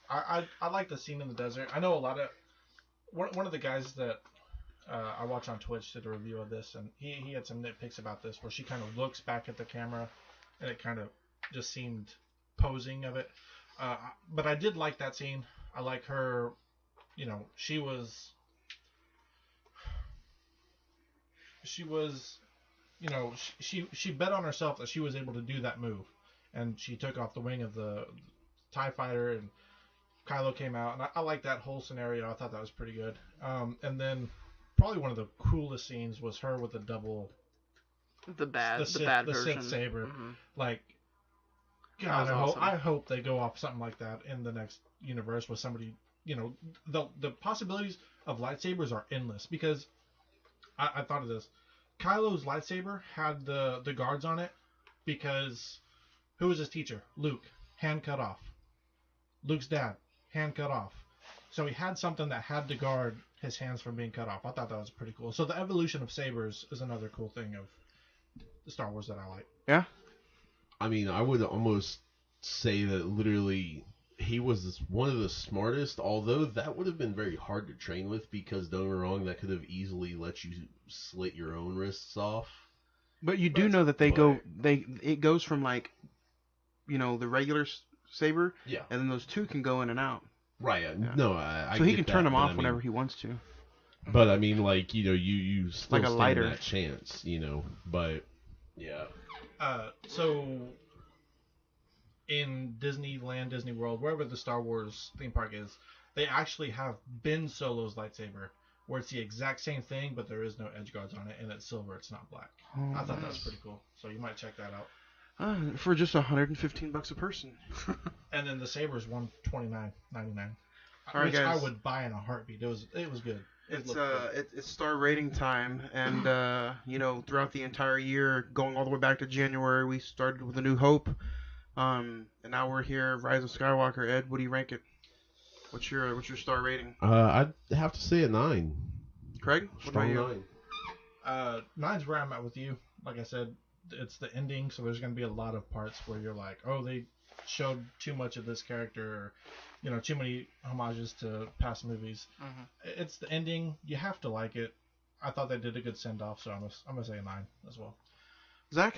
I like the scene in the desert. I know a lot of one of the guys that I watch on Twitch did a review of this, and he had some nitpicks about this where she kind of looks back at the camera, and it kind of just seemed posing of it. But I did like that scene. I like her, she was, she bet on herself that she was able to do that move, and she took off the wing of the TIE fighter, and Kylo came out, and I like that whole scenario. I thought that was pretty good. And then probably one of the coolest scenes was her with the double, the bad the version. Sith saber, Mm-hmm. like. God, I hope they go off something like that in the next universe with somebody, the possibilities of lightsabers are endless, because I thought of this. Kylo's lightsaber had the guards on it because who was his teacher? Luke. Hand cut off. Luke's dad. Hand cut off. So he had something that had to guard his hands from being cut off. I thought that was pretty cool. So the evolution of sabers is another cool thing of the Star Wars that I like. Yeah? I mean, I would almost say that literally he was one of the smartest, although that would have been very hard to train with, because don't get me wrong, that could have easily let you slit your own wrists off. But you do know that it goes from like, the regular saber, yeah, and then those two can go in and out. Right. Yeah. No, I so he can turn them off I mean, whenever he wants to. But I mean, like, you still like a stand lighter. that chance, but yeah. So in Disneyland, Disney World, wherever the Star Wars theme park is, they actually have Ben Solo's lightsaber, where it's the exact same thing, but there is no edge guards on it, and it's silver, it's not black. Oh, I thought that was pretty cool. So you might check that out. For just $115 a person. And then the saber is $129.99, All right, which guys. I would buy in a heartbeat. It was good. It's star rating time, and throughout the entire year, going all the way back to January, we started with A New Hope, and now we're here, Rise of Skywalker. Ed, what do you rank it? What's your star rating? I'd have to say a 9. Craig, what about you? 9. 9's where I'm at with you. Like I said, it's the ending, so there's going to be a lot of parts where you're like, oh, they showed too much of this character, or, too many homages to past movies. Mm-hmm. It's the ending. You have to like it. I thought they did a good send-off, so I'm going to say a 9 as well. Zach?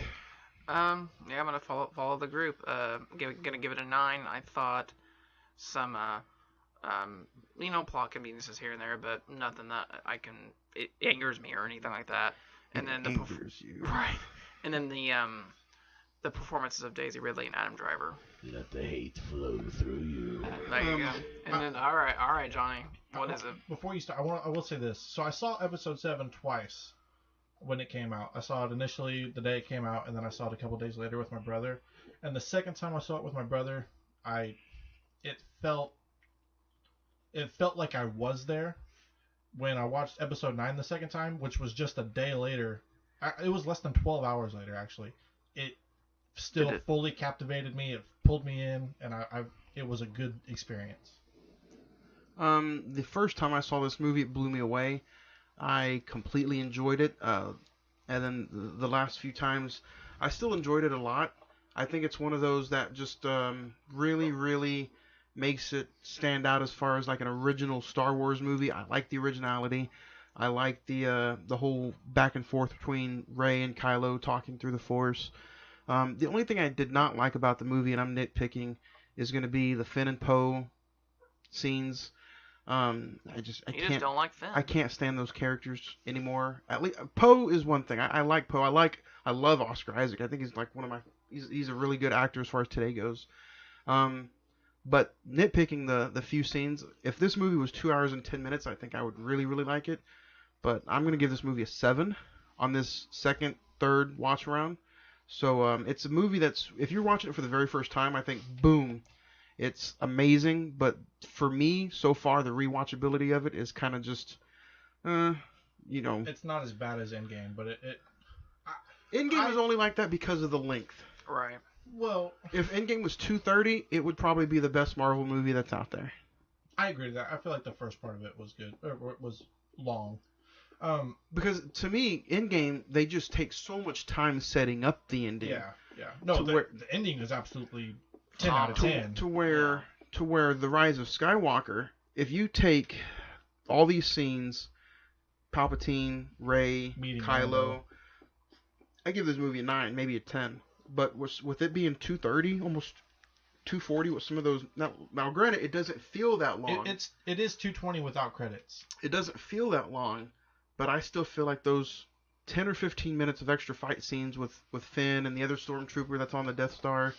Yeah, I'm gonna follow the group. Gonna give it a 9. I thought some plot conveniences here and there, but nothing that it angers me or anything like that. And then right. And then the performances of Daisy Ridley and Adam Driver. Let the hate flow through you. There you go. And then all right, Johnny. What is it? Before you start, I will say this. So I saw Episode 7 twice when it came out. I saw it initially the day it came out, and then I saw it a couple days later with my brother. And the second time I saw it with my brother, it felt like I was there. When I watched Episode 9 the second time, which was just a day later, it was less than 12 hours later actually. It still fully captivated me. It pulled me in, and it was a good experience. The first time I saw this movie, it blew me away. I completely enjoyed it. And then the last few times, I still enjoyed it a lot. I think it's one of those that just really, really makes it stand out as far as like an original Star Wars movie. I like the originality. I like the whole back and forth between Rey and Kylo talking through the Force. The only thing I did not like about the movie, and I'm nitpicking, is going to be the Finn and Poe scenes. I just don't like Finn. I can't stand those characters anymore. At least Poe is one thing. I like Poe. I love Oscar Isaac. I think he's like one of my. He's a really good actor as far as today goes. But nitpicking the few scenes, if this movie was 2 hours and 10 minutes, I think I would really, really like it. But I'm going to give this movie a 7 on this third watch around. So it's a movie that's, if you're watching it for the very first time, I think, boom, it's amazing. But for me, so far, the rewatchability of it is kind of just, It's not as bad as Endgame, but Endgame is only like that because of the length. Right. Well, if Endgame was 2:30, it would probably be the best Marvel movie that's out there. I agree with that. I feel like the first part of it was good, or it was long. Because to me, Endgame, they just take so much time setting up the ending. Yeah. No, the ending is absolutely 10 out of 10. To where the Rise of Skywalker, if you take all these scenes, Palpatine, Rey, Kylo, I give this movie a 9, maybe a 10. But with it being 2:30, almost 2:40 with some of those. Now granted, it doesn't feel that long. It is 2:20 without credits. It doesn't feel that long, but I still feel like those 10 or 15 minutes of extra fight scenes with Finn and the other stormtrooper that's on the Death Star,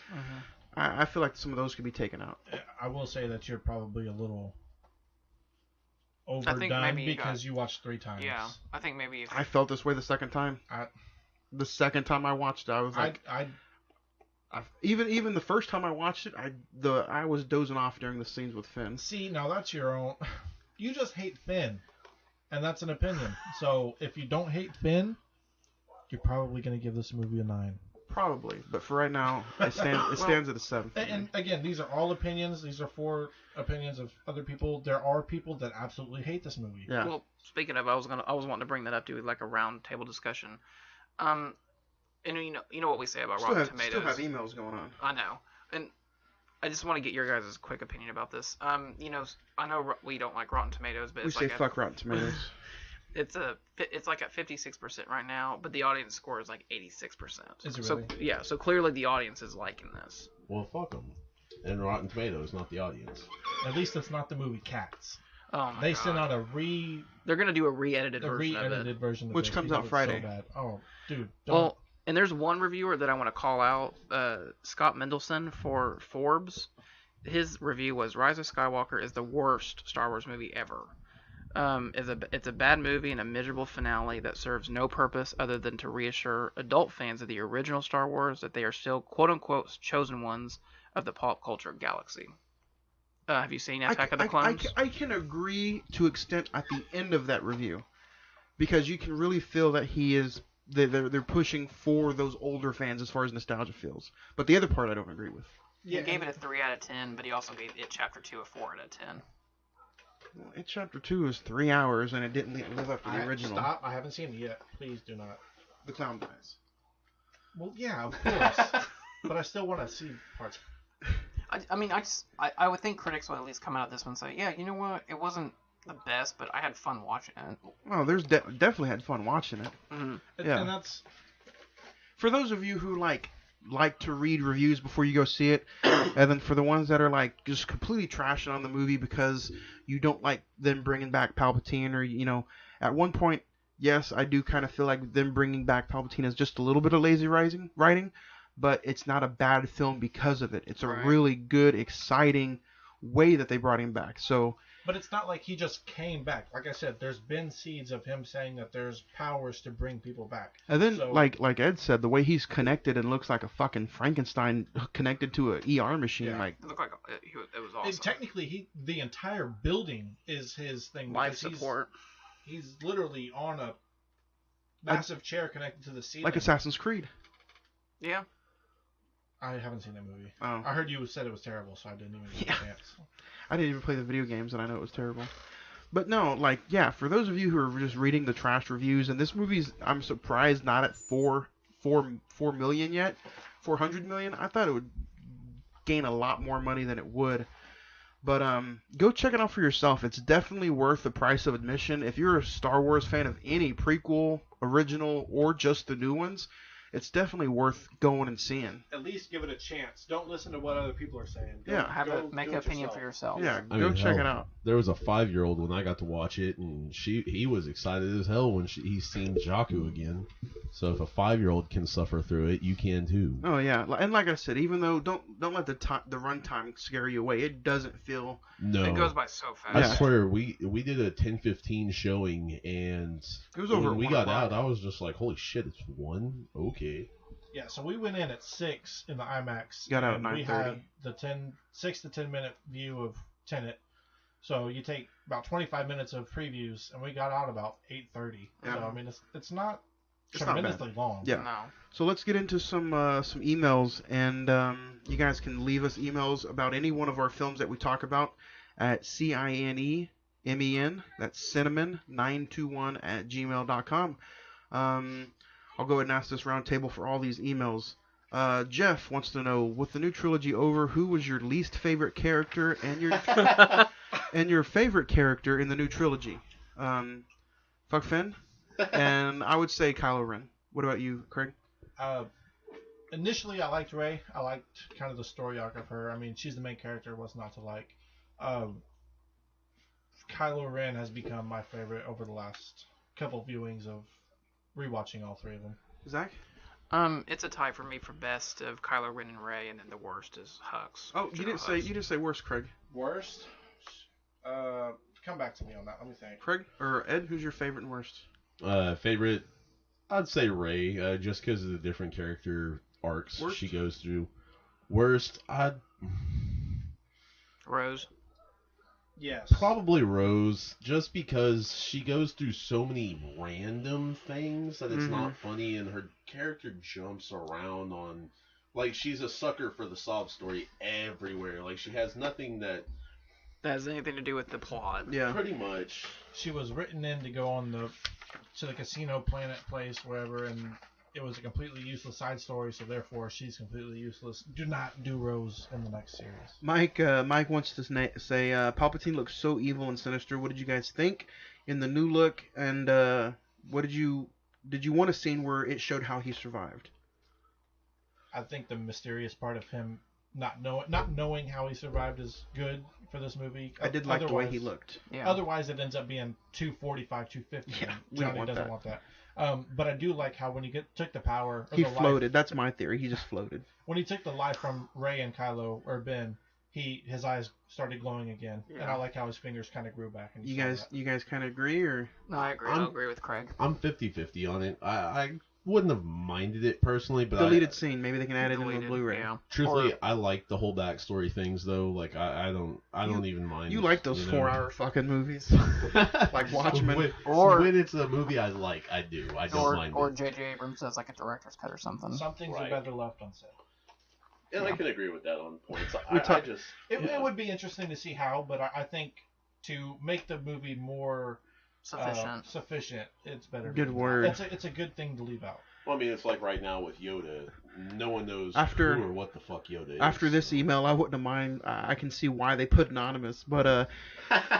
I feel like some of those could be taken out. I will say that you're probably a little overdone because you watched 3 times. Yeah, I think maybe I felt this way the second time. The second time I watched it, I was like, even the first time I watched it, I was dozing off during the scenes with Finn. See, now that's your own. You just hate Finn, and that's an opinion. So if you don't hate Finn, you're probably going to give this movie a 9. Probably, but for right now, it stands at a 7. And again, these are all opinions. These are 4 opinions of other people. There are people that absolutely hate this movie. Yeah. Well, speaking of, I was wanting to bring that up to like a round table discussion. And you know what we say about Rotten Tomatoes. Still have emails going on. I know, and I just want to get your guys' quick opinion about this. I know we don't like Rotten Tomatoes, but it's we say fuck Rotten Tomatoes. It's like at 56% right now, but the audience score is like 86%. Is it so really? So clearly the audience is liking this. Well, fuck them. And Rotten Tomatoes, not the audience. At least it's not the movie Cats. Oh my They God. sent out They're gonna do a re-edited version of it, which comes out Friday. So bad. Oh, dude. Well, and there's one reviewer that I want to call out, Scott Mendelson for Forbes. His review was Rise of Skywalker is the worst Star Wars movie ever. It's a bad movie and a miserable finale that serves no purpose other than to reassure adult fans of the original Star Wars that they are still quote-unquote chosen ones of the pop culture galaxy. Have you seen Attack of the Clones? I can agree to extent at the end of that review, because you can really feel that they're pushing for those older fans as far as nostalgia feels. But the other part I don't agree with. He gave it a 3 out of 10, but he also gave it Chapter 2 a 4 out of 10. Well, Chapter 2 is 3 hours and it didn't live up to the original. Stop! I haven't seen it yet. Please do not. The clown dies. Well, yeah, of course. But I still want to see parts. I would think critics would at least come out of this one and say, yeah, you know what, it wasn't the best, but I had fun watching it. Oh, there's definitely had fun watching it. Mm-hmm. Yeah. And that's for those of you who like to read reviews before you go see it, and then for the ones that are like just completely trashing on the movie because you don't like them bringing back Palpatine, or at one point, yes, I do kind of feel like them bringing back Palpatine is just a little bit of lazy writing. But it's not a bad film because of it. It's a really good, exciting way that they brought him back. But it's not like he just came back. Like I said, there's been seeds of him saying that there's powers to bring people back. And then, like Ed said, the way he's connected and looks like a fucking Frankenstein connected to an ER machine. Yeah. It looked like it was awesome. And technically, the entire building is his thing. Life support. He's literally on a massive chair connected to the ceiling. Like Assassin's Creed. Yeah. I haven't seen that movie. Oh. I heard you said it was terrible, so I didn't even get a chance. I didn't even play the video games, and I know it was terrible. But no, for those of you who are just reading the trash reviews, and this movie's, I'm surprised not at 4 million yet, 400 million. I thought it would gain a lot more money than it would. But go check it out for yourself. It's definitely worth the price of admission. If you're a Star Wars fan of any prequel, original, or just the new ones, it's definitely worth going and seeing. At least give it a chance. Don't listen to what other people are saying. Make an opinion for yourself. Yeah, I go mean, check hell, it out. There was a 5-year-old when I got to watch it, and he was excited as hell when he's seen Jakku again. So if a 5-year-old can suffer through it, you can too. Oh yeah, and like I said, even though don't let the runtime scare you away. It doesn't feel. No, it goes by so fast. I swear, we did a 10:15 showing, and it was over. When we got out, I was just like, "Holy shit, it's 1? Okay." Yeah, so we went in at 6 in the IMAX. Got out at 9:30. We had the 6 to 10 minute view of Tenet. So you take about 25 minutes of previews, and we got out about 8:30. Yeah. So I mean, it's not It's tremendously not bad. long. Yeah. No. So let's get into some emails, and you guys can leave us emails about any one of our films that we talk about at CINEMEN. That's Cine-Men921@gmail.com. I'll go ahead and ask this round table for all these emails. Jeff wants to know, with the new trilogy over, who was your least favorite character and your and your favorite character in the new trilogy? Fuck Finn, and I would say Kylo Ren. What about you, Craig? Initially, I liked Rey. I liked kind of the story arc of her. I mean, she's the main character. What's not to like? Kylo Ren has become my favorite over the last couple viewings of rewatching all 3 of them. Zach? It's a tie for me for best of Kylo Ren and Rey, and then the worst is Hux. Oh, you didn't say worst, Craig. Worst? Come back to me on that. Let me think. Craig or Ed, who's your favorite and worst? Favorite, I'd say Rey, just because of the different character arcs she goes through. Worst, Rose. Yes. Probably Rose, just because she goes through so many random things that it's not funny, and her character jumps around on, like, she's a sucker for the sob story everywhere. Like, she has nothing that has anything to do with the plot. Yeah. Pretty much. She was written in to go on to the casino planet place, wherever, and it was a completely useless side story, so therefore she's completely useless. Do not do Rose in the next series. Mike wants to say Palpatine looks so evil and sinister. What did you guys think in the new look? And what did you want a scene where it showed how he survived? I think the mysterious part of him not knowing how he survived is good for this movie. I did like the way he looked. Yeah. Otherwise, it ends up being 245, 250. Yeah, we Johnny don't doesn't want want that. But I do like how when he took the power, he floated. That's my theory. He just floated. When he took the life from Rey and Kylo or Ben, his eyes started glowing again, and I like how his fingers kind of grew back. And you guys kind of agree, or? No, I agree. I agree with Craig. I'm 50-50 on it. I wouldn't have minded it personally, but deleted scene. Maybe they can add it in the Blu-ray. Yeah. Truthfully, I like the whole backstory things though. Like I don't even mind. You like those 4-hour fucking movies, like Watchmen, when it's a movie I like, I do. I don't mind. Or J.J. Abrams does like a director's cut or something. Some things are better left unsaid. And I can agree with that on points. It would be interesting to see how, but I think to make the movie more sufficient, it's better. Good word. It's a good thing to leave out. Well, I mean, it's like right now with Yoda. No one knows who or what the fuck Yoda is. After this email, I wouldn't have mind. I can see why they put anonymous, but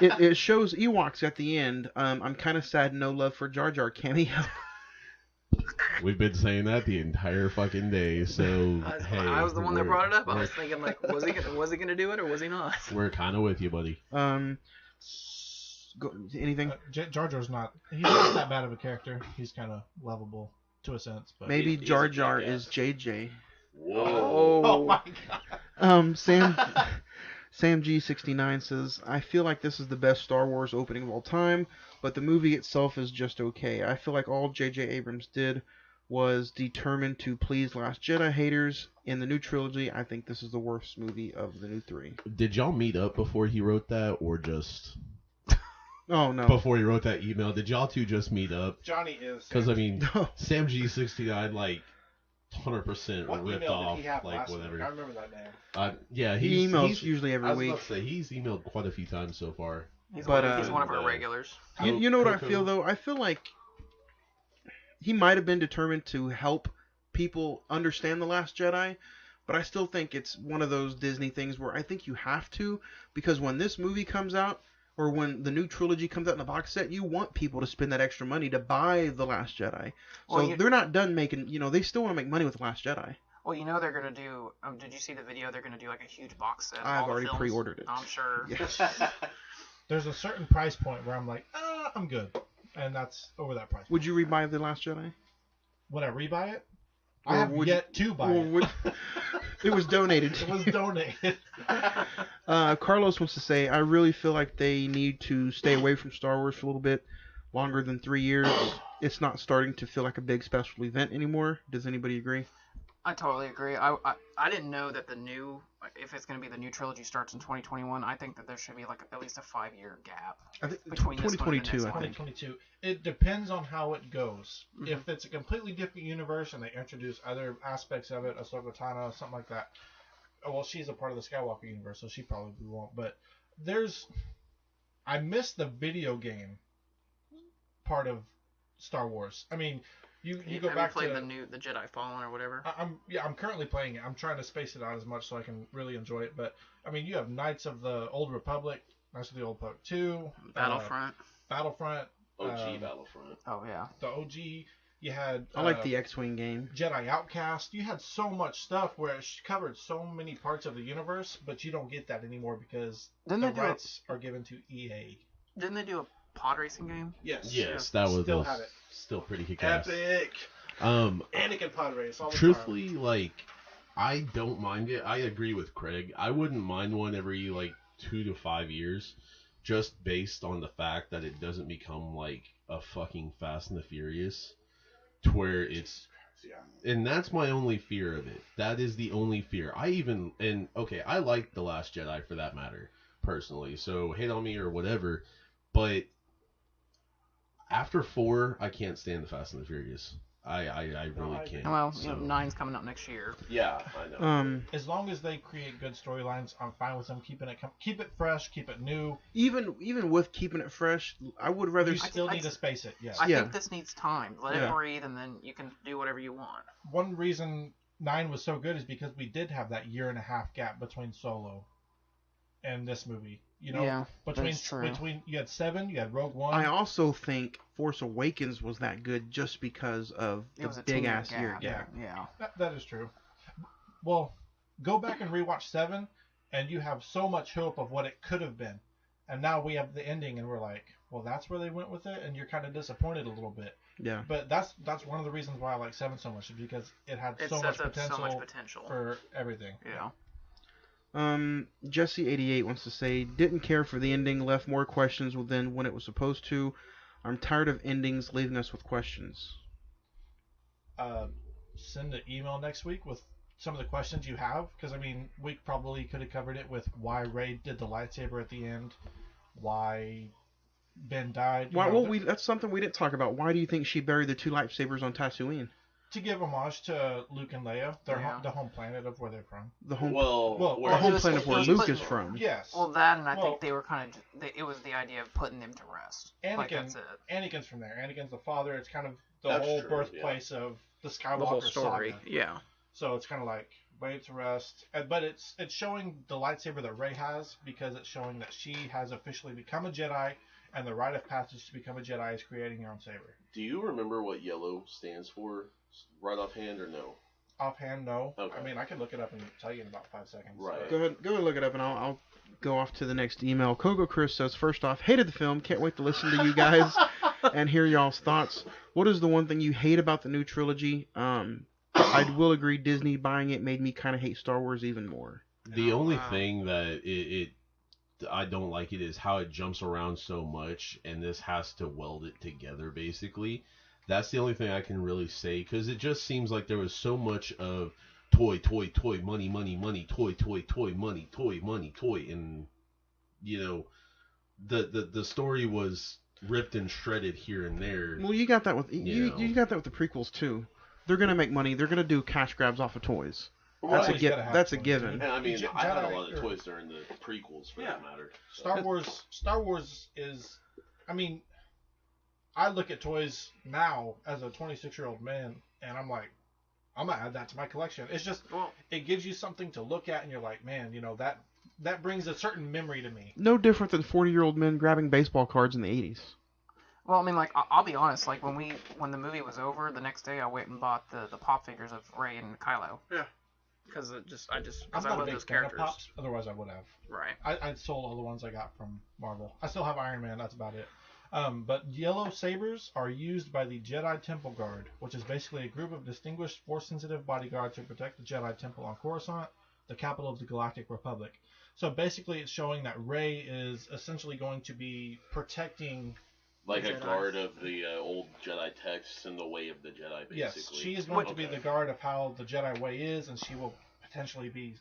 it shows Ewoks at the end. I'm kind of sad no love for Jar Jar cameo. We've been saying that the entire fucking day, so hey. I was the one that brought it up. I was thinking, like, was he gonna do it or was he not? We're kind of with you, buddy. Anything? Jar Jar's he's not that bad of a character. He's kind of lovable to a sense, but maybe Jar Jar is JJ. Whoa! Oh my god! Sam G69 says, I feel like this is the best Star Wars opening of all time, but the movie itself is just okay. I feel like all J.J. Abrams did was determined to please Last Jedi haters. In the new trilogy, I think this is the worst movie of the new 3. Did y'all meet up before he wrote that, or just... Oh, no. Before he wrote that email, did y'all two just meet up? Johnny is. Because, I mean, Sam G69, like, 100% ripped off, like, whatever. I remember that name. Yeah, he emails usually every week. I was about to say, he's emailed quite a few times so far. He's one of our regulars. You know what I feel, though? I feel like he might have been determined to help people understand The Last Jedi, But I still think it's one of those Disney things where I think you have to, because when this movie comes out, or when the new trilogy comes out in the box set, you want people to spend that extra money to buy The Last Jedi. So they're not done making, they still want to make money with The Last Jedi. Well, they're going to do, did you see the video? They're going to do like a huge box set. I've already pre-ordered it. I'm sure. Yeah. There's a certain price point where I'm like, I'm good. And that's over that price point. Would you rebuy The Last Jedi? Would I rebuy it? I have yet to buy it. It was donated. It was donated. Carlos wants to say, I really feel like they need to stay away from Star Wars for a little bit longer than 3 years. It's not starting to feel like a big special event anymore. Does anybody agree? I totally agree. I didn't know that if it's going to be the new trilogy starts in 2021, I think that there should be like at least a 5-year gap between 2022, this one I think. 2022. It depends on how it goes. Mm-hmm. If it's a completely different universe and they introduce other aspects of it, Ahsoka Tano, something like that. Well, she's a part of the Skywalker universe, so she probably won't. But I missed the video game part of Star Wars. I mean, you go back to the Jedi Fallen or whatever. I'm currently playing it. I'm trying to space it out as much so I can really enjoy it. But I mean, you have Knights of the Old Republic, Knights of the Old Republic 2, Battlefront, OG Battlefront. Oh yeah, the OG. You had I like the X-Wing game. Jedi Outcast. You had so much stuff where it covered so many parts of the universe, but you don't get that anymore because the rights are given to EA. Didn't they do a pod racing game? Yes, that was still pretty kick-ass. Epic. Anakin pod race. All the Truthfully, time. like, I don't mind it. I agree with Craig. I wouldn't mind one every 2 to 5 years, just based on the fact that it doesn't become like a fucking Fast and the Furious, to where it's. And that's my only fear of it. That is the only fear. I like The Last Jedi for that matter, personally. So hate on me or whatever, but after 4, I can't stand the Fast and the Furious. I really can't. Well, 9's coming out next year. Yeah, I know. As long as they create good storylines, I'm fine with them keeping it fresh, keep it new. Even with keeping it fresh, I would rather. You still need to space it. Yeah. I think this needs time. Let it breathe, and then you can do whatever you want. One reason 9 was so good is because we did have that 1.5 year gap between Solo and this movie. Between you had 7, you had Rogue One. I also think Force Awakens was that good just because of the big ass year. Yeah. That is true. Well, go back and rewatch 7, and you have so much hope of what it could have been, and now we have the ending, and we're like, well, that's where they went with it, and you're kind of disappointed a little bit. Yeah. But that's one of the reasons why I like 7 so much, is because it had so much potential for everything. Yeah. Jesse88 wants to say, didn't care for the ending, left more questions than when it was supposed to. I'm tired of endings leaving us with questions. Send an email next week with some of the questions you have, because I mean, we probably could have covered it with why Rey did the lightsaber at the end, why Ben died. That's something we didn't talk about. Why do you think she buried the 2 lightsabers on Tatooine? To give homage to Luke and Leia, the home planet of where they're from. The home planet of where Luke is from. Yes. Well, that, and I think they were it was the idea of putting them to rest. Anakin's from there. Anakin's the father. It's kind of the whole birthplace of the Skywalker the whole story. saga. Yeah. So it's kind of like laid to rest, but it's showing the lightsaber that Rey has, because it's showing that she has officially become a Jedi, and the rite of passage to become a Jedi is creating your own saber. Do you remember what yellow stands for, right offhand, or no? Offhand, no. Okay. I mean, I can look it up and tell you in about 5 seconds. Right. Go ahead and look it up, and I'll go off to the next email. Kogo Chris says, first off, hated the film. Can't wait to listen to you guys and hear y'all's thoughts. What is the one thing you hate about the new trilogy? I will agree, Disney buying it made me kind of hate Star Wars even more. The only thing that I don't like it is how it jumps around so much, and this has to weld it together, basically. That's the only thing I can really say, because it just seems like there was so much of toy, money, toy, money, and the story was ripped and shredded here and there. Well, you got that with you got that with the prequels too. They're gonna make money. They're gonna do cash grabs off of toys. That's a given. And I mean, I had a lot of toys during the prequels, for that matter. So. Star Wars is, I mean, I look at toys now as a 26-year-old man, and I'm like, I'm gonna add that to my collection. It's just it gives you something to look at, and you're like, man, that brings a certain memory to me. No different than 40-year-old men grabbing baseball cards in the 80s. Well, I mean, like, I'll be honest. Like, when the movie was over, the next day I went and bought the pop figures of Rey and Kylo. Yeah. Because I'm I not love a big those fan characters. of pops. Otherwise, I would have. Right. I sold all the ones I got from Marvel. I still have Iron Man. That's about it. But yellow sabers are used by the Jedi Temple Guard, which is basically a group of distinguished, force-sensitive bodyguards who protect the Jedi Temple on Coruscant, the capital of the Galactic Republic. So basically, it's showing that Rey is essentially going to be protecting. Like a guard of the old Jedi texts in the way of the Jedi, basically. Yes, she is going to be the guard of how the Jedi way is, and she will potentially be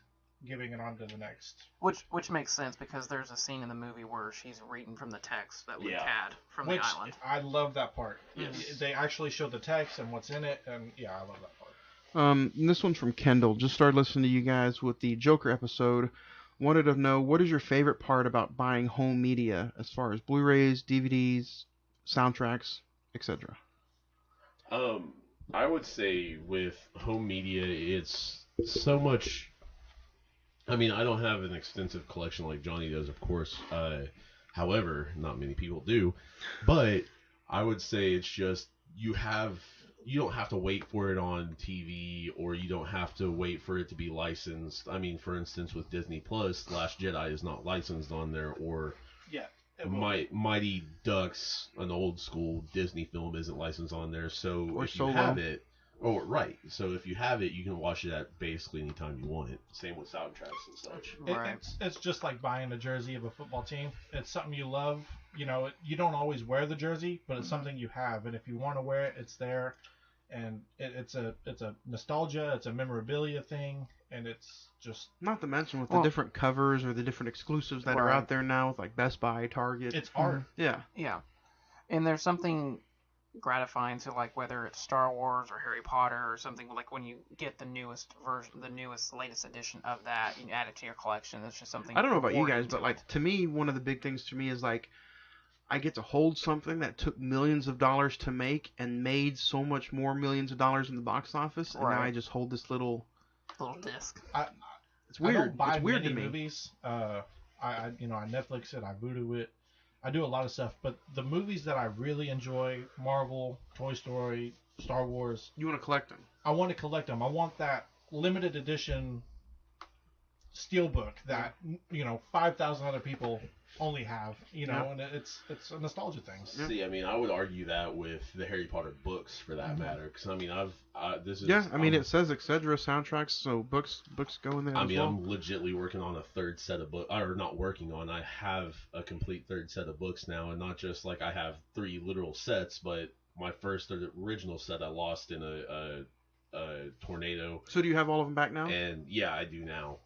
giving it on to the next. Which makes sense, because there's a scene in the movie where she's reading from the text that we had from the island. I love that part. Yes. They actually show the text and what's in it, and I love that part. This one's from Kendall. Just started listening to you guys with the Joker episode. Wanted to know, what is your favorite part about buying home media, as far as Blu-rays, DVDs, soundtracks, etc.? I would say with home media, it's so much. I mean, I don't have an extensive collection like Johnny does, of course. However, not many people do. But I would say it's just you don't have to wait for it on TV, or you don't have to wait for it to be licensed. I mean, for instance, with Disney Plus, Last Jedi is not licensed on there, or Mighty Ducks, an old school Disney film, isn't licensed on there. So or if Solo. you have it, right. So if you have it, you can watch it at basically any time you want it. Same with soundtracks and such. It's just like buying a jersey of a football team. It's something you love. You don't always wear the jersey, but it's something you have, and if you want to wear it, it's there. And it's a nostalgia, it's a memorabilia thing, and it's just not to mention with the different covers or the different exclusives that are out there now with like Best Buy, Target. It's art. Yeah. And there's something gratifying to, like, whether it's Star Wars or Harry Potter or something, like when you get the newest version, latest edition of that, you add it to your collection. It's just something. I don't know about you guys, but like to me, one of the big things to me is like, I get to hold something that took millions of dollars to make and made so much more millions of dollars in the box office, and now I just hold this little disc. It's weird. I don't buy it's weird many to me. movies. I Netflix it, I Vudu it, I do a lot of stuff. But the movies that I really enjoy, Marvel, Toy Story, Star Wars. You want to collect them? I want to collect them. I want that limited edition steelbook that 5,000 other people only have, and it's a nostalgia thing. See, I mean, I would argue that with the Harry Potter books, for that matter, because I mean, it says etc. soundtracks, so books go in there. I mean, I'm legitimately working on a third set of books, or not working on. I have a complete third set of books now, and not just like I have 3 literal sets, but my first original set I lost in a tornado. So do you have all of them back now? And yeah, I do now.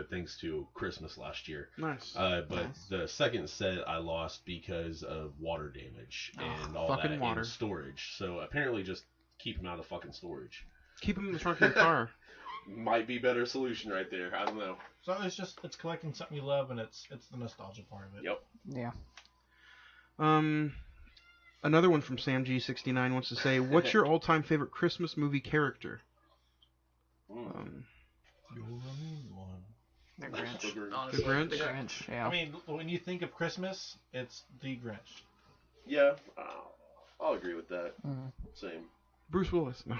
Thanks to Christmas last year. Nice. But the second set I lost because of water damage and all that water. in storage. So apparently just keep them out of fucking storage. Keep them in the trunk of your car. Might be a better solution right there. I don't know. So it's collecting something you love, and it's the nostalgia part of it. Yep. Yeah. Another one from Sam G69 wants to say, what's your all-time favorite Christmas movie character? The Grinch. The Honestly, Grinch? The Grinch, yeah. I mean, when you think of Christmas, it's the Grinch. Yeah, I'll agree with that. Same. Bruce Willis. No.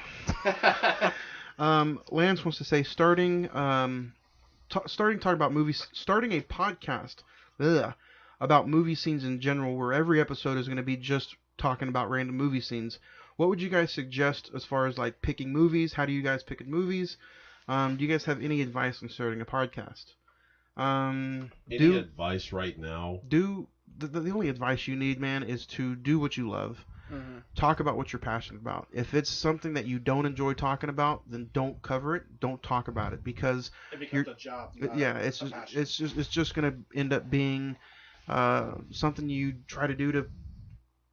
Lance wants to say, starting talking about movies, starting a podcast about movie scenes in general, where every episode is going to be just talking about random movie scenes. What would you guys suggest as far as like picking movies? How do you guys pick movies? Do you guys have any advice on starting a podcast? Any advice right now? The only advice you need, man, is to do what you love. Talk about what you're passionate about. If it's something that you don't enjoy talking about, then don't cover it. Don't talk about it, because it becomes a job. It's just gonna end up being something you try to do to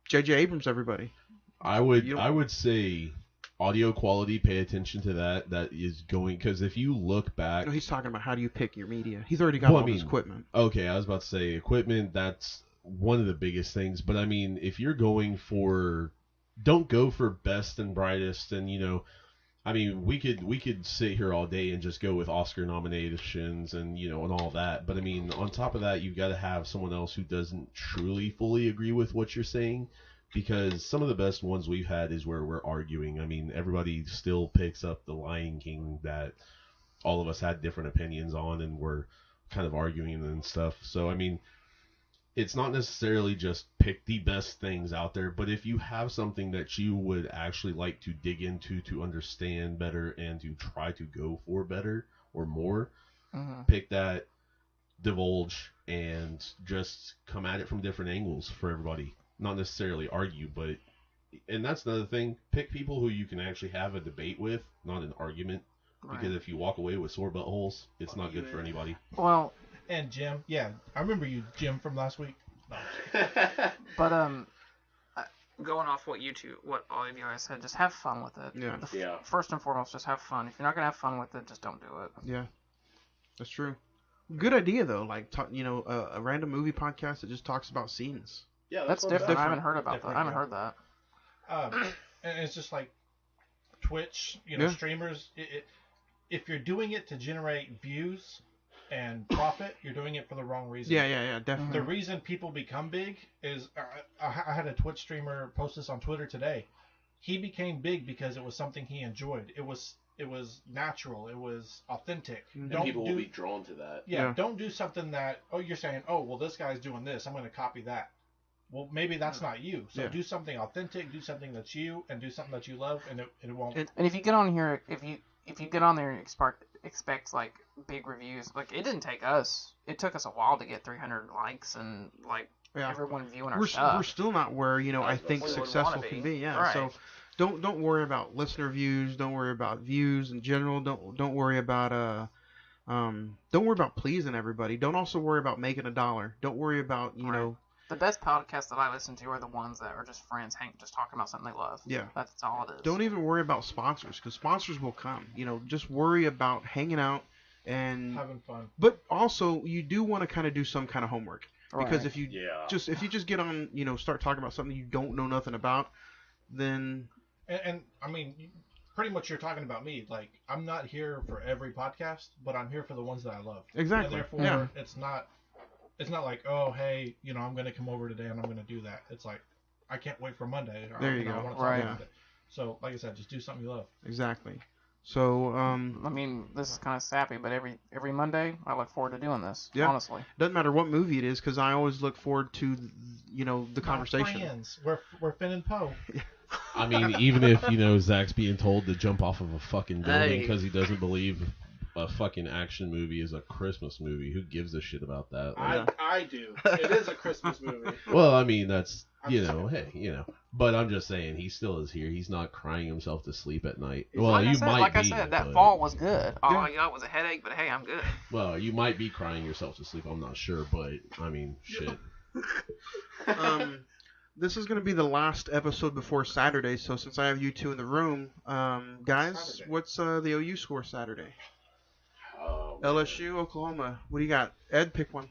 J.J. Abrams everybody. I would say audio quality. Pay attention to that. That is going, because if you look back, no, he's talking about how do you pick your media. He's already got all his equipment. Okay, I was about to say equipment. That's one of the biggest things. But I mean, if you're going for, don't go for best and brightest and I mean, we could sit here all day and just go with Oscar nominations and and all that. But I mean, on top of that, you've got to have someone else who doesn't truly fully agree with what you're saying, because some of the best ones we've had is where we're arguing. I mean, everybody still picks up The Lion King that all of us had different opinions on, and we're kind of arguing and stuff. So I mean, it's not necessarily just pick the best things out there, but if you have something that you would actually like to dig into to understand better and to try to go for better or more, pick that, divulge, and just come at it from different angles for everybody. Not necessarily argue, but, and that's another thing, pick people who you can actually have a debate with, not an argument. Right. Because if you walk away with sore buttholes, it's not good for anybody. Well, and Jim, yeah, I remember you, Jim, from last week. No. But going off what all of you guys said, just have fun with it. Yeah. First and foremost, just have fun. If you're not gonna have fun with it, just don't do it. Yeah, that's true. Good idea though. Like a random movie podcast that just talks about scenes. Yeah, that's different. I haven't heard about that. I haven't heard that. And it's just like Twitch, streamers. If you're doing it to generate views and profit, you're doing it for the wrong reason. Yeah, definitely. The reason people become big is I had a Twitch streamer post this on Twitter today. He became big because it was something he enjoyed. It was natural. It was authentic. And people will be drawn to that. Yeah, don't do something that you're saying, well, this guy's doing this, I'm going to copy that. Well, maybe that's not you. So do something authentic, do something that's you, and do something that you love, and it won't. And if you get on here, if you get on there and expect like big reviews, like it didn't take us. It took us a while to get 300 likes and like everyone viewing our stuff. We're still not where I think successful can be. Yeah. Right. So don't worry about listener views. Don't worry about views in general. Don't worry about pleasing everybody. Don't also worry about making $1. Don't worry about you know. The best podcasts that I listen to are the ones that are just friends just talking about something they love. Yeah. That's all it is. Don't even worry about sponsors, because sponsors will come. Just worry about hanging out and having fun. But also, you do want to kind of do some kind of homework. Right. Because if you just get on, start talking about something you don't know nothing about, then... And I mean, pretty much you're talking about me. Like, I'm not here for every podcast, but I'm here for the ones that I love. Exactly. And therefore, it's not like, oh, hey, I'm going to come over today and I'm going to do that. It's like, I can't wait for Monday. There you go. I want to talk about it. So, like I said, just do something you love. Exactly. So, I mean, this is kind of sappy, but every Monday, I look forward to doing this. Yeah. Honestly. Doesn't matter what movie it is, because I always look forward to, the conversation. Friends. We're Finn and Poe. I mean, even if, Zach's being told to jump off of a fucking building because he doesn't believe a fucking action movie is a Christmas movie, who gives a shit about that? I do. It is a Christmas movie. Well, I mean, that's, but I'm just saying, he still is here. He's not crying himself to sleep at night. Well, like you might be. I said, that fall was good. All I got was a headache, but hey, I'm good. Well, you might be crying yourself to sleep. I'm not sure, but, I mean, shit. This is going to be the last episode before Saturday, so since I have you two in the room, guys, Saturday. What's the OU score Saturday? LSU, Oklahoma. What do you got? Ed, pick one.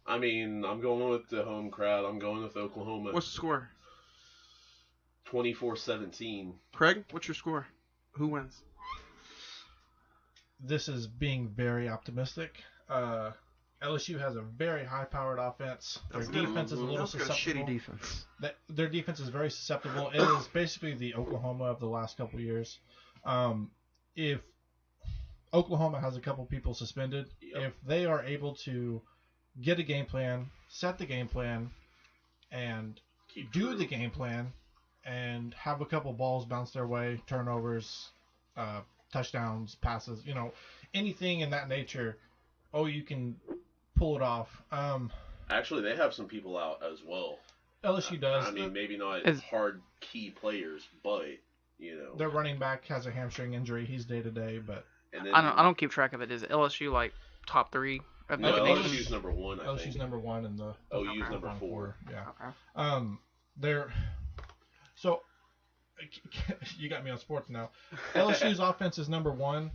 I mean, I'm going with the home crowd. I'm going with Oklahoma. What's the score? 24-17. Craig, what's your score? Who wins? This is being very optimistic. LSU has a very high-powered offense. Their defense is a little susceptible. Shitty defense. Their defense is very susceptible. It is basically the Oklahoma of the last couple years. If Oklahoma has a couple people suspended, if they are able to get a game plan, set the game plan, and do the game plan, and have a couple balls bounce their way, turnovers, touchdowns, passes, anything in that nature, you can pull it off. Actually, they have some people out as well. LSU does. I mean, maybe not hard key players, but, Their running back has a hamstring injury. He's day-to-day, but... I don't keep track of it. Is LSU like top 3? No, LSU's number 1. I think. LSU's number 1 and the OU's number 4. Yeah. Okay. They're so you got me on sports now. LSU's offense is number 1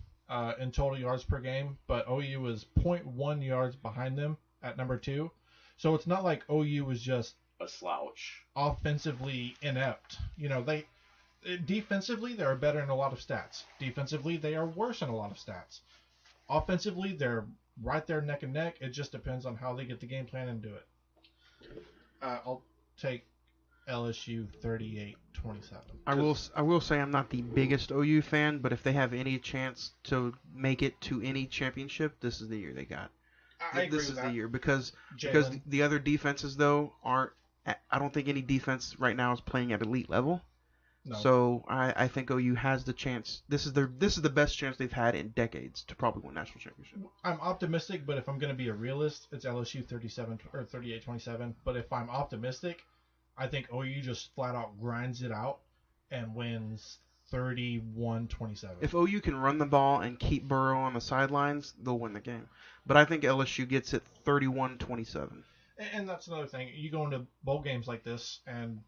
in total yards per game, but OU is 0.1 yards behind them at number 2. So it's not like OU was just a slouch, offensively inept. Defensively, they're better in a lot of stats. Defensively, they are worse in a lot of stats. Offensively, they're right there neck and neck. It just depends on how they get the game plan and do it. I'll take LSU 38-27. I will say I'm not the biggest OU fan, but if they have any chance to make it to any championship, this is the year they got. I agree This with is that. the year because Jalen. the other defenses though aren't. I don't think any defense right now is playing at elite level. No. So I think OU has the chance. This is the best chance they've had in decades to probably win national championship. I'm optimistic, but if I'm going to be a realist, it's LSU 38-27. But if I'm optimistic, I think OU just flat out grinds it out and wins 31-27. If OU can run the ball and keep Burrow on the sidelines, they'll win the game. But I think LSU gets it 31-27. And that's another thing. You go into bowl games like this, and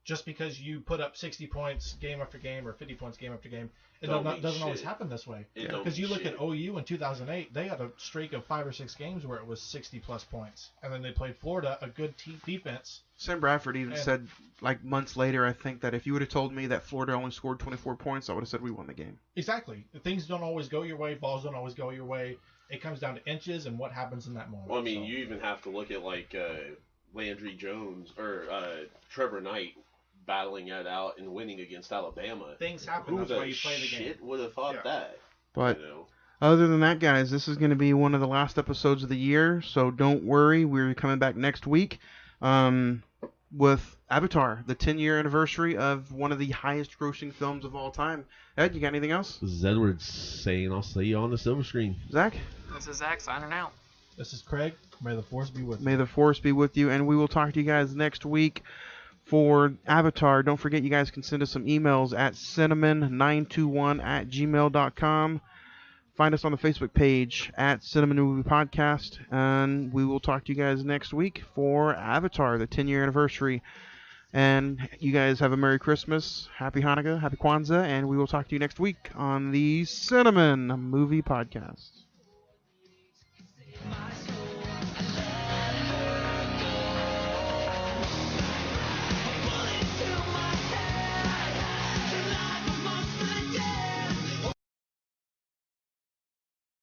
just because you put up 60 points game after game or 50 points game after game, it doesn't always happen this way. Because you look at OU in 2008, they had a streak of 5 or 6 games where it was 60-plus points. And then they played Florida, a good defense. Sam Bradford even said, like months later, I think, that if you would have told me that Florida only scored 24 points, I would have said we won the game. Exactly. Things don't always go your way. Balls don't always go your way. It comes down to inches and what happens in that moment. Well, I mean, you even have to look at, like, Landry Jones or Trevor Knight battling it out and winning against Alabama. Things happen. Who That's the why you play the game. shit would have thought that? But You know? other than that, guys, this is going to be one of the last episodes of the year, so don't worry. We're coming back next week with Avatar, the 10-year anniversary of one of the highest-grossing films of all time. Ed, you got anything else? This is Edward saying I'll see you on the silver screen. Zach? This is Zach signing out. This is Craig. May the force be with you. May the force be with you, and we will talk to you guys next week for Avatar. Don't forget, you guys can send us some emails at cinnamon921@gmail.com. Find us on the Facebook page at Cine-Men Movie Podcast, and we will talk to you guys next week for Avatar, the 10-year anniversary. And you guys have a Merry Christmas, Happy Hanukkah, Happy Kwanzaa, and we will talk to you next week on the Cine-Men Movie Podcast.